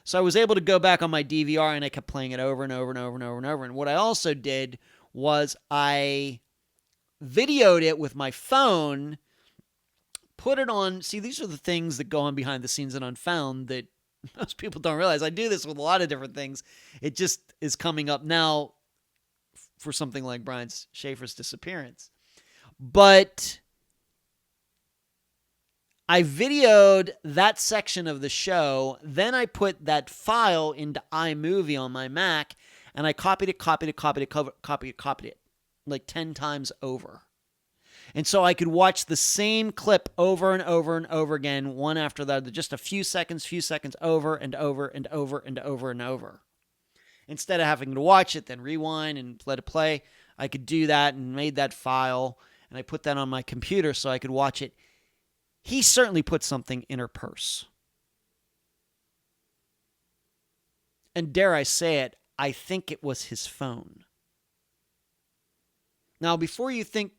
So I was able to go back on my DVR and I kept playing it over and over and over and over and over. And what I also did was I videoed it with my phone, put it on. See, these are the things that go on behind the scenes in Unfound that most people don't realize. I do this with a lot of different things. It just is coming up now for something like Brian Shaffer's disappearance. But I videoed that section of the show, then I put that file into iMovie on my Mac, and I copied it like 10 times over. And so I could watch the same clip over and over and over again, one after the other, just a few seconds over and over and over and over and over. Instead of having to watch it, then rewind and let it play, I could do that and made that file, and I put that on my computer so I could watch it. He certainly put something in her purse. And dare I say it, I think it was his phone. Now, before you think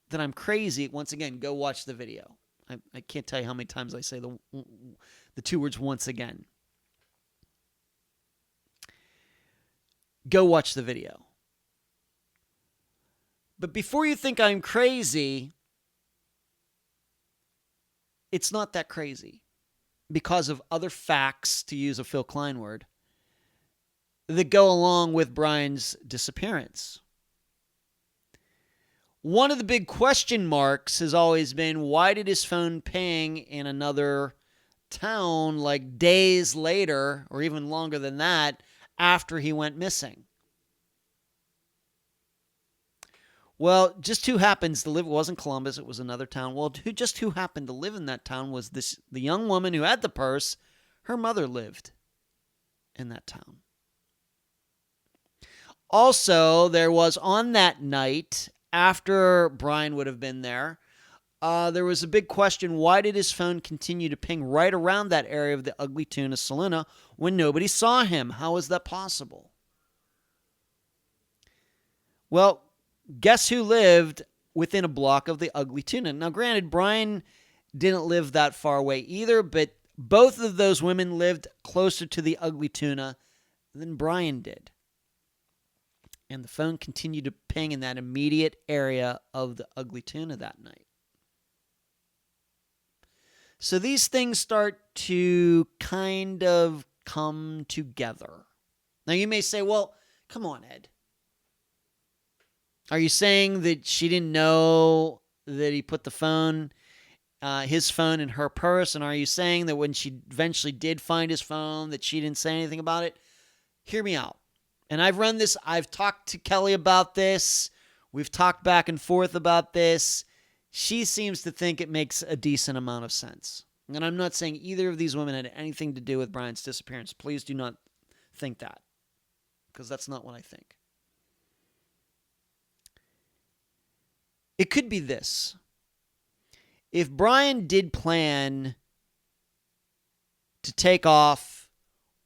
that I'm crazy, once again, go watch the video. I can't tell you how many times I say the two words once again. Go watch the video. But before you think I'm crazy, it's not that crazy because of other facts, to use a Phil Klein word, that go along with Brian's disappearance. One of the big question marks has always been, why did his phone ping in another town like days later, or even longer than that, after he went missing? Well, just who happens to live, it wasn't Columbus, it was another town. Well, who happened to live in that town was the young woman who had the purse. Her mother lived in that town. Also, there was on that night, after Brian would have been there was a big question, why did his phone continue to ping right around that area of the Ugly Tuna Saluna when nobody saw him? How is that possible? Well, guess who lived within a block of the Ugly Tuna? Now, granted, Brian didn't live that far away either, but both of those women lived closer to the Ugly Tuna than Brian did. And the phone continued to ping in that immediate area of the Ugly Tuna that night. So these things start to kind of come together. Now, you may say, well, come on, Ed. Are you saying that she didn't know that he put the phone, his phone in her purse? And are you saying that when she eventually did find his phone that she didn't say anything about it? Hear me out. And I've talked to Kelly about this. We've talked back and forth about this. She seems to think it makes a decent amount of sense. And I'm not saying either of these women had anything to do with Brian's disappearance. Please do not think that, because that's not what I think. It could be this. If Brian did plan to take off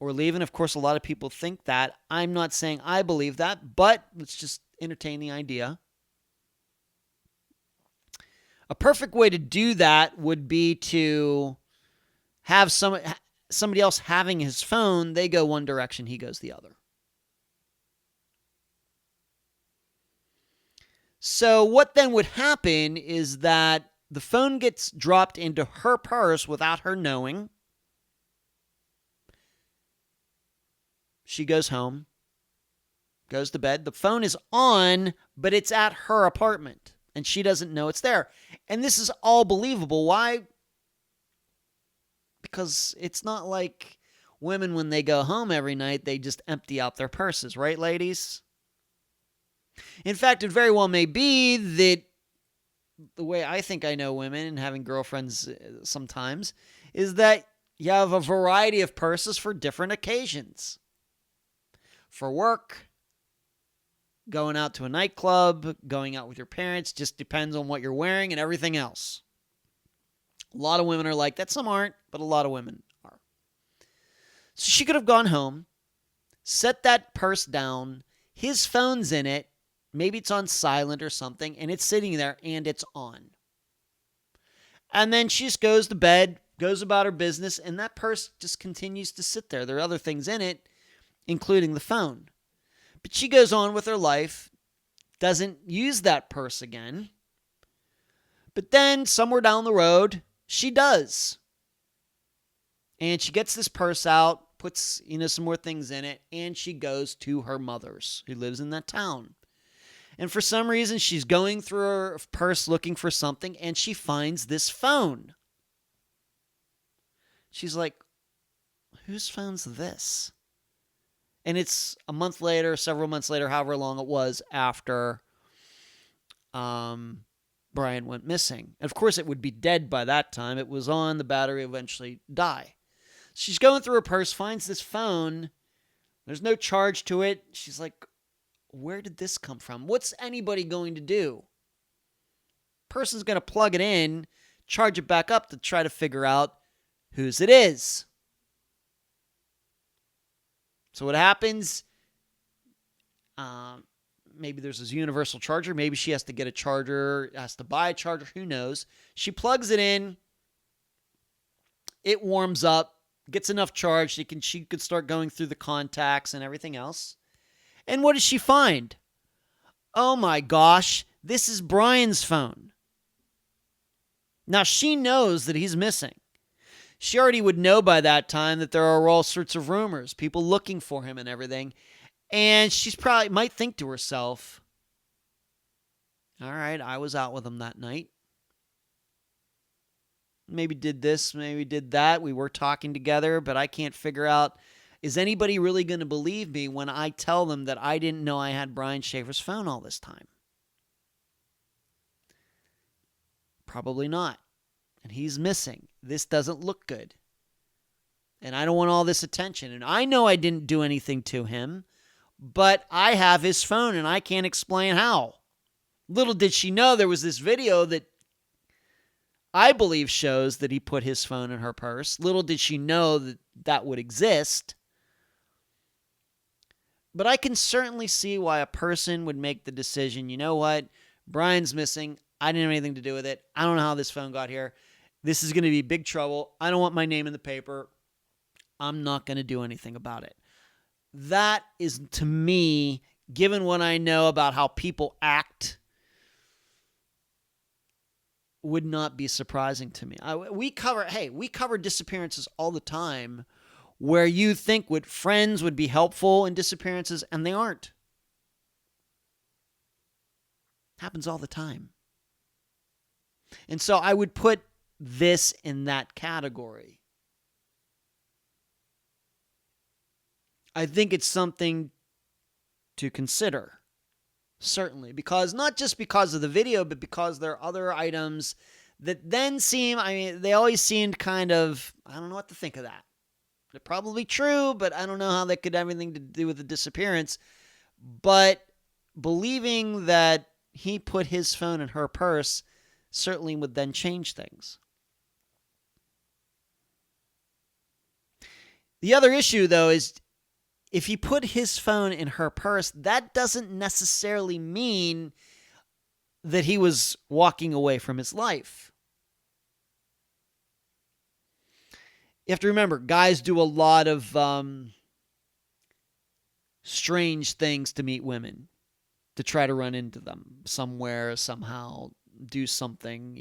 or leave, and of course a lot of people think that, I'm not saying I believe that, but let's just entertain the idea. A perfect way to do that would be to have somebody else having his phone. They go one direction, he goes the other. So what then would happen is that the phone gets dropped into her purse without her knowing. She goes home, goes to bed. The phone is on, but it's at her apartment, and she doesn't know it's there. And this is all believable. Why? Because it's not like women, when they go home every night, they just empty out their purses, right, ladies? In fact, it very well may be that the way I think I know women, and having girlfriends sometimes, is that you have a variety of purses for different occasions. For work, going out to a nightclub, going out with your parents, just depends on what you're wearing and everything else. A lot of women are like that. Some aren't, but a lot of women are. So she could have gone home, set that purse down, his phone's in it, Maybe it's on silent or something, and it's sitting there, and it's on. And then she just goes to bed, goes about her business, and that purse just continues to sit there. There are other things in it, including the phone. But she goes on with her life, doesn't use that purse again. But then, somewhere down the road, she does. And she gets this purse out, puts, some more things in it, and she goes to her mother's, who lives in that town. And for some reason, she's going through her purse looking for something, and she finds this phone. She's like, whose phone's this? And it's a month later, several months later, however long it was after Brian went missing. And of course, it would be dead by that time. It was on, the battery eventually die. She's going through her purse, finds this phone. There's no charge to it. She's like, where did this come from? What's anybody going to do? Person's going to plug it in, charge it back up to try to figure out whose it is. So what happens? Maybe there's this universal charger. Maybe she has to get a charger, has to buy a charger. Who knows? She plugs it in. It warms up, gets enough charge. She could start going through the contacts and everything else. And what does she find? Oh my gosh, this is Brian's phone. Now she knows that he's missing. She already would know by that time that there are all sorts of rumors, people looking for him and everything. And she's probably might think to herself, all right, I was out with him that night. Maybe did this, maybe did that. We were talking together, but I can't figure out, is anybody really going to believe me when I tell them that I didn't know I had Brian Shaffer's phone all this time? Probably not. And he's missing. This doesn't look good. And I don't want all this attention. And I know I didn't do anything to him, but I have his phone and I can't explain how. Little did she know there was this video that I believe shows that he put his phone in her purse. Little did she know that that would exist. But I can certainly see why a person would make the decision, you know what, Brian's missing. I didn't have anything to do with it. I don't know how this phone got here. This is going to be big trouble. I don't want my name in the paper. I'm not going to do anything about it. That is, to me, given what I know about how people act, would not be surprising to me. We cover disappearances all the time where you think friends would be helpful in disappearances, and they aren't. Happens all the time. And so I would put this in that category. I think it's something to consider, certainly, because not just because of the video, but because there are other items that then they always seemed kind of, I don't know what to think of that. They're probably true, but I don't know how that could have anything to do with the disappearance. But believing that he put his phone in her purse certainly would then change things. The other issue, though, is if he put his phone in her purse, that doesn't necessarily mean that he was walking away from his life. You have to remember, guys do a lot of strange things to meet women, to try to run into them somewhere, somehow, do something,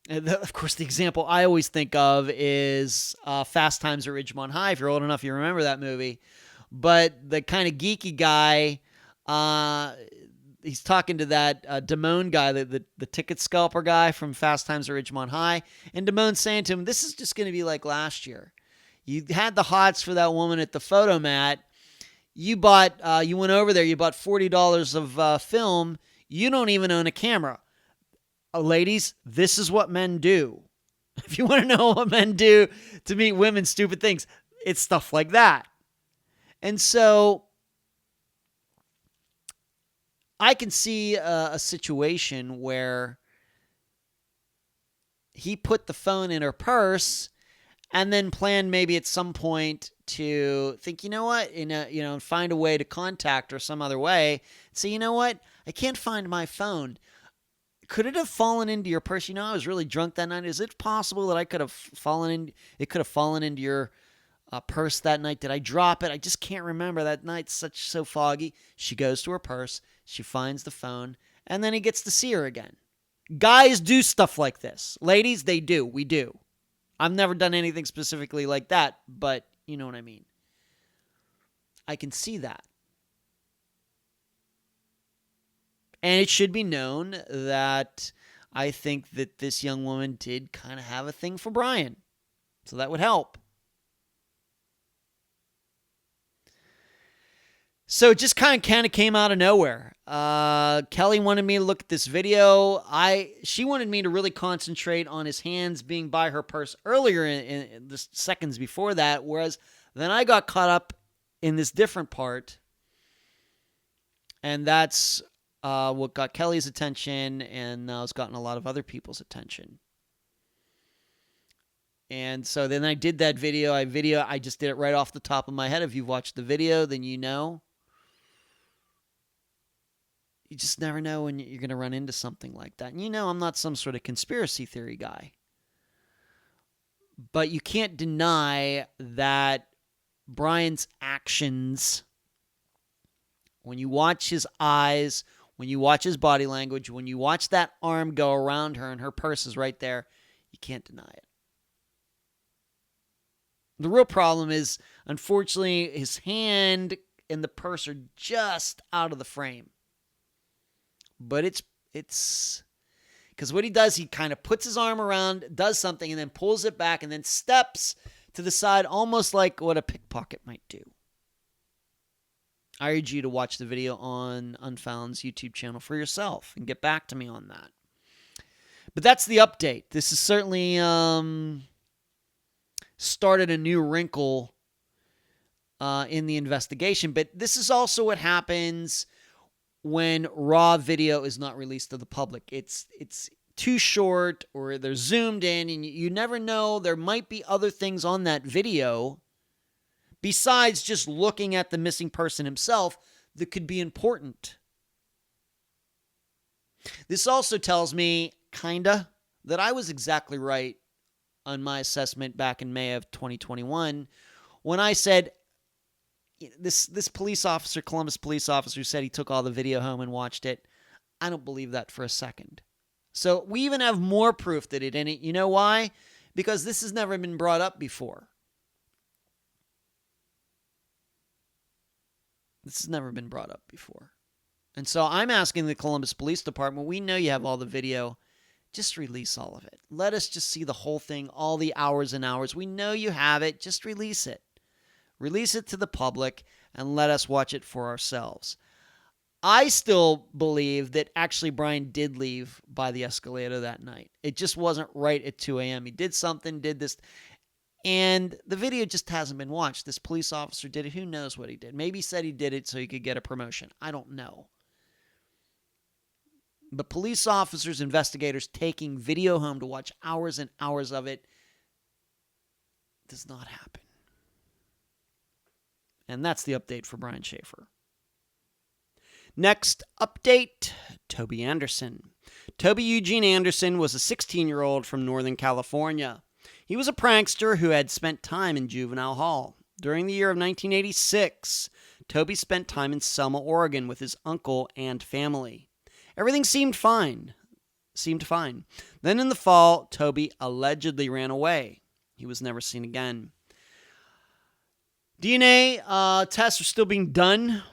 And of course, the example I always think of is Fast Times at Ridgemont High. If you're old enough, you remember that movie. But the kind of geeky guy, he's talking to that Damone guy, the ticket scalper guy from Fast Times at Ridgemont High. And Damone's saying to him, this is just going to be like last year. You had the hots for that woman at the photomat. You went over there, you bought $40 of film. You don't even own a camera. Ladies, this is what men do. If you want to know what men do to meet women, stupid things, it's stuff like that. And so I can see a situation where he put the phone in her purse and then plan maybe at some point to think, you know what, find a way to contact her some other way. Say, you know what, I can't find my phone. Could it have fallen into your purse? I was really drunk that night. Is it possible that it could have fallen into your purse that night? Did I drop it? I just can't remember. That night's so foggy. She goes to her purse. She finds the phone. And then he gets to see her again. Guys do stuff like this. Ladies, they do. We do. I've never done anything specifically like that, but you know what I mean. I can see that. And it should be known that I think that this young woman did kind of have a thing for Brian. So that would help. So it just kind of came out of nowhere. Kelly wanted me to look at this video. She wanted me to really concentrate on his hands being by her purse earlier in the seconds before that, whereas then I got caught up in this different part, and that's what got Kelly's attention, and now it's gotten a lot of other people's attention. And so then I did that video. I just did it right off the top of my head. If you've watched the video, then you know. You just never know when you're going to run into something like that. And I'm not some sort of conspiracy theory guy. But you can't deny that Brian's actions, when you watch his eyes, when you watch his body language, when you watch that arm go around her and her purse is right there, you can't deny it. The real problem is, unfortunately, his hand and the purse are just out of the frame. But it's because what he does, he kind of puts his arm around, does something, and then pulls it back, and then steps to the side, almost like what a pickpocket might do. I urge you to watch the video on Unfound's YouTube channel for yourself and get back to me on that. But that's the update. This has certainly started a new wrinkle in the investigation. But this is also what happens when raw video is not released to the public. It's too short, or they're zoomed in, and you never know. There might be other things on that video besides just looking at the missing person himself that could be important. This also tells me, kinda, that I was exactly right on my assessment back in May of 2021 when I said, this police officer, Columbus police officer, said he took all the video home and watched it. I don't believe that for a second. So we even have more proof that it didn't. You know why? Because this has never been brought up before. This has never been brought up before. And so I'm asking the Columbus Police Department, we know you have all the video. Just release all of it. Let us just see the whole thing, all the hours and hours. We know you have it. Just release it. Release it to the public and let us watch it for ourselves. I still believe that actually Brian did leave by the escalator that night. It just wasn't right at 2 a.m. He did something, did this, and the video just hasn't been watched. This police officer did it. Who knows what he did? Maybe he said he did it so he could get a promotion. I don't know. But police officers, investigators taking video home to watch hours and hours of it does not happen. And that's the update for Brian Shaffer. Next update, Toby Anderson. Toby Eugene Anderson was a 16-year-old from Northern California. He was a prankster who had spent time in juvenile hall. During the year of 1986, Toby spent time in Selma, Oregon with his uncle and family. Everything seemed fine. Then in the fall, Toby allegedly ran away. He was never seen again. DNA tests are still being done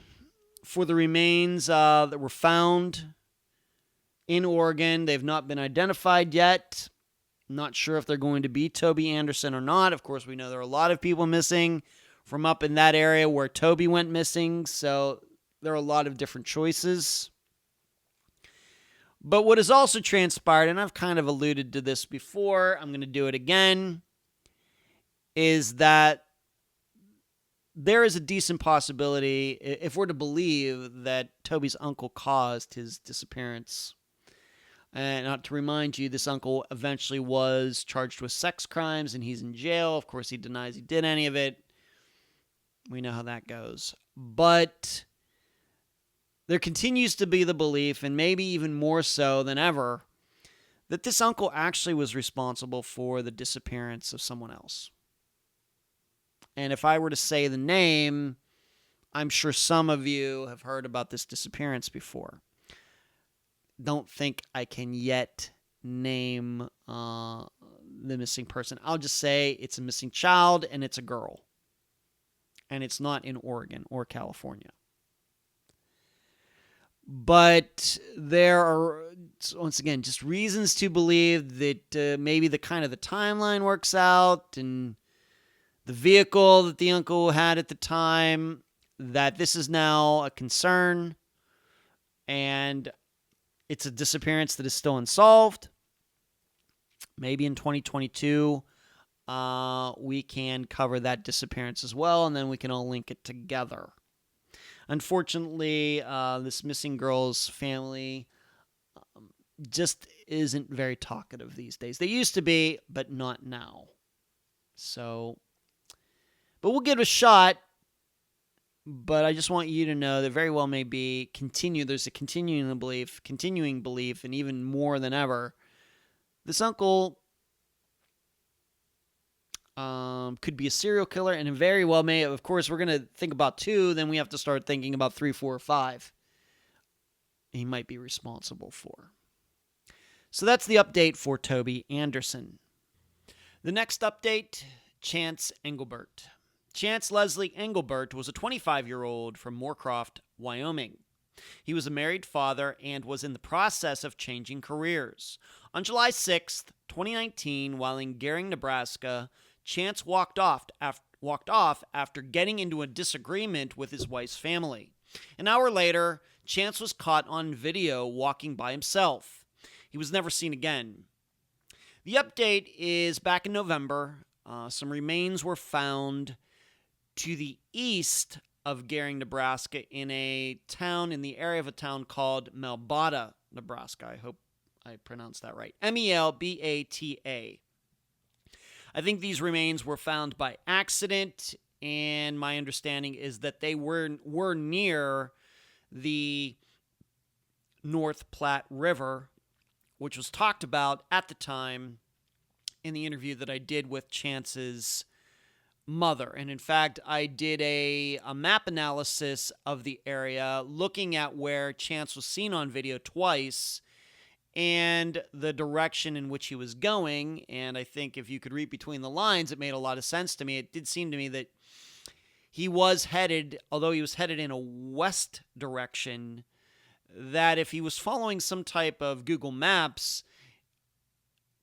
for the remains that were found in Oregon. They've not been identified yet. Not sure if they're going to be Toby Anderson or not. Of course, we know there are a lot of people missing from up in that area where Toby went missing, so there are a lot of different choices. But what has also transpired, and I've kind of alluded to this before, I'm going to do it again, is that there is a decent possibility, if we're to believe that Toby's uncle caused his disappearance, And not to remind you, this uncle eventually was charged with sex crimes and he's in jail. Of course, he denies he did any of it. We know how that goes. But there continues to be the belief, and maybe even more so than ever, that this uncle actually was responsible for the disappearance of someone else. And if I were to say the name, I'm sure some of you have heard about this disappearance before. Don't think I can yet name the missing person. I'll just say it's a missing child and it's a girl. And it's not in Oregon or California. But there are, once again, just reasons to believe that maybe the timeline works out and the vehicle that the uncle had at the time, that this is now a concern and it's a disappearance that is still unsolved. Maybe in 2022, we can cover that disappearance as well, and then we can all link it together. Unfortunately, this missing girl's family just isn't very talkative these days. They used to be, but not now. So, but we'll give it a shot. But I just want you to know that very well may be there's a continuing belief, and even more than ever, this uncle could be a serial killer, and very well may. Of course, we're going to think about 2, then we have to start thinking about 3, 4, or 5. He might be responsible for. So that's the update for Toby Anderson. The next update, Chance Engelbert. Chance Leslie Engelbert was a 25-year-old from Moorcroft, Wyoming. He was a married father and was in the process of changing careers. On July 6th, 2019, while in Gering, Nebraska, Chance walked off after getting into a disagreement with his wife's family. An hour later, Chance was caught on video walking by himself. He was never seen again. The update is back in November. Some remains were found to the east of Gering, Nebraska, in the area of a town called Melbata, Nebraska. I hope I pronounced that right. Melbata. I think these remains were found by accident, and my understanding is that they were near the North Platte River, which was talked about at the time in the interview that I did with Chance's mother. And in fact, I did a map analysis of the area, looking at where Chance was seen on video twice and the direction in which he was going. And I think if you could read between the lines, it made a lot of sense to me. It did seem to me that he was headed, although he was headed in a west direction, that if he was following some type of Google Maps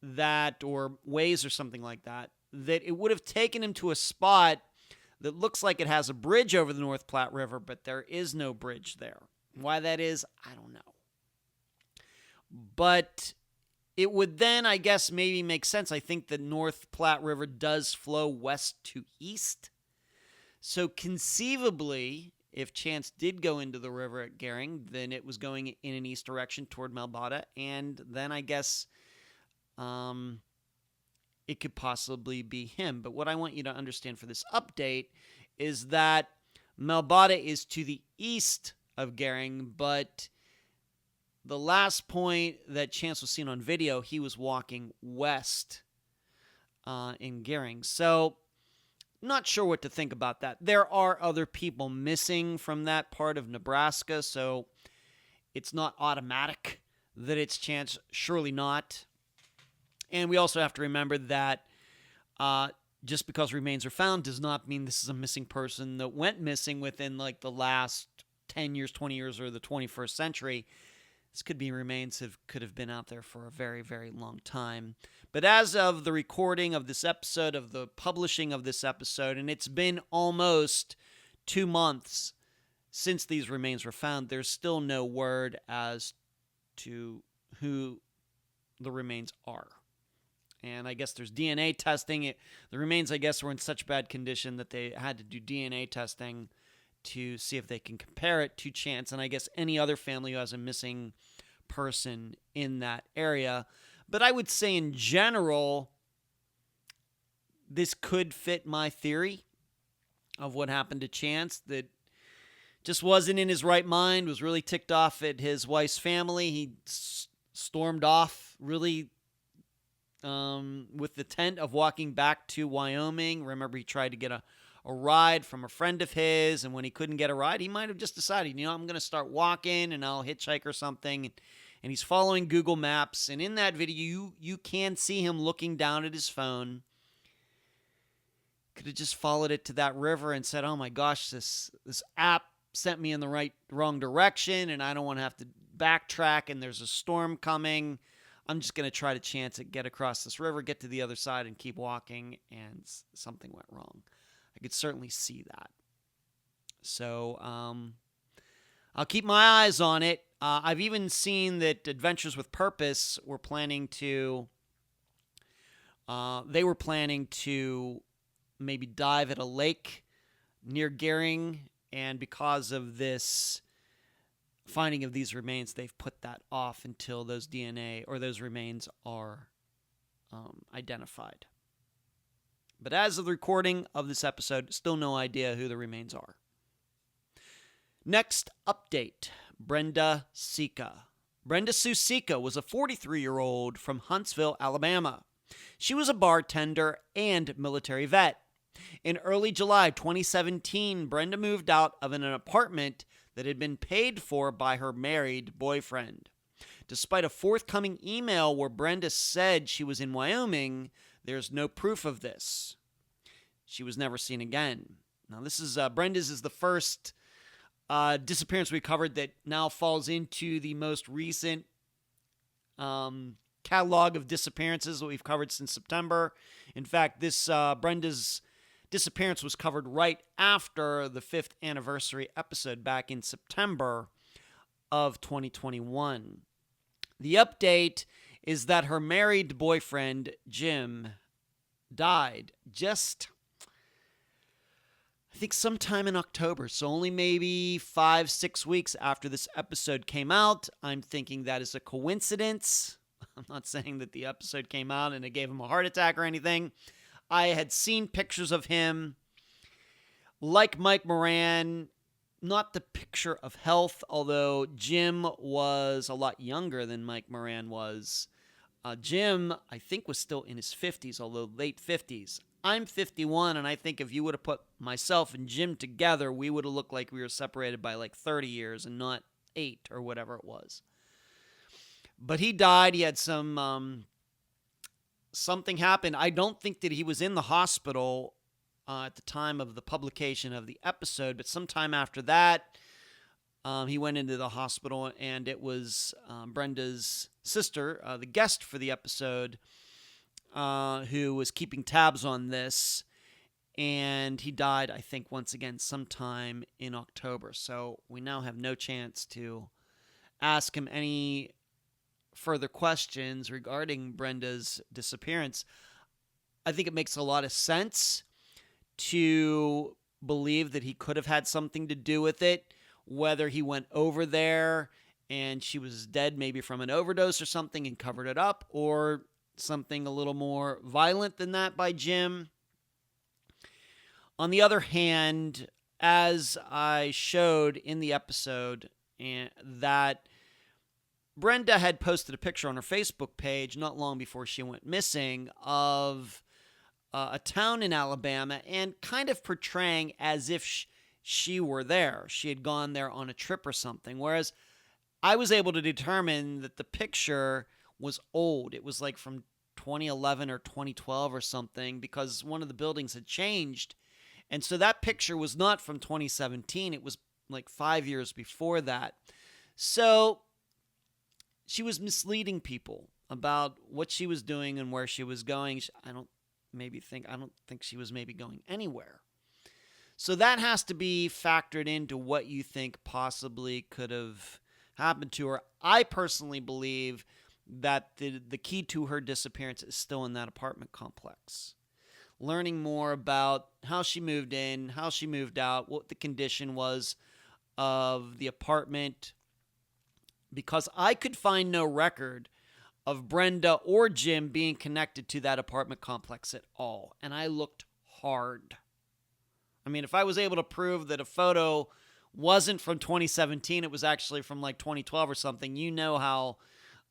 or Waze or something like that, that it would have taken him to a spot that looks like it has a bridge over the North Platte River, but there is no bridge there. Why that is, I don't know. But it would then, I guess, maybe make sense. I think the North Platte River does flow west to east. So conceivably, if Chance did go into the river at Gering, then it was going in an east direction toward Melbata, and then I guess it could possibly be him. But what I want you to understand for this update is that Melbata is to the east of Gering, but the last point that Chance was seen on video, he was walking west in Gering. So, not sure what to think about that. There are other people missing from that part of Nebraska, so it's not automatic that it's Chance. Surely not. And we also have to remember that just because remains are found does not mean this is a missing person that went missing within like the last 10 years, 20 years, or the 21st century. This could be remains that could have been out there for a very, very long time. But as of the recording of this episode, of the publishing of this episode, and it's been almost 2 months since these remains were found, there's still no word as to who the remains are. And I guess there's DNA testing. The remains, I guess, were in such bad condition that they had to do DNA testing to see if they can compare it to Chance. And I guess any other family who has a missing person in that area. But I would say in general, this could fit my theory of what happened to Chance, that just wasn't in his right mind, was really ticked off at his wife's family. He stormed off really with the intent of walking back to Wyoming. Remember, he tried to get a ride from a friend of his, and when he couldn't get a ride, he might have just decided, I'm going to start walking and I'll hitchhike or something. And he's following Google Maps, and in that video, you can see him looking down at his phone. Could have just followed it to that river and said, oh my gosh, this app sent me in the wrong direction, and I don't want to have to backtrack, and there's a storm coming. I'm just going to try to chance it, get across this river, get to the other side, and keep walking, and something went wrong. I could certainly see that. So I'll keep my eyes on it. I've even seen that Adventures with Purpose were planning to maybe dive at a lake near Gering, and because of this finding of these remains, they've put that off until those DNA or those remains are identified. But as of the recording of this episode, still no idea who the remains are. Next update, Brenda Sika. Brenda Sue Sika was a 43-year-old from Huntsville, Alabama. She was a bartender and military vet. In early July 2017, Brenda moved out of an apartment that had been paid for by her married boyfriend. Despite a forthcoming email where Brenda said she was in Wyoming, there's no proof of this. She was never seen again. Now, this is Brenda's is the first disappearance we covered that now falls into the most recent catalog of disappearances that we've covered since September. In fact, this Brenda's disappearance was covered right after the 5th anniversary episode back in September of 2021. The update is that her married boyfriend, Jim, died just, I think, sometime in October. So only maybe 5-6 weeks after this episode came out. I'm thinking that is a coincidence. I'm not saying that the episode came out and it gave him a heart attack or anything. I had seen pictures of him like Mike Moran, not the picture of health, although Jim was a lot younger than Mike Moran was. Jim, I think, was still in his 50s, although late 50s. I'm 51, and I think if you would have put myself and Jim together, we would have looked like we were separated by like 30 years and not 8 or whatever it was. But he died. He had something happened. I don't think that he was in the hospital at the time of the publication of the episode, but sometime after that, he went into the hospital, and it was Brenda's sister, the guest for the episode, who was keeping tabs on this, and he died, I think, once again sometime in October. So we now have no chance to ask him any further questions regarding Brenda's disappearance. I think it makes a lot of sense to believe that he could have had something to do with it, whether he went over there and she was dead maybe from an overdose or something and covered it up, or something a little more violent than that by Jim. On the other hand, as I showed in the episode, that Brenda had posted a picture on her Facebook page not long before she went missing of a town in Alabama, and kind of portraying as if she were there. She had gone there on a trip or something, whereas I was able to determine that the picture was old. It was like from 2011 or 2012 or something, because one of the buildings had changed. And so that picture was not from 2017. It was like 5 years before that. So she was misleading people about what she was doing and where she was going. I don't think she was maybe going anywhere. So that has to be factored into what you think possibly could have happened to her. I personally believe that the key to her disappearance is still in that apartment complex. Learning more about how she moved in, how she moved out, what the condition was of the apartment, because I could find no record of Brenda or Jim being connected to that apartment complex at all. And I looked hard. I mean, if I was able to prove that a photo wasn't from 2017, it was actually from like 2012 or something, you know how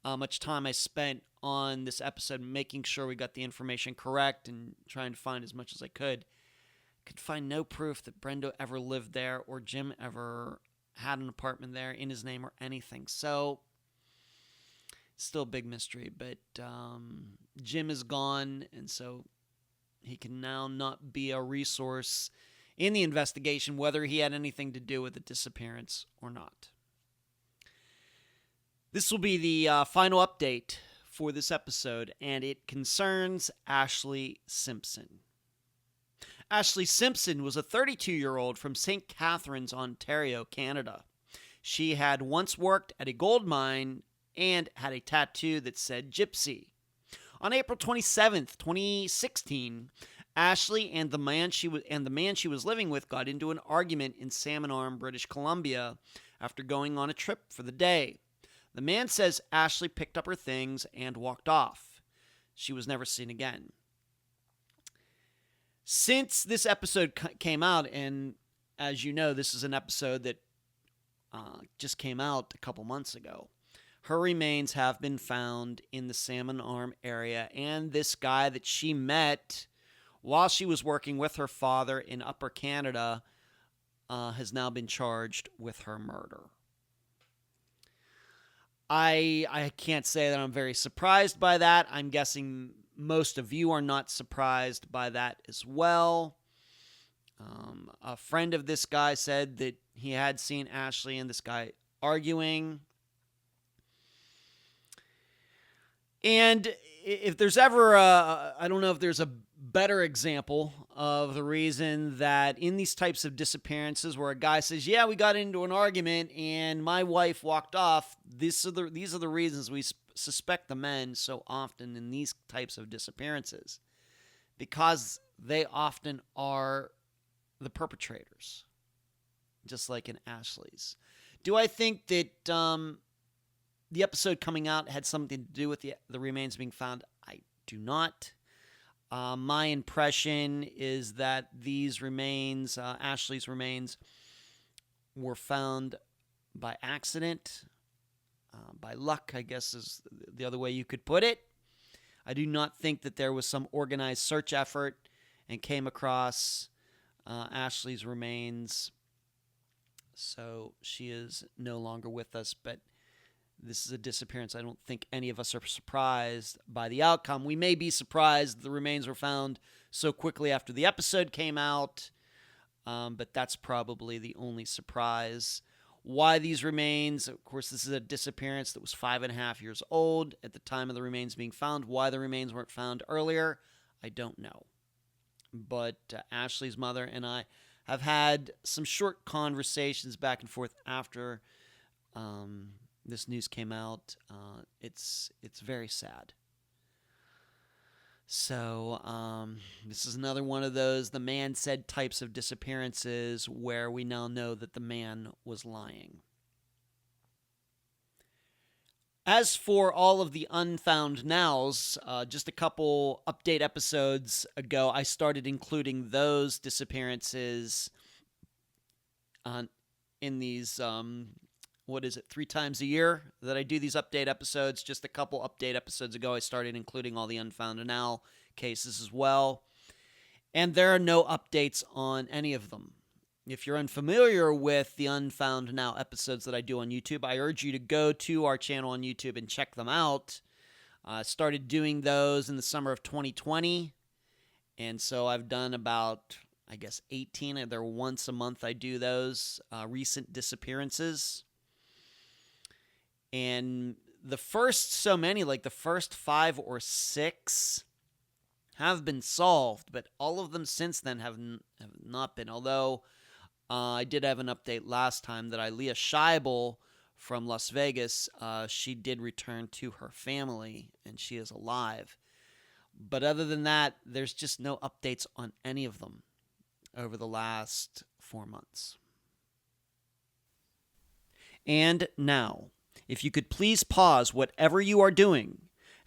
much time I spent on this episode making sure we got the information correct and trying to find as much as I could. Could find no proof that Brenda ever lived there or Jim ever had an apartment there in his name or anything. So, still a big mystery. But Jim is gone, and so he can now not be a resource in the investigation, whether he had anything to do with the disappearance or not. This will be the final update for this episode, and it concerns Ashley Simpson. Ashley Simpson was a 32-year-old from St. Catharines, Ontario, Canada. She had once worked at a gold mine and had a tattoo that said Gypsy. On April 27th, 2016, Ashley and the man she was living with got into an argument in Salmon Arm, British Columbia, after going on a trip for the day. The man says Ashley picked up her things and walked off. She was never seen again. Since this episode came out, and as you know, this is an episode that just came out a couple months ago, her remains have been found in the Salmon Arm area, and this guy that she met while she was working with her father in Upper Canada has now been charged with her murder. I can't say that I'm very surprised by that. I'm guessing most of you are not surprised by that as well. A friend of this guy said that he had seen Ashley and this guy arguing. And if there's ever I don't know if there's a better example of the reason that in these types of disappearances where a guy says, yeah, we got into an argument and my wife walked off, these are the reasons we suspect the men so often in these types of disappearances, because they often are the perpetrators, just like in Ashley's. Do I think that the episode coming out had something to do with the remains being found? I do not. My impression is that these remains, Ashley's remains, were found by accident, by luck, I guess is the other way you could put it. I do not think that there was some organized search effort and came across Ashley's remains. So she is no longer with us, but this is a disappearance. I don't think any of us are surprised by the outcome. We may be surprised the remains were found so quickly after the episode came out, but that's probably the only surprise. Why these remains? Of course, this is a disappearance that was 5.5 years old at the time of the remains being found. Why the remains weren't found earlier, I don't know. But Ashley's mother and I have had some short conversations back and forth after this news came out. It's very sad. So this is another one of those the man said types of disappearances where we now know that the man was lying. As for all of the Unfound Nows, just a couple update episodes ago, I started including those disappearances in these 3 times a year that I do these update episodes. Just a couple update episodes ago, I started including all the Unfound Now cases as well. And there are no updates on any of them. If you're unfamiliar with the Unfound Now episodes that I do on YouTube, I urge you to go to our channel on YouTube and check them out. I started doing those in the summer of 2020. And so I've done about, 18. They're once a month I do those recent disappearances. And the first so many, like the first 5 or 6, have been solved, but all of them since then have not been. Although I did have an update last time that Leah Scheibel from Las Vegas, she did return to her family, and she is alive. But other than that, there's just no updates on any of them over the last 4 months. And now, if you could please pause whatever you are doing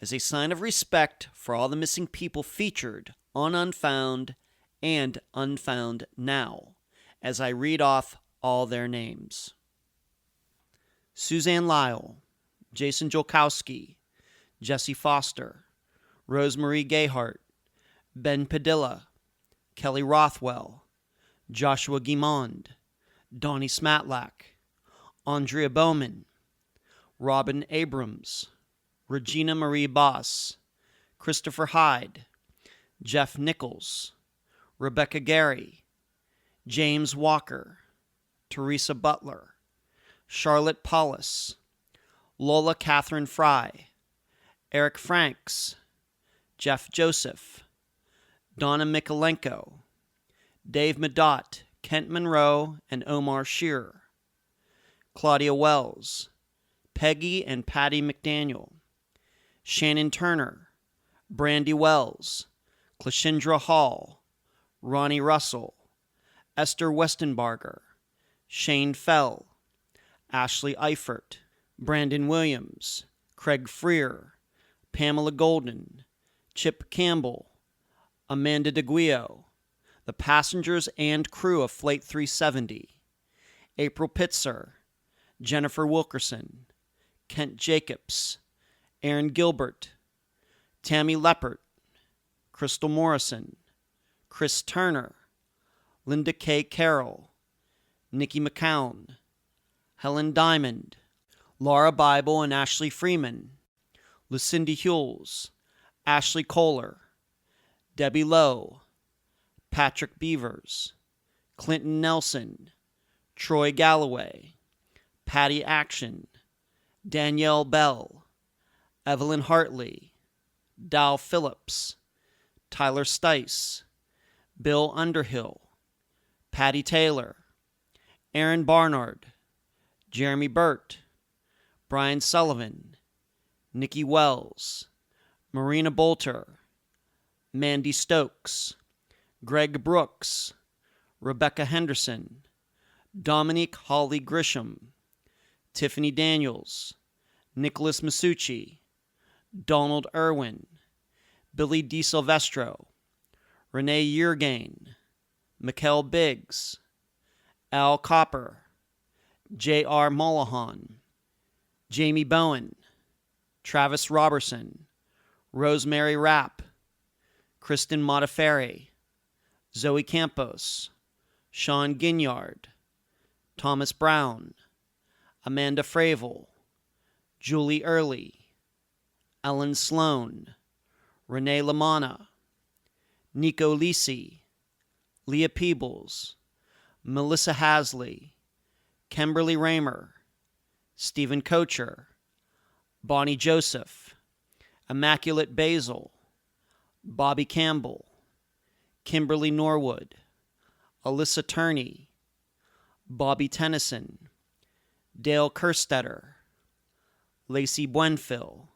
as a sign of respect for all the missing people featured on Unfound and Unfound Now, as I read off all their names. Suzanne Lyle, Jason Jolkowski, Jesse Foster, Rosemarie Gayhart, Ben Padilla, Kelly Rothwell, Joshua Guimond, Donnie Smatlack, Andrea Bowman, Robin Abrams, Regina Marie Boss, Christopher Hyde, Jeff Nichols, Rebecca Gary, James Walker, Teresa Butler, Charlotte Paulus, Lola Catherine Fry, Eric Franks, Jeff Joseph, Donna Mikolenko, Dave Madot, Kent Monroe, and Omar Shearer, Claudia Wells, Peggy and Patty McDaniel, Shannon Turner, Brandy Wells, Clashendra Hall, Ronnie Russell, Esther Westenbarger, Shane Fell, Ashley Eifert, Brandon Williams, Craig Freer, Pamela Golden, Chip Campbell, Amanda DeGuio, the passengers and crew of Flight 370, April Pitzer, Jennifer Wilkerson, Kent Jacobs, Aaron Gilbert, Tammy Leppert, Crystal Morrison, Chris Turner, Linda K. Carroll, Nikki McCown, Helen Diamond, Laura Bible and Ashley Freeman, Lucinda Hewells, Ashley Kohler, Debbie Lowe, Patrick Beavers, Clinton Nelson, Troy Galloway, Patty Action, Danielle Bell, Evelyn Hartley, Dal Phillips, Tyler Stice, Bill Underhill, Patty Taylor, Aaron Barnard, Jeremy Burt, Brian Sullivan, Nikki Wells, Marina Bolter, Mandy Stokes, Greg Brooks, Rebecca Henderson, Dominic Holly Grisham, Tiffany Daniels, Nicholas Masucci, Donald Irwin, Billy Diesvestro, Renee Yeargain, Mikkel Biggs, Al Copper, J.R. Mullahan, Jamie Bowen, Travis Robertson, Rosemary Rapp, Kristen Modafferi, Zoe Campos, Sean Ginyard, Thomas Brown, Amanda Fravel, Julie Early, Ellen Sloan, Renee Lamanna, Nico Lisi, Leah Peebles, Melissa Hasley, Kimberly Ramer, Stephen Kocher, Bonnie Joseph, Immaculate Basil, Bobby Campbell, Kimberly Norwood, Alyssa Turney, Bobby Tennyson, Dale Kerstetter, Lacey Buenfil,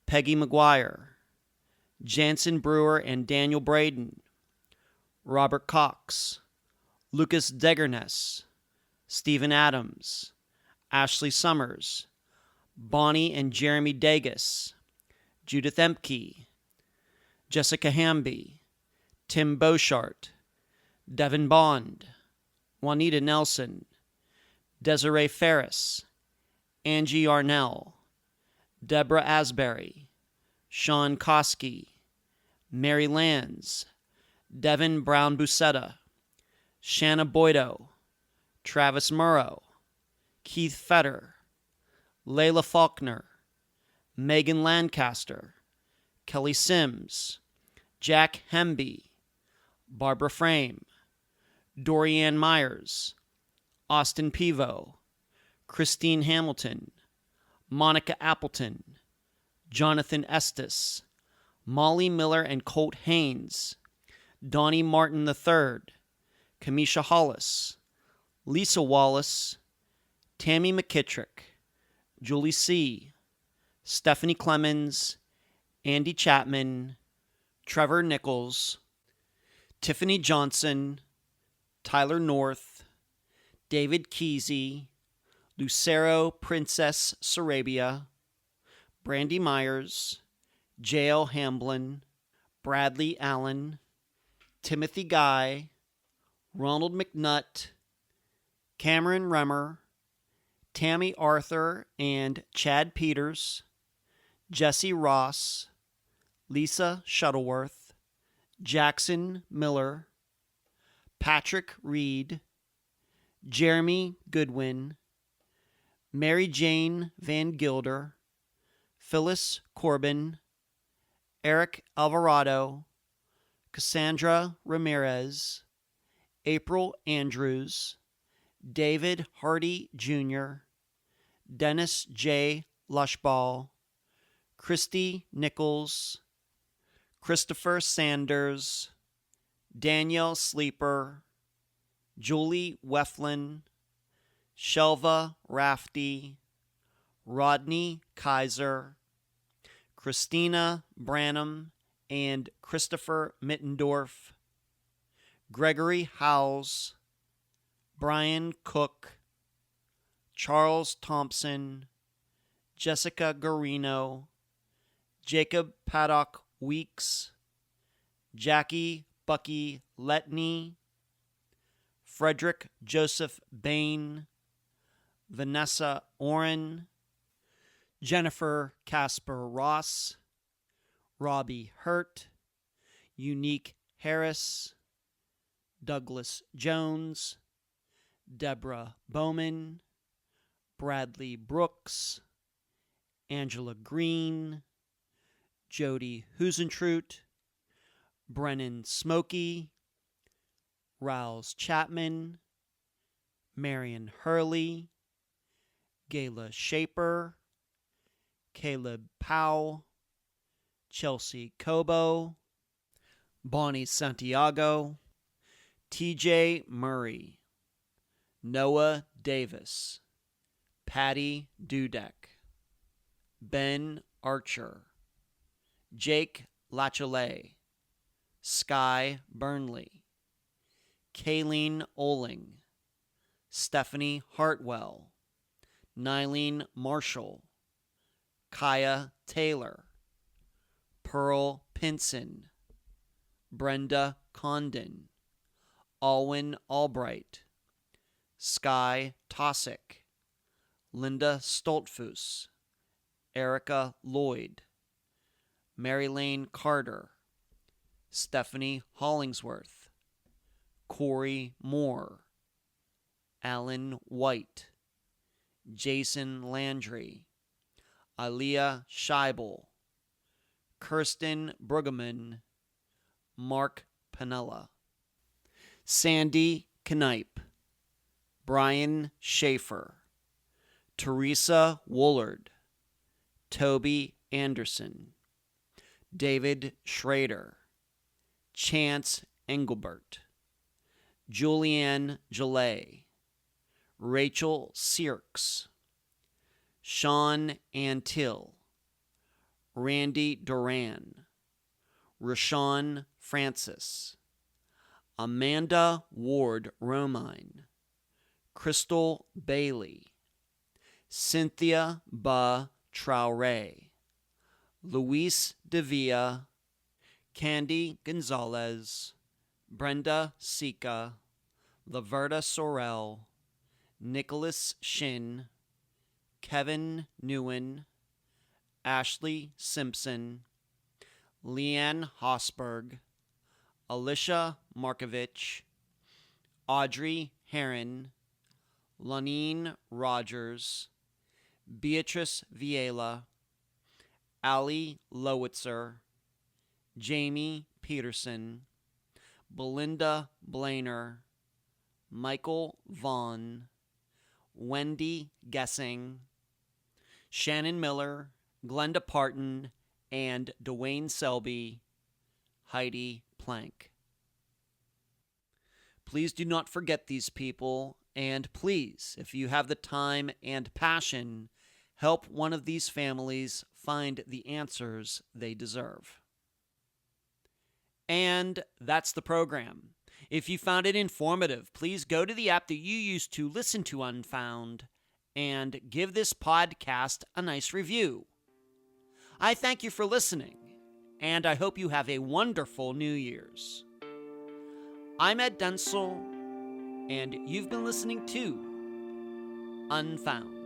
Peggy McGuire, Jansen Brewer and Daniel Braden, Robert Cox, Lucas Degerness, Stephen Adams, Ashley Summers, Bonnie and Jeremy Dagus, Judith Empke, Jessica Hamby, Tim Beauchart, Devin Bond, Juanita Nelson, Desiree Ferris, Angie Arnell, Deborah Asbury, Sean Koski, Mary Lands, Devin Brown Busetta, Shanna Boydo, Travis Murrow, Keith Fetter, Layla Faulkner, Megan Lancaster, Kelly Sims, Jack Hemby, Barbara Frame, Dorianne Myers, Austin Pevo, Christine Hamilton, Monica Appleton, Jonathan Estes, Molly Miller and Colt Haynes, Donnie Martin III, Kamisha Hollis, Lisa Wallace, Tammy McKittrick, Julie C., Stephanie Clemens, Andy Chapman, Trevor Nichols, Tiffany Johnson, Tyler North, David Kesey, Lucero Princess Sarabia, Brandy Myers, J.L. Hamblin, Bradley Allen, Timothy Guy, Ronald McNutt, Cameron Remer, Tammy Arthur and Chad Peters, Jesse Ross, Lisa Shuttleworth, Jackson Miller, Patrick Reed, Jeremy Goodwin, Mary Jane Van Gilder, Phyllis Corbin, Eric Alvarado, Cassandra Ramirez, April Andrews, David Hardy Jr., Dennis J. Lushball, Christy Nichols, Christopher Sanders, Danielle Sleeper, Julie Weflin, Shelva Rafty, Rodney Kaiser, Christina Branham and Christopher Mittendorf, Gregory Howes, Brian Cook, Charles Thompson, Jessica Garino, Jacob Paddock Weeks, Jackie Bucky Letney, Frederick Joseph Bain, Vanessa Oren, Jennifer Casper Ross, Robbie Hurt, Unique Harris, Douglas Jones, Deborah Bowman, Bradley Brooks, Angela Green, Jody Huisentruit, Brennan Smokey, Rouse Chapman, Marion Hurley, Gayla Shaper, Caleb Powell, Chelsea Cobo, Bonnie Santiago, TJ Murray, Noah Davis, Patty Dudek, Ben Archer, Jake Lachelet, Sky Burnley, Kayleen Oling, Stephanie Hartwell, Nylene Marshall, Kaya Taylor, Pearl Pinson, Brenda Condon, Alwyn Albright, Sky Tosick, Linda Stoltfus, Erica Lloyd, Marylane Carter, Stephanie Hollingsworth, Corey Moore, Alan White, Jason Landry, Aaliyah Scheibel, Kirsten Brueggemann, Mark Panella, Sandy Knipe, Brian Schaefer, Teresa Woolard, Toby Anderson, David Schrader, Chance Engelbert, Julianne Gillay, Rachel Sierks, Sean Antill, Randy Duran, Rashawn Francis, Amanda Ward Romine, Crystal Bailey, Cynthia Ba Traore, Luis Devia, Candy Gonzalez, Brenda Sika, Laverta Sorrell, Nicholas Shin, Kevin Newen, Ashley Simpson, Leanne Hosberg, Alicia Markovich, Audrey Heron, Lonine Rogers, Beatrice Viela, Ali Lowitzer, Jamie Peterson, Belinda Blainer, Michael Vaughn, Wendy Gessing, Shannon Miller, Glenda Parton, and Dwayne Selby, Heidi Plank. Please do not forget these people, and please, if you have the time and passion, help one of these families find the answers they deserve. And that's the program. If you found it informative, please go to the app that you use to listen to Unfound and give this podcast a nice review. I thank you for listening, and I hope you have a wonderful New Year's. I'm Ed Densel, and you've been listening to Unfound.